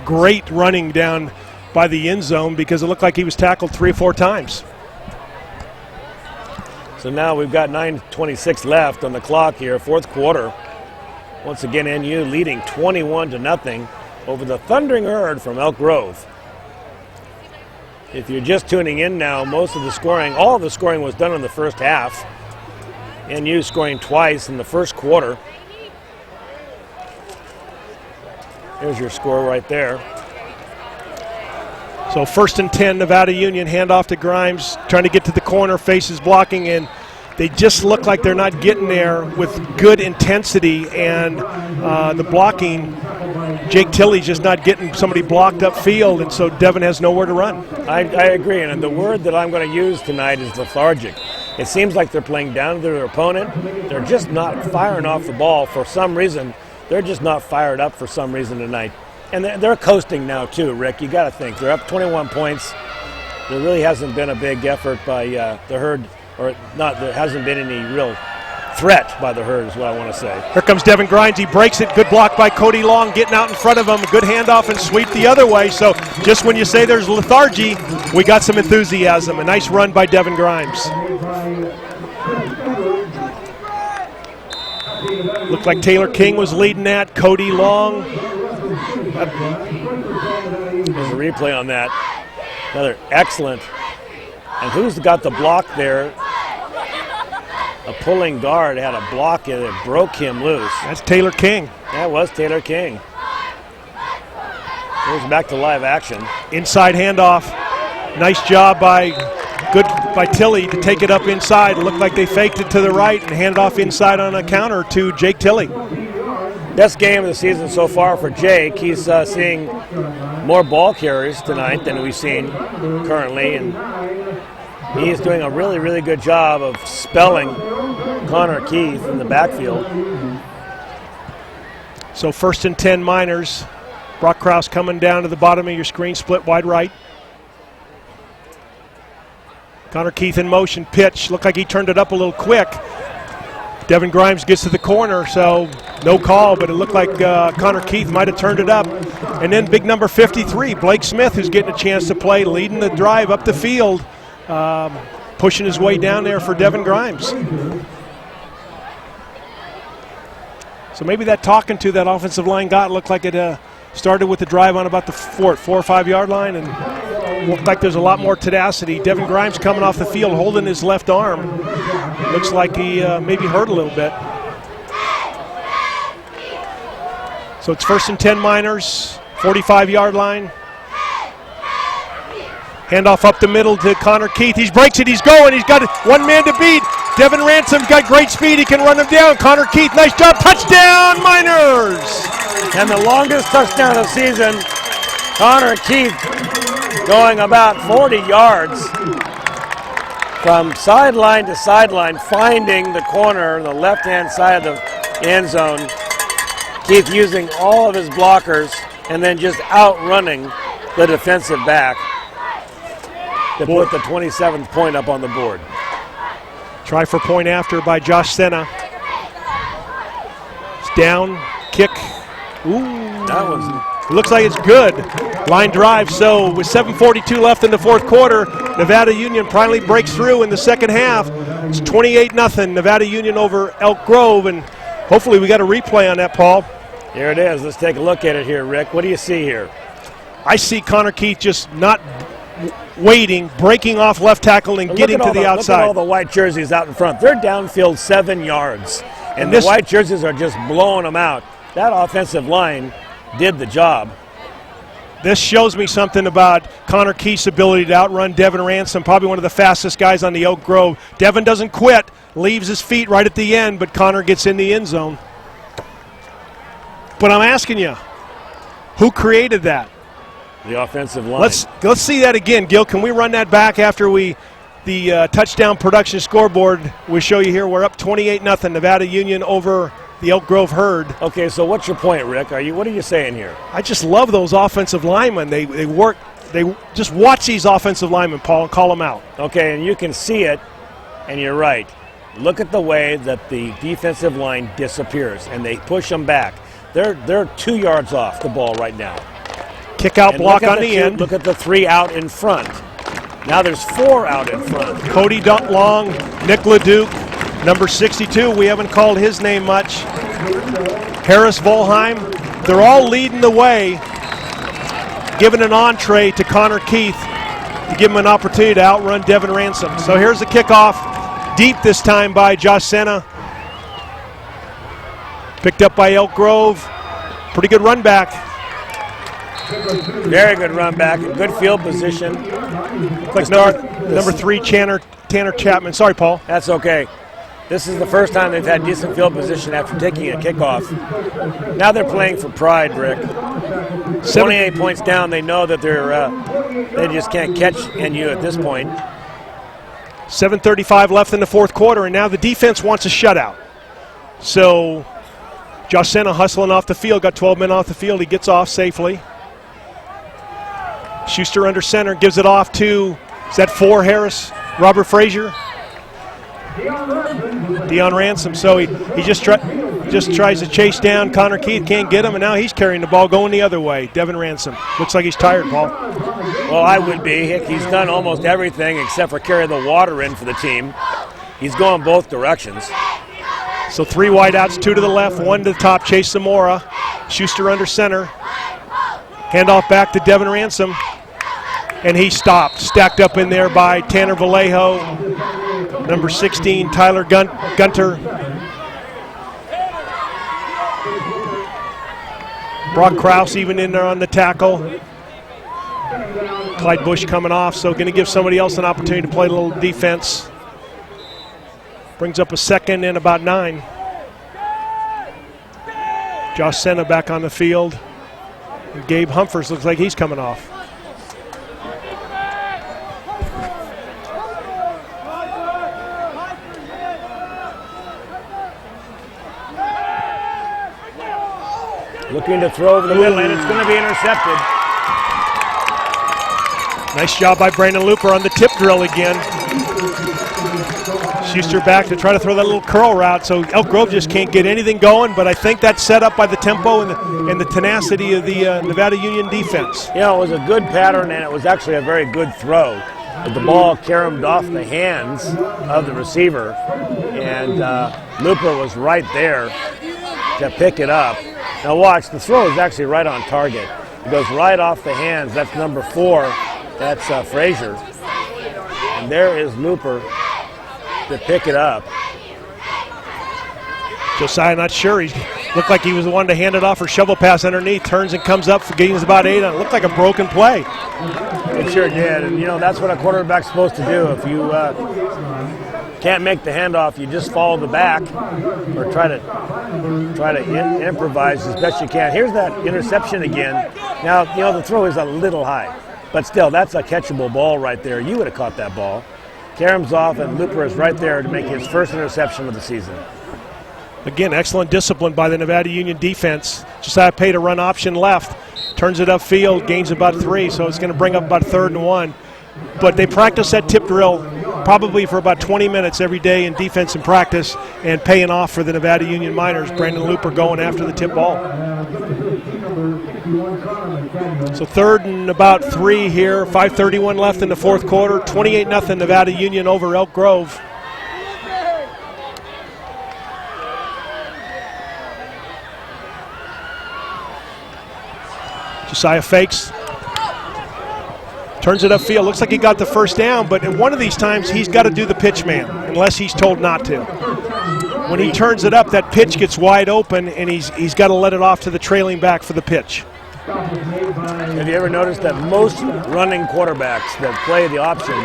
Great running down by the end zone because it looked like he was tackled 3 or 4 times. So now we've got 9:26 left on the clock here, fourth quarter. Once again, NU leading 21-0 over the Thundering Herd from Elk Grove. If you're just tuning in now, all of the scoring was done in the first half. NU scoring twice in the first quarter. There's your score right there. So 1st and 10, Nevada Union, handoff to Grimes, trying to get to the corner, faces blocking, and they just look like they're not getting there with good intensity, and the blocking, Jake Tilley's just not getting somebody blocked upfield, and so Devin has nowhere to run. I agree, and the word that I'm going to use tonight is lethargic. It seems like they're playing down to their opponent. They're just not firing off the ball for some reason. They're just not fired up for some reason tonight. And they're coasting now too, Rick. You got to think. They're up 21 points. There really hasn't been a big effort by the Herd, or not, there hasn't been any real threat by the Herd is what I want to say. Here comes Devin Grimes. He breaks it. Good block by Cody Long, getting out in front of him. A good handoff and sweep the other way. So just when you say there's lethargy, we got some enthusiasm. A nice run by Devin Grimes. Looked like Taylor King was leading that. Cody Long. There's a replay on that. Another excellent. And who's got the block there? A pulling guard had a block and it broke him loose. That's Taylor King. That was Taylor King. Goes back to live action. Inside handoff. Nice job by Tilley to take it up inside. It looked like they faked it to the right and handed off inside on a counter to Jake Tilley. Best game of the season so far for Jake. He's seeing more ball carries tonight than we've seen currently, and he's doing a really, really good job of spelling Connor Keith in the backfield. So 1st and 10 Miners. Brock Krause coming down to the bottom of your screen, split wide right. Connor Keith in motion, pitch. Looked like he turned it up a little quick. Devin Grimes gets to the corner, so no call, but it looked like Connor Keith might have turned it up. And then big number 53, Blake Smith, who's getting a chance to play, leading the drive up the field, pushing his way down there for Devin Grimes. So maybe that talking to that offensive line looked like it started with the drive on about the 4 or 5 yard line, and looked like there's a lot more tenacity. Devin Grimes coming off the field holding his left arm. Looks like he maybe hurt a little bit. So it's 1st and 10 Miners, 45-yard line. Handoff up the middle to Connor Keith. He breaks it, he's going, he's got one man to beat. Devin Ransom's got great speed, he can run him down. Connor Keith, nice job, touchdown Miners! And the longest touchdown of the season, Connor Keith going about 40 yards from sideline to sideline, finding the corner, the left-hand side of the end zone. Keith using all of his blockers and then just outrunning the defensive back to put the 27th point up on the board. Try for point after by Josh Senna. It's down, kick. Ooh. That was. Looks like it's good. Line drive. So with 7:42 left in the fourth quarter, Nevada Union finally breaks through in the second half. It's 28-0 Nevada Union over Elk Grove, and hopefully we got a replay on that, Paul. Here it is. Let's take a look at it here, Rick. What do you see here? I see Connor Keith just not waiting, breaking off left tackle and getting to the outside. Look at all the white jerseys out in front. They're downfield 7 yards, and the white jerseys are just blowing them out. That offensive line did the job. This shows me something about Connor Keith's ability to outrun Devin Ransom, probably one of the fastest guys on the Elk Grove. Devin doesn't quit, leaves his feet right at the end, but Connor gets in the end zone. But I'm asking you, who created that? The offensive line. Let's see that again, Gil. Can we run that back after the touchdown production scoreboard? We show you here. We're up 28-0 Nevada Union over the Elk Grove Herd. Okay, so what's your point, Rick? What are you saying here? I just love those offensive linemen. They work. They just watch these offensive linemen, Paul, and call them out. Okay, and you can see it, and you're right. Look at the way that the defensive line disappears, and they push them back. They're 2 yards off the ball right now. Kick out block on the end. Look at the 3 out in front. Now there's 4 out in front. Cody Long, Nick LeDuc, number 62. We haven't called his name much. Harris Volheim. They're all leading the way, giving an entree to Connor Keith to give him an opportunity to outrun Devin Ransom. So here's the kickoff, deep this time by Josh Senna. Picked up by Elk Grove. Pretty good run back. Very good run back, good field position. Like number 3, Tanner Chapman. Sorry, Paul. That's okay. This is the first time they've had decent field position after taking a kickoff. Now they're playing for pride, Rick. 28 points down. They know that they just can't catch NU at this point. 7:35 left in the fourth quarter, and now the defense wants a shutout. So Josh Senna hustling off the field, got 12 men off the field. He gets off safely. Schuster under center, gives it off to, is that 4 Harris? Robert Frazier? Deion Ransom. So he just tries to chase down Connor Keith, can't get him, and now he's carrying the ball going the other way. Devin Ransom. Looks like he's tired, Paul. Well, I would be. He's done almost everything except for carry the water in for the team. He's going both directions. So 3 wideouts, 2 to the left, 1 to the top, Chase Zamora. Schuster under center. Handoff back to Devin Ransom. And he stopped, stacked up in there by Tanner Vallejo. Number 16, Tyler Gunter. Brock Krause even in there on the tackle. Clyde Bush coming off, so going to give somebody else an opportunity to play a little defense. Brings up a second and about 9. Josh Senna back on the field. And Gabe Humphers looks like he's coming off. Looking to throw over the middle, and it's going to be intercepted. Nice job by Brandon Looper on the tip drill again. Schuster back to try to throw that little curl route, so Elk Grove just can't get anything going, but I think that's set up by the tempo and the tenacity of the Nevada Union defense. Yeah, it was a good pattern, and it was actually a very good throw. But the ball caromed off the hands of the receiver, and Looper was right there to pick it up. Now watch, the throw is actually right on target. It goes right off the hands. That's number 4. That's Frazier. And there is Looper to pick it up. Josiah not sure. He looked like he was the one to hand it off or shovel pass underneath. Turns and comes up for gains about 8. And it looked like a broken play. It sure did. And, you know, that's what a quarterback's supposed to do. If you can't make the handoff, you just follow the back or try to improvise as best you can. Here's that interception again. Now, you know, the throw is a little high. But still, that's a catchable ball right there. You would have caught that ball. Caroms off, and Looper is right there to make his first interception of the season. Again, excellent discipline by the Nevada Union defense. Josiah Pate a run option left. Turns it upfield, gains about 3, so it's going to bring up about 3rd and 1. But they practice that tip drill probably for about 20 minutes every day in defense and practice, and paying off for the Nevada Union Miners. Brandon Looper going after the tip ball. So 3rd and about 3 here, 5:31 left in the 4th quarter, 28-0 Nevada Union over Elk Grove. Josiah fakes, turns it upfield. Looks like he got the first down, but at one of these times he's got to do the pitch man unless he's told not to. When he turns it up, that pitch gets wide open, and he's got to let it off to the trailing back for the pitch. Have you ever noticed that most running quarterbacks that play the option,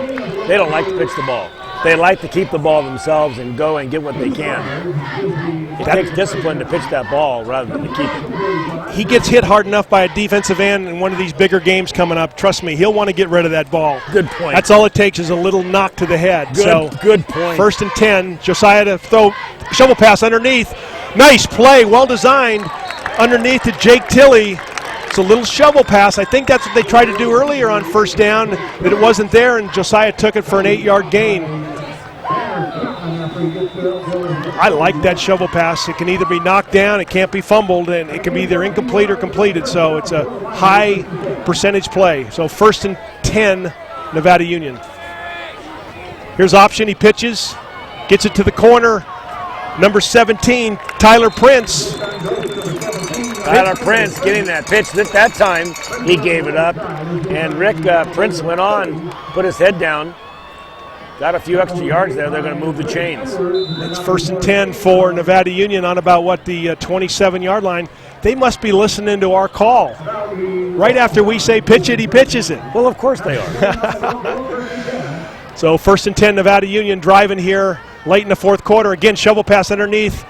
they don't like to pitch the ball. They like to keep the ball themselves and go and get what they can. It takes discipline to pitch that ball rather than to keep it. He gets hit hard enough by a defensive end in one of these bigger games coming up. Trust me, he'll want to get rid of that ball. Good point. That's all it takes is a little knock to the head. Good point. 1st and 10, Josiah to throw, shovel pass underneath. Nice play, well designed, underneath to Jake Tilley. It's a little shovel pass. I think that's what they tried to do earlier on 1st down, that it wasn't there, and Josiah took it for an 8-yard gain. I like that shovel pass. It can either be knocked down, it can't be fumbled, and it can be either incomplete or completed, so it's a high percentage play. So 1st and 10, Nevada Union. Here's option, he pitches, gets it to the corner. Number 17, Tyler Prince. Tyler Prince getting that pitch. That time he gave it up, and Rick Prince went on, put his head down, got a few extra yards there. They're going to move the chains. It's 1st and 10 for Nevada Union on about the 27-yard line. They must be listening to our call. Right after we say pitch it, he pitches it. Well, of course they are. So 1st and 10, Nevada Union driving here late in the 4th quarter. Again, shovel pass underneath.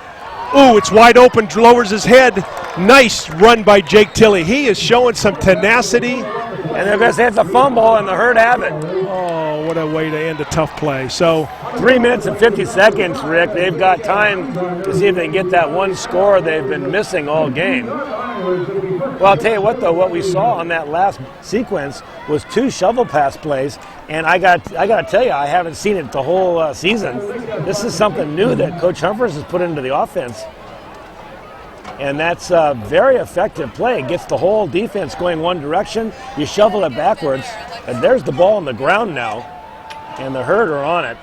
Ooh, it's wide open, lowers his head. Nice run by Jake Tilley. He is showing some tenacity. And they're going to say it's a fumble, and the Herd have it. Oh, what a way to end a tough play. So 3 minutes and 50 seconds, Rick. They've got time to see if they can get that one score they've been missing all game. Well, I'll tell you what, though, what we saw on that last sequence was 2 shovel pass plays, and I got to tell you, I haven't seen it the whole season. This is something new that Coach Humphers has put into the offense. And that's a very effective play. It gets the whole defense going one direction. You shovel it backwards, and there's the ball on the ground now, and the Herd are on it.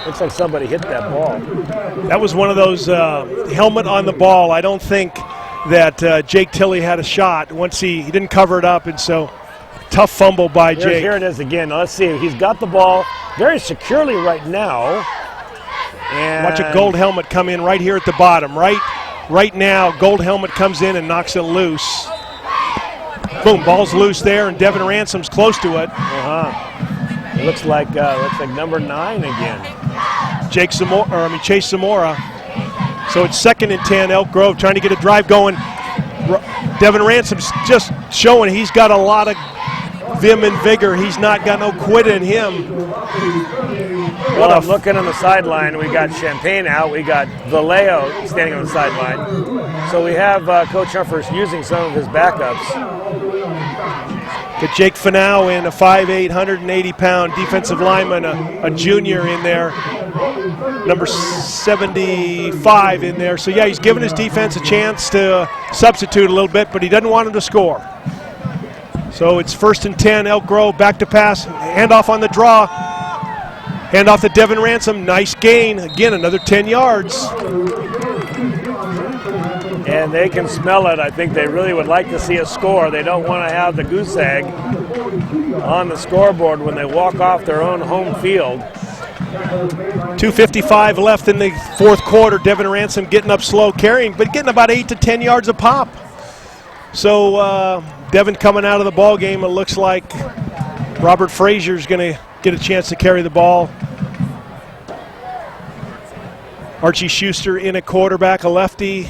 Looks like somebody hit that ball. That was one of those helmet on the ball. I don't think that Jake Tilley had a shot once he didn't cover it up, and so tough fumble by Jake. Here it is again. Let's see. He's got the ball very securely right now. And watch a gold helmet come in right here at the bottom. Right now, gold helmet comes in and knocks it loose. Boom, ball's loose there, and Devin Ransom's close to it. It looks like number 9 again. Chase Zamora So it's 2nd and 10. Elk Grove trying to get a drive going. Devin Ransom's just showing he's got a lot of vim and vigor. He's not got no quit in him. Well, I'm looking on the sideline. We got Champagne out. We got Vallejo standing on the sideline. So we have Coach Humphers using some of his backups. Get Jake Fanau in, a 5'8", 180-pound defensive lineman, a junior in there. Number 75 in there. So, yeah, he's giving his defense a chance to substitute a little bit, but he doesn't want him to score. So it's 1st and 10, Elk Grove, back to pass, handoff on the draw. Handoff to Devin Ransom, nice gain. Again, another 10 yards. And they can smell it. I think they really would like to see a score. They don't want to have the goose egg on the scoreboard when they walk off their own home field. 2:55 left in the 4th quarter. Devin Ransom getting up slow, carrying, but getting about 8 to 10 yards a pop. So Devin coming out of the ball game, it looks like Robert Frazier's going to get a chance to carry the ball. Archie Schuster in at quarterback, a lefty.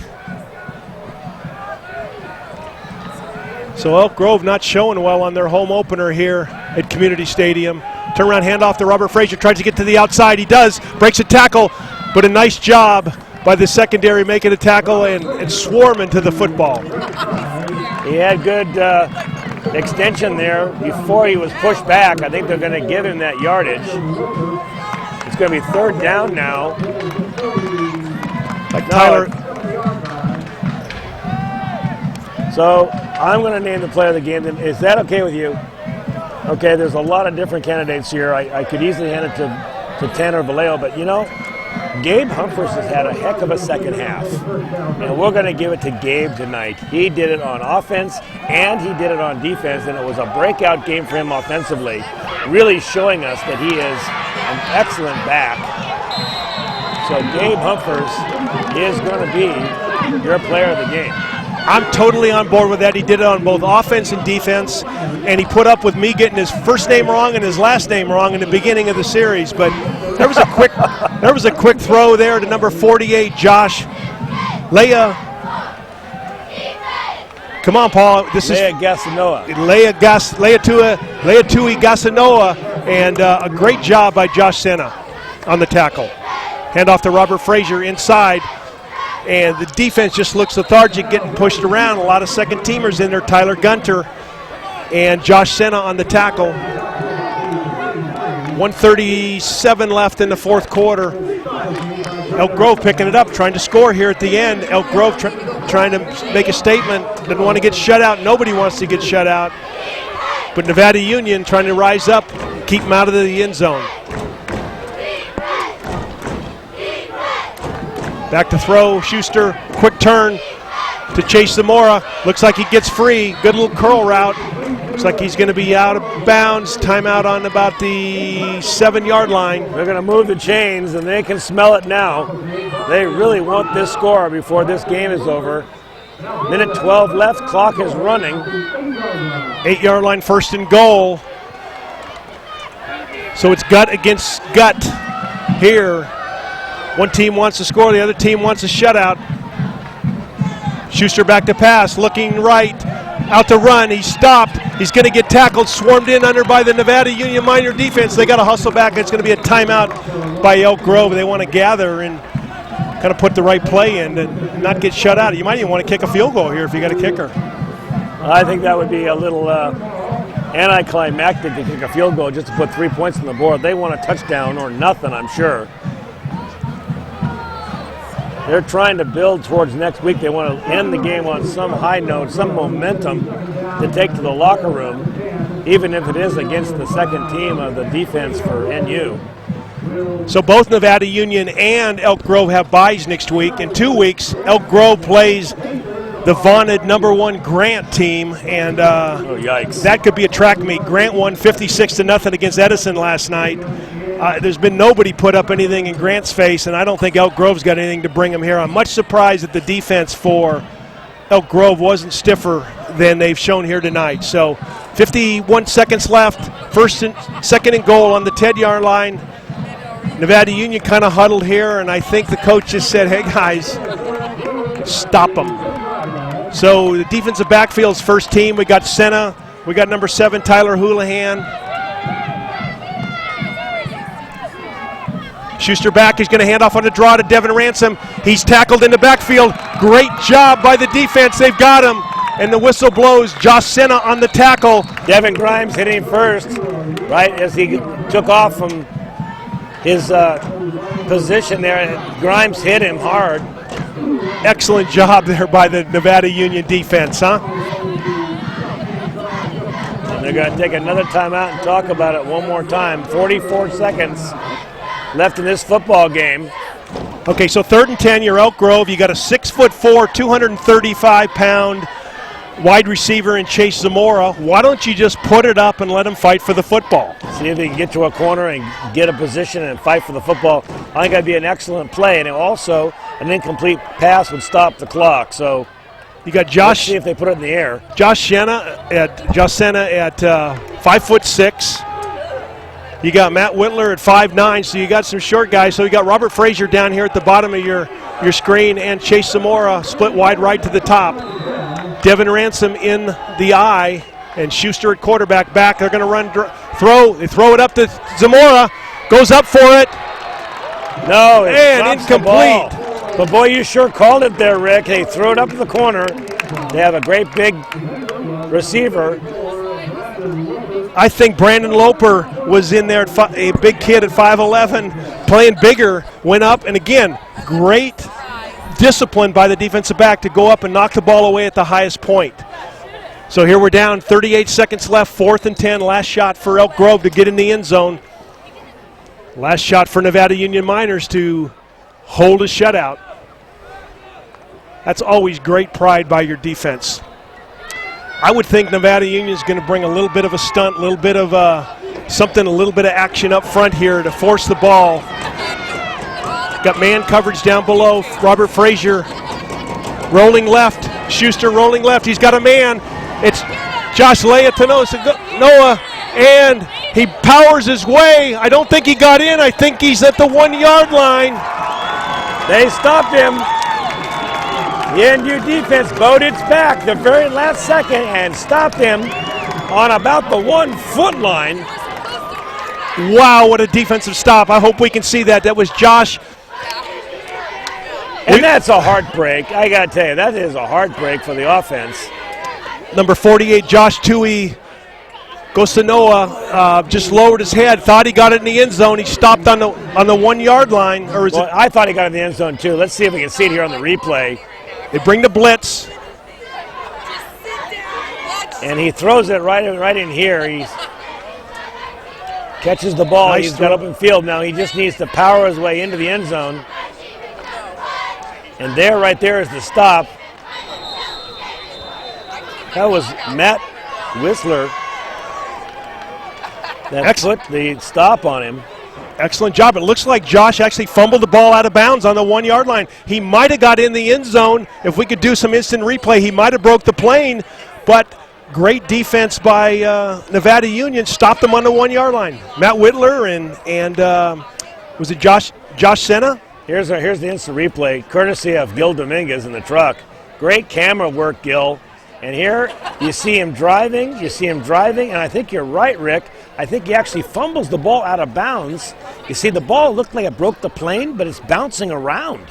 So Elk Grove not showing well on their home opener here at Community Stadium. Turnaround handoff to Robert Frazier, tries to get to the outside. He does, breaks a tackle, but a nice job by the secondary making a tackle and swarming to the football. He had good extension there before he was pushed back. I think they're going to give him that yardage. It's going to be 3rd down now. Like Tyler. So I'm going to name the player of the game. Is that okay with you? Okay, there's a lot of different candidates here. I could easily hand it to Tanner Vallejo, but you know, Gabe Humphers has had a heck of a second half, and we're going to give it to Gabe tonight. He did it on offense, and he did it on defense, and it was a breakout game for him offensively, really showing us that he is an excellent back. So Gabe Humphers is going to be your player of the game. I'm totally on board with that. He did it on both offense and defense, and he put up with me getting his first name wrong and his last name wrong in the beginning of the series. But there was a quick throw there to number 48, Josh Leia. Come on, Paul. This is Gasanoa. Leia Tui Gasanoa, and a great job by Josh Sena on the tackle. Handoff to Robert Frazier inside. And the defense just looks lethargic, getting pushed around. A lot of second-teamers in there. Tyler Gunter and Josh Sena on the tackle. 1:37 left in the 4th quarter. Elk Grove picking it up, trying to score here at the end. Elk Grove trying to make a statement. Doesn't want to get shut out. Nobody wants to get shut out. But Nevada Union trying to rise up, keep them out of the end zone. Back to throw, Schuster, quick turn to Chase Zamora. Looks like he gets free. Good little curl route. Looks like he's going to be out of bounds. Timeout on about the 7-yard line. They're going to move the chains, and they can smell it now. They really want this score before this game is over. Minute 12 left, clock is running. 8-yard line, 1st and goal. So it's gut against gut here. One team wants to score, the other team wants a shutout. Schuster back to pass, looking right, out to run. He's stopped. He's going to get tackled, swarmed in under by the Nevada Union Minor defense. They got to hustle back. It's going to be a timeout by Elk Grove. They want to gather and kind of put the right play in and not get shut out. You might even want to kick a field goal here if you got a kicker. I think that would be a little anticlimactic to kick a field goal just to put 3 points on the board. They want a touchdown or nothing, I'm sure. They're trying to build towards next week. They want to end the game on some high note, some momentum to take to the locker room, even if it is against the second team of the defense for NU. So both Nevada Union and Elk Grove have byes next week. In 2 weeks, Elk Grove plays the vaunted #1 Grant team, and yikes. That could be a track meet. Grant won 56-0 against Edison last night. There's been nobody put up anything in Grant's face, and I don't think Elk Grove's got anything to bring him here. I'm much surprised that the defense for Elk Grove wasn't stiffer than they've shown here tonight. So 51 seconds left, 2nd and goal on the 10-yard line. Nevada Union kind of huddled here, and I think the coach just said, hey guys, stop them. So the defensive backfield's first team. We got Senna. We got number 7, Tyler Houlihan. Schuster back. He's going to hand off on the draw to Devin Ransom. He's tackled in the backfield. Great job by the defense. They've got him. And the whistle blows. Josh Senna on the tackle. Devin Grimes hit him first, right as he took off from his position there. Grimes hit him hard. Excellent job there by the Nevada Union defense, huh? And they're going to take another timeout and talk about it one more time. 44 seconds left in this football game. Okay, so 3rd and 10, you're Elk Grove. You got a 6'4", 235-pound wide receiver in Chase Zamora. Why don't you just put it up and let him fight for the football? See if he can get to a corner and get a position and fight for the football. I think that'd be an excellent play, and also an incomplete pass would stop the clock. So you got Josh. Let's see if they put it in the air. Josh Senna at 5'6". You got Matt Whitler at 5'9", so you got some short guys. So you got Robert Frazier down here at the bottom of your screen, and Chase Zamora split wide right to the top. Devin Ransom in the eye, and Schuster at quarterback back. They're going to run, throw. They throw it up to Zamora. Goes up for it. No, and incomplete. But boy, you sure called it there, Rick. They throw it up to the corner. They have a great big receiver. I think Brandon Loper was in there, a big kid at 5'11", playing bigger, went up, and again, great discipline by the defensive back to go up and knock the ball away at the highest point. So here we're down, 38 seconds left, 4th and 10, last shot for Elk Grove to get in the end zone. Last shot for Nevada Union Miners to hold a shutout. That's always great pride by your defense. I would think Nevada Union is going to bring a little bit of a stunt, a little bit of something, a little bit of action up front here to force the ball. Got man coverage down below. Robert Frazier rolling left. Schuster rolling left. He's got a man. It's Josh Leah to Noah, and he powers his way. I don't think he got in. I think he's at the 1-yard line. They stopped him. The NU defense bowed its back the very last second and stopped him on about the 1-foot line. Wow, what a defensive stop. I hope we can see that. That was Josh. And that's a heartbreak. I got to tell you, that is a heartbreak for the offense. Number 48, Josh Toohey, goes to Noah, just lowered his head, thought he got it in the end zone. He stopped on the 1-yard line. Or is well, I thought he got it in the end zone too. Let's see if we can see it here on the replay. They bring the blitz. And he throws it right in here. He catches the ball. Nice He's got open field now. He just needs to power his way into the end zone. And there, right there is the stop. That was Matt Whistler that put the stop on him. Excellent job. It looks like Josh actually fumbled the ball out of bounds on the 1-yard line. He might have got in the end zone. If we could do some instant replay, he might have broke the plane, but great defense by Nevada Union stopped him on the 1-yard line. Matt Whitler and was it Josh Senna? Here's the instant replay, courtesy of Gil Dominguez in the truck. Great camera work, Gil. And here you see him driving, and I think you're right, Rick. I think he actually fumbles the ball out of bounds. You see, the ball looked like it broke the plane, but it's bouncing around.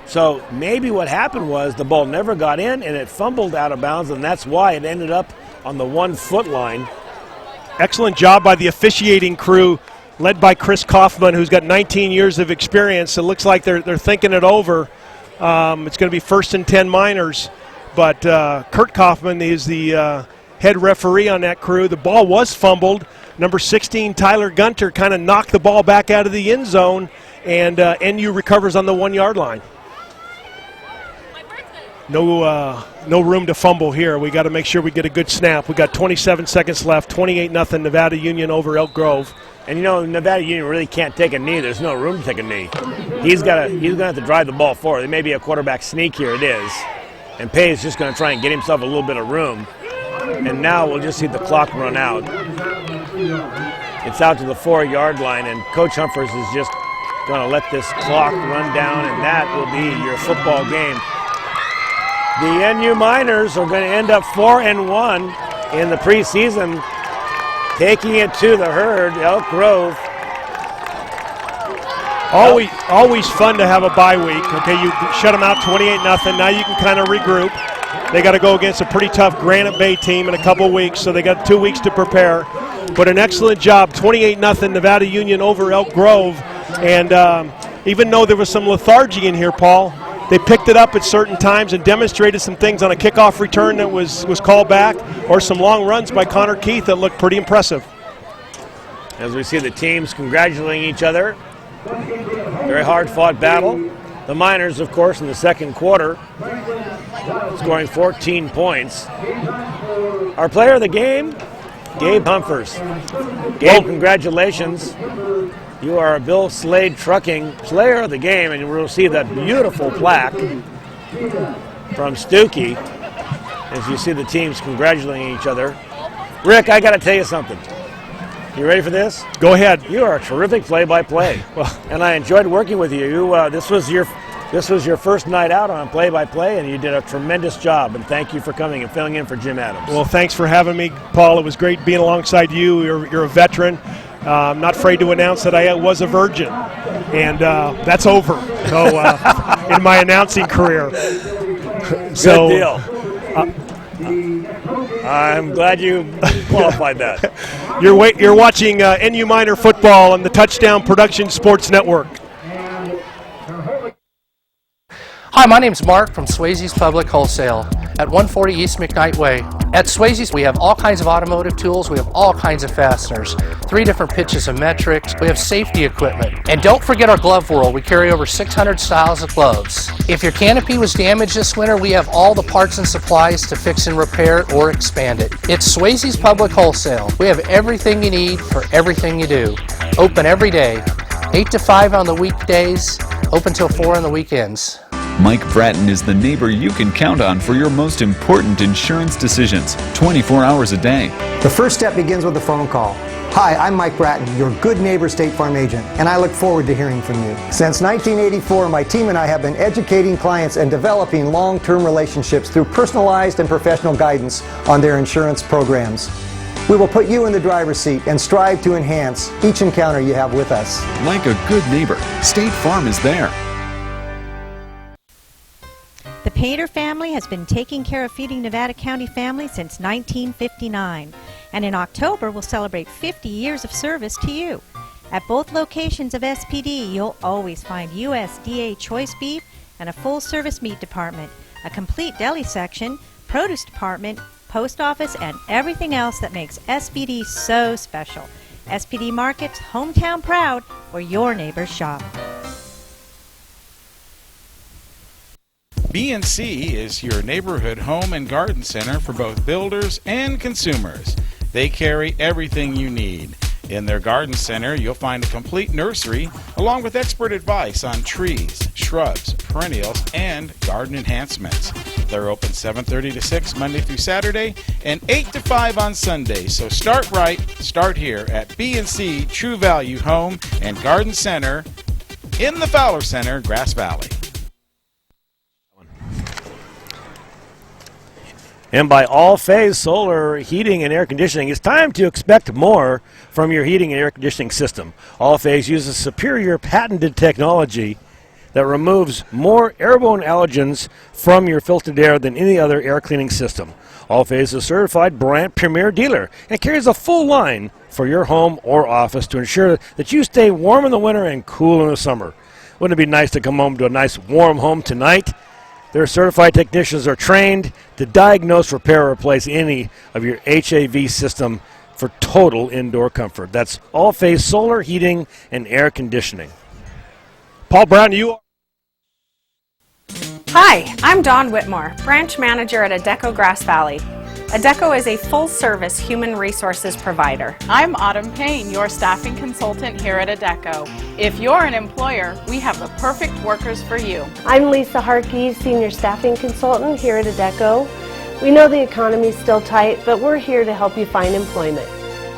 So maybe what happened was the ball never got in, and it fumbled out of bounds, and that's why it ended up on the 1-foot line. Excellent job by the officiating crew, led by Chris Kaufman, who's got 19 years of experience. It looks like they're thinking it over. It's going to be 1st and 10 Miners. But Kurt Kaufman is the head referee on that crew. The ball was fumbled. Number 16, Tyler Gunter, kind of knocked the ball back out of the end zone, and NU recovers on the 1-yard line. No room to fumble here. We got to make sure we get a good snap. We got 27 seconds left, 28-0 Nevada Union over Elk Grove. And you know, Nevada Union really can't take a knee. There's no room to take a knee. He's gonna have to drive the ball forward. There may be a quarterback sneak here. It is. And Pay is just going to try and get himself a little bit of room. And now we'll just see the clock run out. It's out to the 4-yard line, and Coach Humphers is just going to let this clock run down, and that will be your football game. The NU Miners are going to end up 4-1 in the preseason, taking it to the herd, Elk Grove. Always fun to have a bye week. Okay, you shut them out 28-0. Now you can kind of regroup. They got to go against a pretty tough Granite Bay team in a couple weeks, so they got 2 weeks to prepare. But an excellent job, 28-0 Nevada Union over Elk Grove. And even though there was some lethargy in here, Paul, they picked it up at certain times and demonstrated some things on a kickoff return that was called back, or some long runs by Connor Keith that looked pretty impressive. As we see the teams congratulating each other. Very hard-fought battle. The Miners, of course, in the second quarter, scoring 14 points. Our player of the game, Gabe Humphers. Gabe, congratulations. You are a Bill Slade Trucking player of the game, and we'll see that beautiful plaque from Stookie as you see the teams congratulating each other. Rick, I got to tell you something. You ready for this? Go ahead. You are a terrific play-by-play, and I enjoyed working with you. This was your first night out on play-by-play, and you did a tremendous job. And thank you for coming and filling in for Jim Adams. Well, thanks for having me, Paul. It was great being alongside you. You're a veteran. I'm not afraid to announce that I was a virgin, and that's over. So in my announcing career. Good deal. I'm glad you qualified that. You're watching NU Miner football on the Touchdown Production Sports Network. Hi, my name's Mark from Swayze's Public Wholesale at 140 East McKnight Way. At Swayze's, we have all kinds of automotive tools. We have all kinds of fasteners, 3 different pitches of metrics. We have safety equipment. And don't forget our glove world. We carry over 600 styles of gloves. If your canopy was damaged this winter, we have all the parts and supplies to fix and repair it or expand it. It's Swayze's Public Wholesale. We have everything you need for everything you do. Open every day, 8 to 5 on the weekdays, open till 4 on the weekends. Mike Bratton is the neighbor you can count on for your most important insurance decisions, 24 hours a day. The first step begins with a phone call. Hi, I'm Mike Bratton, your good neighbor State Farm agent, and I look forward to hearing from you. Since 1984, my team and I have been educating clients and developing long-term relationships through personalized and professional guidance on their insurance programs. We will put you in the driver's seat and strive to enhance each encounter you have with us. Like a good neighbor, State Farm is there. The Painter family has been taking care of feeding Nevada County families since 1959, and in October we'll celebrate 50 years of service to you. At both locations of SPD, you'll always find USDA choice beef and a full-service meat department, a complete deli section, produce department, post office, and everything else that makes SPD so special. SPD Markets, hometown proud, where your neighbors shop. B&C is your neighborhood home and garden center for both builders and consumers. They carry everything you need. In their garden center, you'll find a complete nursery along with expert advice on trees, shrubs, perennials, and garden enhancements. They're open 7:30 to 6 Monday through Saturday and 8 to 5 on Sunday. So start right, start here at B&C True Value Home and Garden Center in the Fowler Center, Grass Valley. And by All Phase Solar Heating and Air Conditioning, it's time to expect more from your heating and air conditioning system. All Phase uses superior patented technology that removes more airborne allergens from your filtered air than any other air cleaning system. All Phase is a certified brand premier dealer and carries a full line for your home or office to ensure that you stay warm in the winter and cool in the summer. Wouldn't it be nice to come home to a nice warm home tonight? Their certified technicians are trained to diagnose, repair, or replace any of your HAV system for total indoor comfort. That's All Phase Solar Heating and Air Conditioning. Paul Brown, you are. Hi, I'm Dawn Whitmore, branch manager at Adecco Grass Valley. Adecco is a full-service human resources provider. I'm Autumn Payne, your staffing consultant here at Adecco. If you're an employer, we have the perfect workers for you. I'm Lisa Harkey, senior staffing consultant here at Adecco. We know the economy's still tight, but we're here to help you find employment.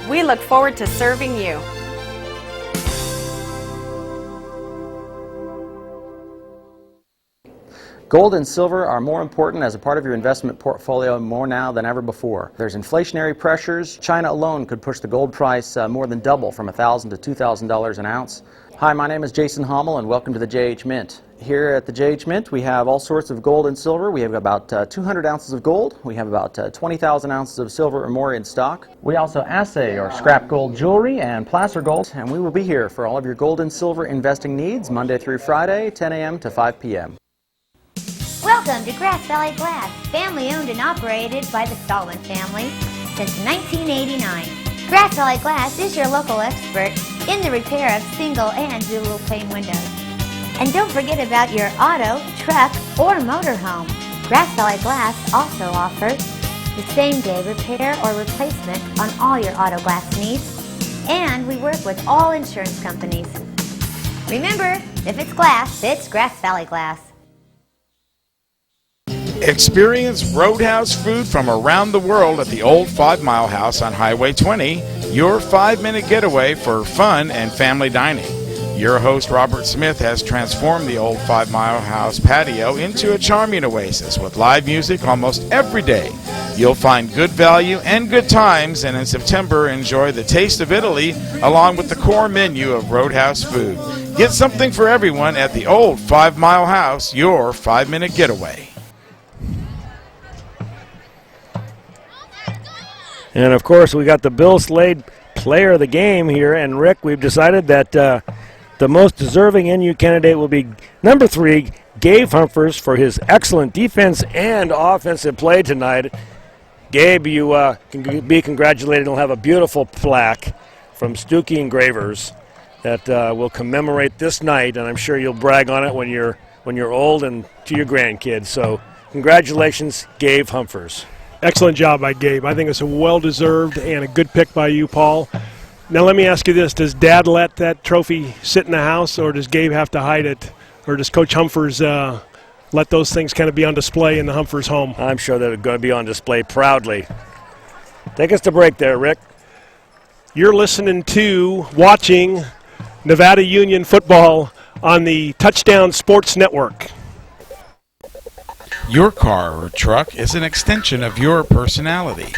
We look forward to serving you. Gold and silver are more important as a part of your investment portfolio more now than ever before. There's inflationary pressures. China alone could push the gold price more than double from $1,000 to $2,000 an ounce. Hi, my name is Jason Hommel and welcome to the JH Mint. Here at the JH Mint we have all sorts of gold and silver. We have about 200 ounces of gold. We have about 20,000 ounces of silver or more in stock. We also assay or scrap gold jewelry and placer gold, and we will be here for all of your gold and silver investing needs Monday through Friday, 10 a.m. to 5 p.m. Welcome to Grass Valley Glass, family owned and operated by the Stallman family since 1989. Grass Valley Glass is your local expert in the repair of single and dual pane windows. And don't forget about your auto, truck, or motorhome. Grass Valley Glass also offers the same-day repair or replacement on all your auto glass needs, and we work with all insurance companies. Remember, if it's glass, it's Grass Valley Glass. Experience Roadhouse food from around the world at the Old 5 Mile House on Highway 20, your 5-minute getaway for fun and family dining. Your host, Robert Smith, has transformed the Old 5 Mile House patio into a charming oasis with live music almost every day. You'll find good value and good times, and in September, enjoy the taste of Italy along with the core menu of Roadhouse food. Get something for everyone at the Old 5 Mile House, your 5-minute getaway. And of course, we got the Bill Slade player of the game here. And Rick, we've decided that the most deserving NU candidate will be number 3, Gabe Humphers, for his excellent defense and offensive play tonight. Gabe, you can be congratulated. You'll have a beautiful plaque from Stuckey Engravers that will commemorate this night, and I'm sure you'll brag on it when you're old and to your grandkids. So congratulations, Gabe Humphers. Excellent job by Gabe. I think it's a well-deserved and a good pick by you, Paul. Now let me ask you this. Does Dad let that trophy sit in the house, or does Gabe have to hide it? Or does Coach Humphers let those things kind of be on display in the Humphers home? I'm sure they're going to be on display proudly. Take us to break there, Rick. You're watching Nevada Union football on the Touchdown Sports Network. Your car or truck is an extension of your personality.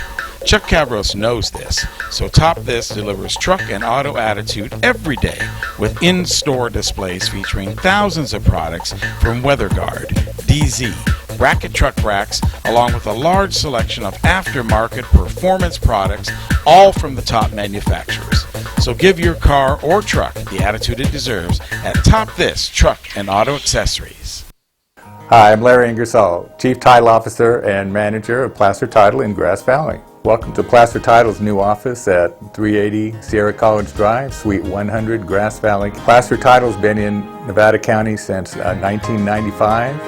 Chuck Cavros knows this, so Top This delivers truck and auto attitude every day with in-store displays featuring thousands of products from WeatherGuard, DZ, bracket truck racks, along with a large selection of aftermarket performance products, all from the top manufacturers. So give your car or truck the attitude it deserves at Top This Truck and Auto Accessories. Hi, I'm Larry Ingersoll, Chief Title Officer and Manager of Placer Title in Grass Valley. Welcome to Placer Title's new office at 380 Sierra College Drive, Suite 100, Grass Valley. Placer Title's been in Nevada County since 1995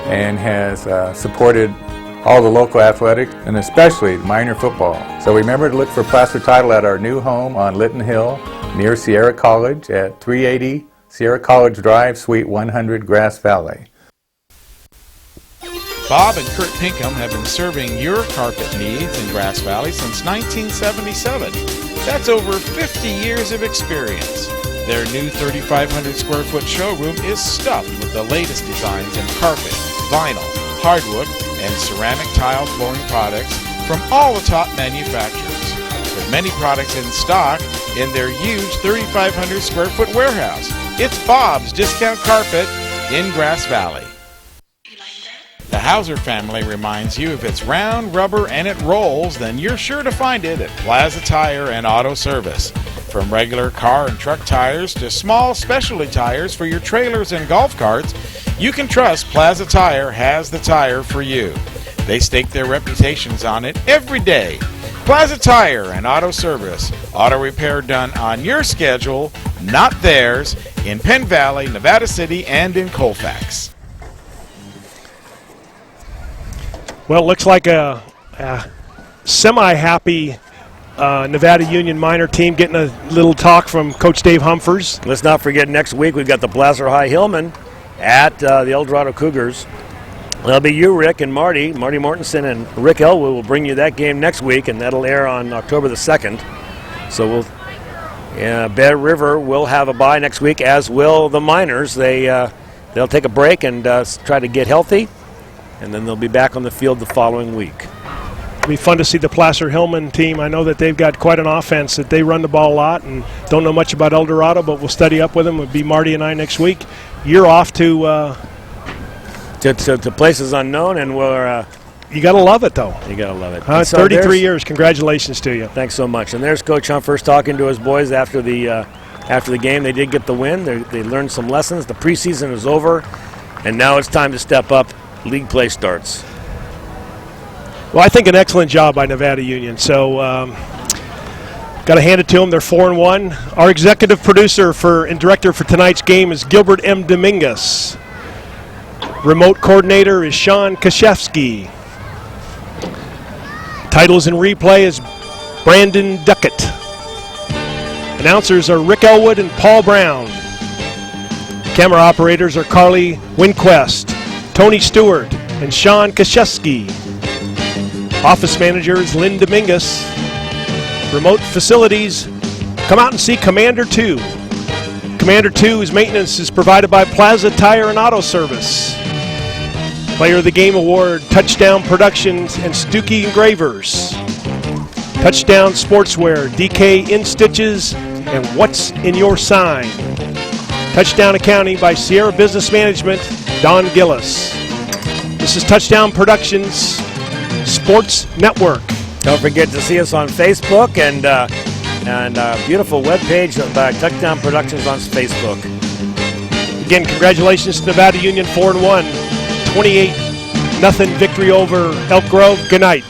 and has supported all the local athletics and especially minor football. So remember to look for Placer Title at our new home on Lytton Hill near Sierra College at 380 Sierra College Drive, Suite 100, Grass Valley. Bob and Kurt Pinkham have been serving your carpet needs in Grass Valley since 1977. That's over 50 years of experience. Their new 3,500 square foot showroom is stuffed with the latest designs in carpet, vinyl, hardwood, and ceramic tile flooring products from all the top manufacturers. With many products in stock in their huge 3,500 square foot warehouse. It's Bob's Discount Carpet in Grass Valley. The Hauser family reminds you if it's round, rubber, and it rolls, then you're sure to find it at Plaza Tire and Auto Service. From regular car and truck tires to small specialty tires for your trailers and golf carts, you can trust Plaza Tire has the tire for you. They stake their reputations on it every day. Plaza Tire and Auto Service. Auto repair done on your schedule, not theirs, in Penn Valley, Nevada City, and in Colfax. Well, it looks like a semi-happy Nevada Union minor team getting a little talk from Coach Dave Humphers. Let's not forget next week we've got the Placer High Hillman at the El Dorado Cougars. That'll be you, Rick, and Marty Mortensen, and Rick Ellwood will bring you that game next week, and that'll air on October the 2nd. So Bear River will have a bye next week, as will the Miners. They they'll take a break and try to get healthy, and then they'll be back on the field the following week. It'll be fun to see the Placer-Hillman team. I know that they've got quite an offense, that they run the ball a lot, and don't know much about El Dorado, but we'll study up with them. It'll be Marty and I next week. You're off to places unknown, and we're you got to love it, though. You got to love it. So 33 years. Congratulations to you. Thanks so much. And there's Coach Humphers talking to his boys after the game. They did get the win. They learned some lessons. The preseason is over, and now it's time to step up. League play starts. Well, I think an excellent job by Nevada Union. So got to hand it to them. They're 4-1. Our executive producer and director for tonight's game is Gilbert M. Dominguez. Remote coordinator is Sean Kashevsky. Titles and replay is Brandon Duckett. Announcers are Rick Ellwood and Paul Brown. Camera operators are Carly Winquest, Tony Stewart, and Sean Kashevsky. Office manager is Lynn Dominguez. Remote facilities, come out and see Commander 2. Commander 2's maintenance is provided by Plaza Tire and Auto Service. Player of the Game Award, Touchdown Productions and Stuckey Engravers. Touchdown Sportswear, DK In Stitches, and What's in Your Sign. Touchdown Accounting by Sierra Business Management, Don Gillis. This is Touchdown Productions Sports Network. Don't forget to see us on Facebook and our beautiful webpage of Touchdown Productions on Facebook. Again, congratulations to Nevada Union, 4-1. 28-0 victory over Elk Grove. Good night.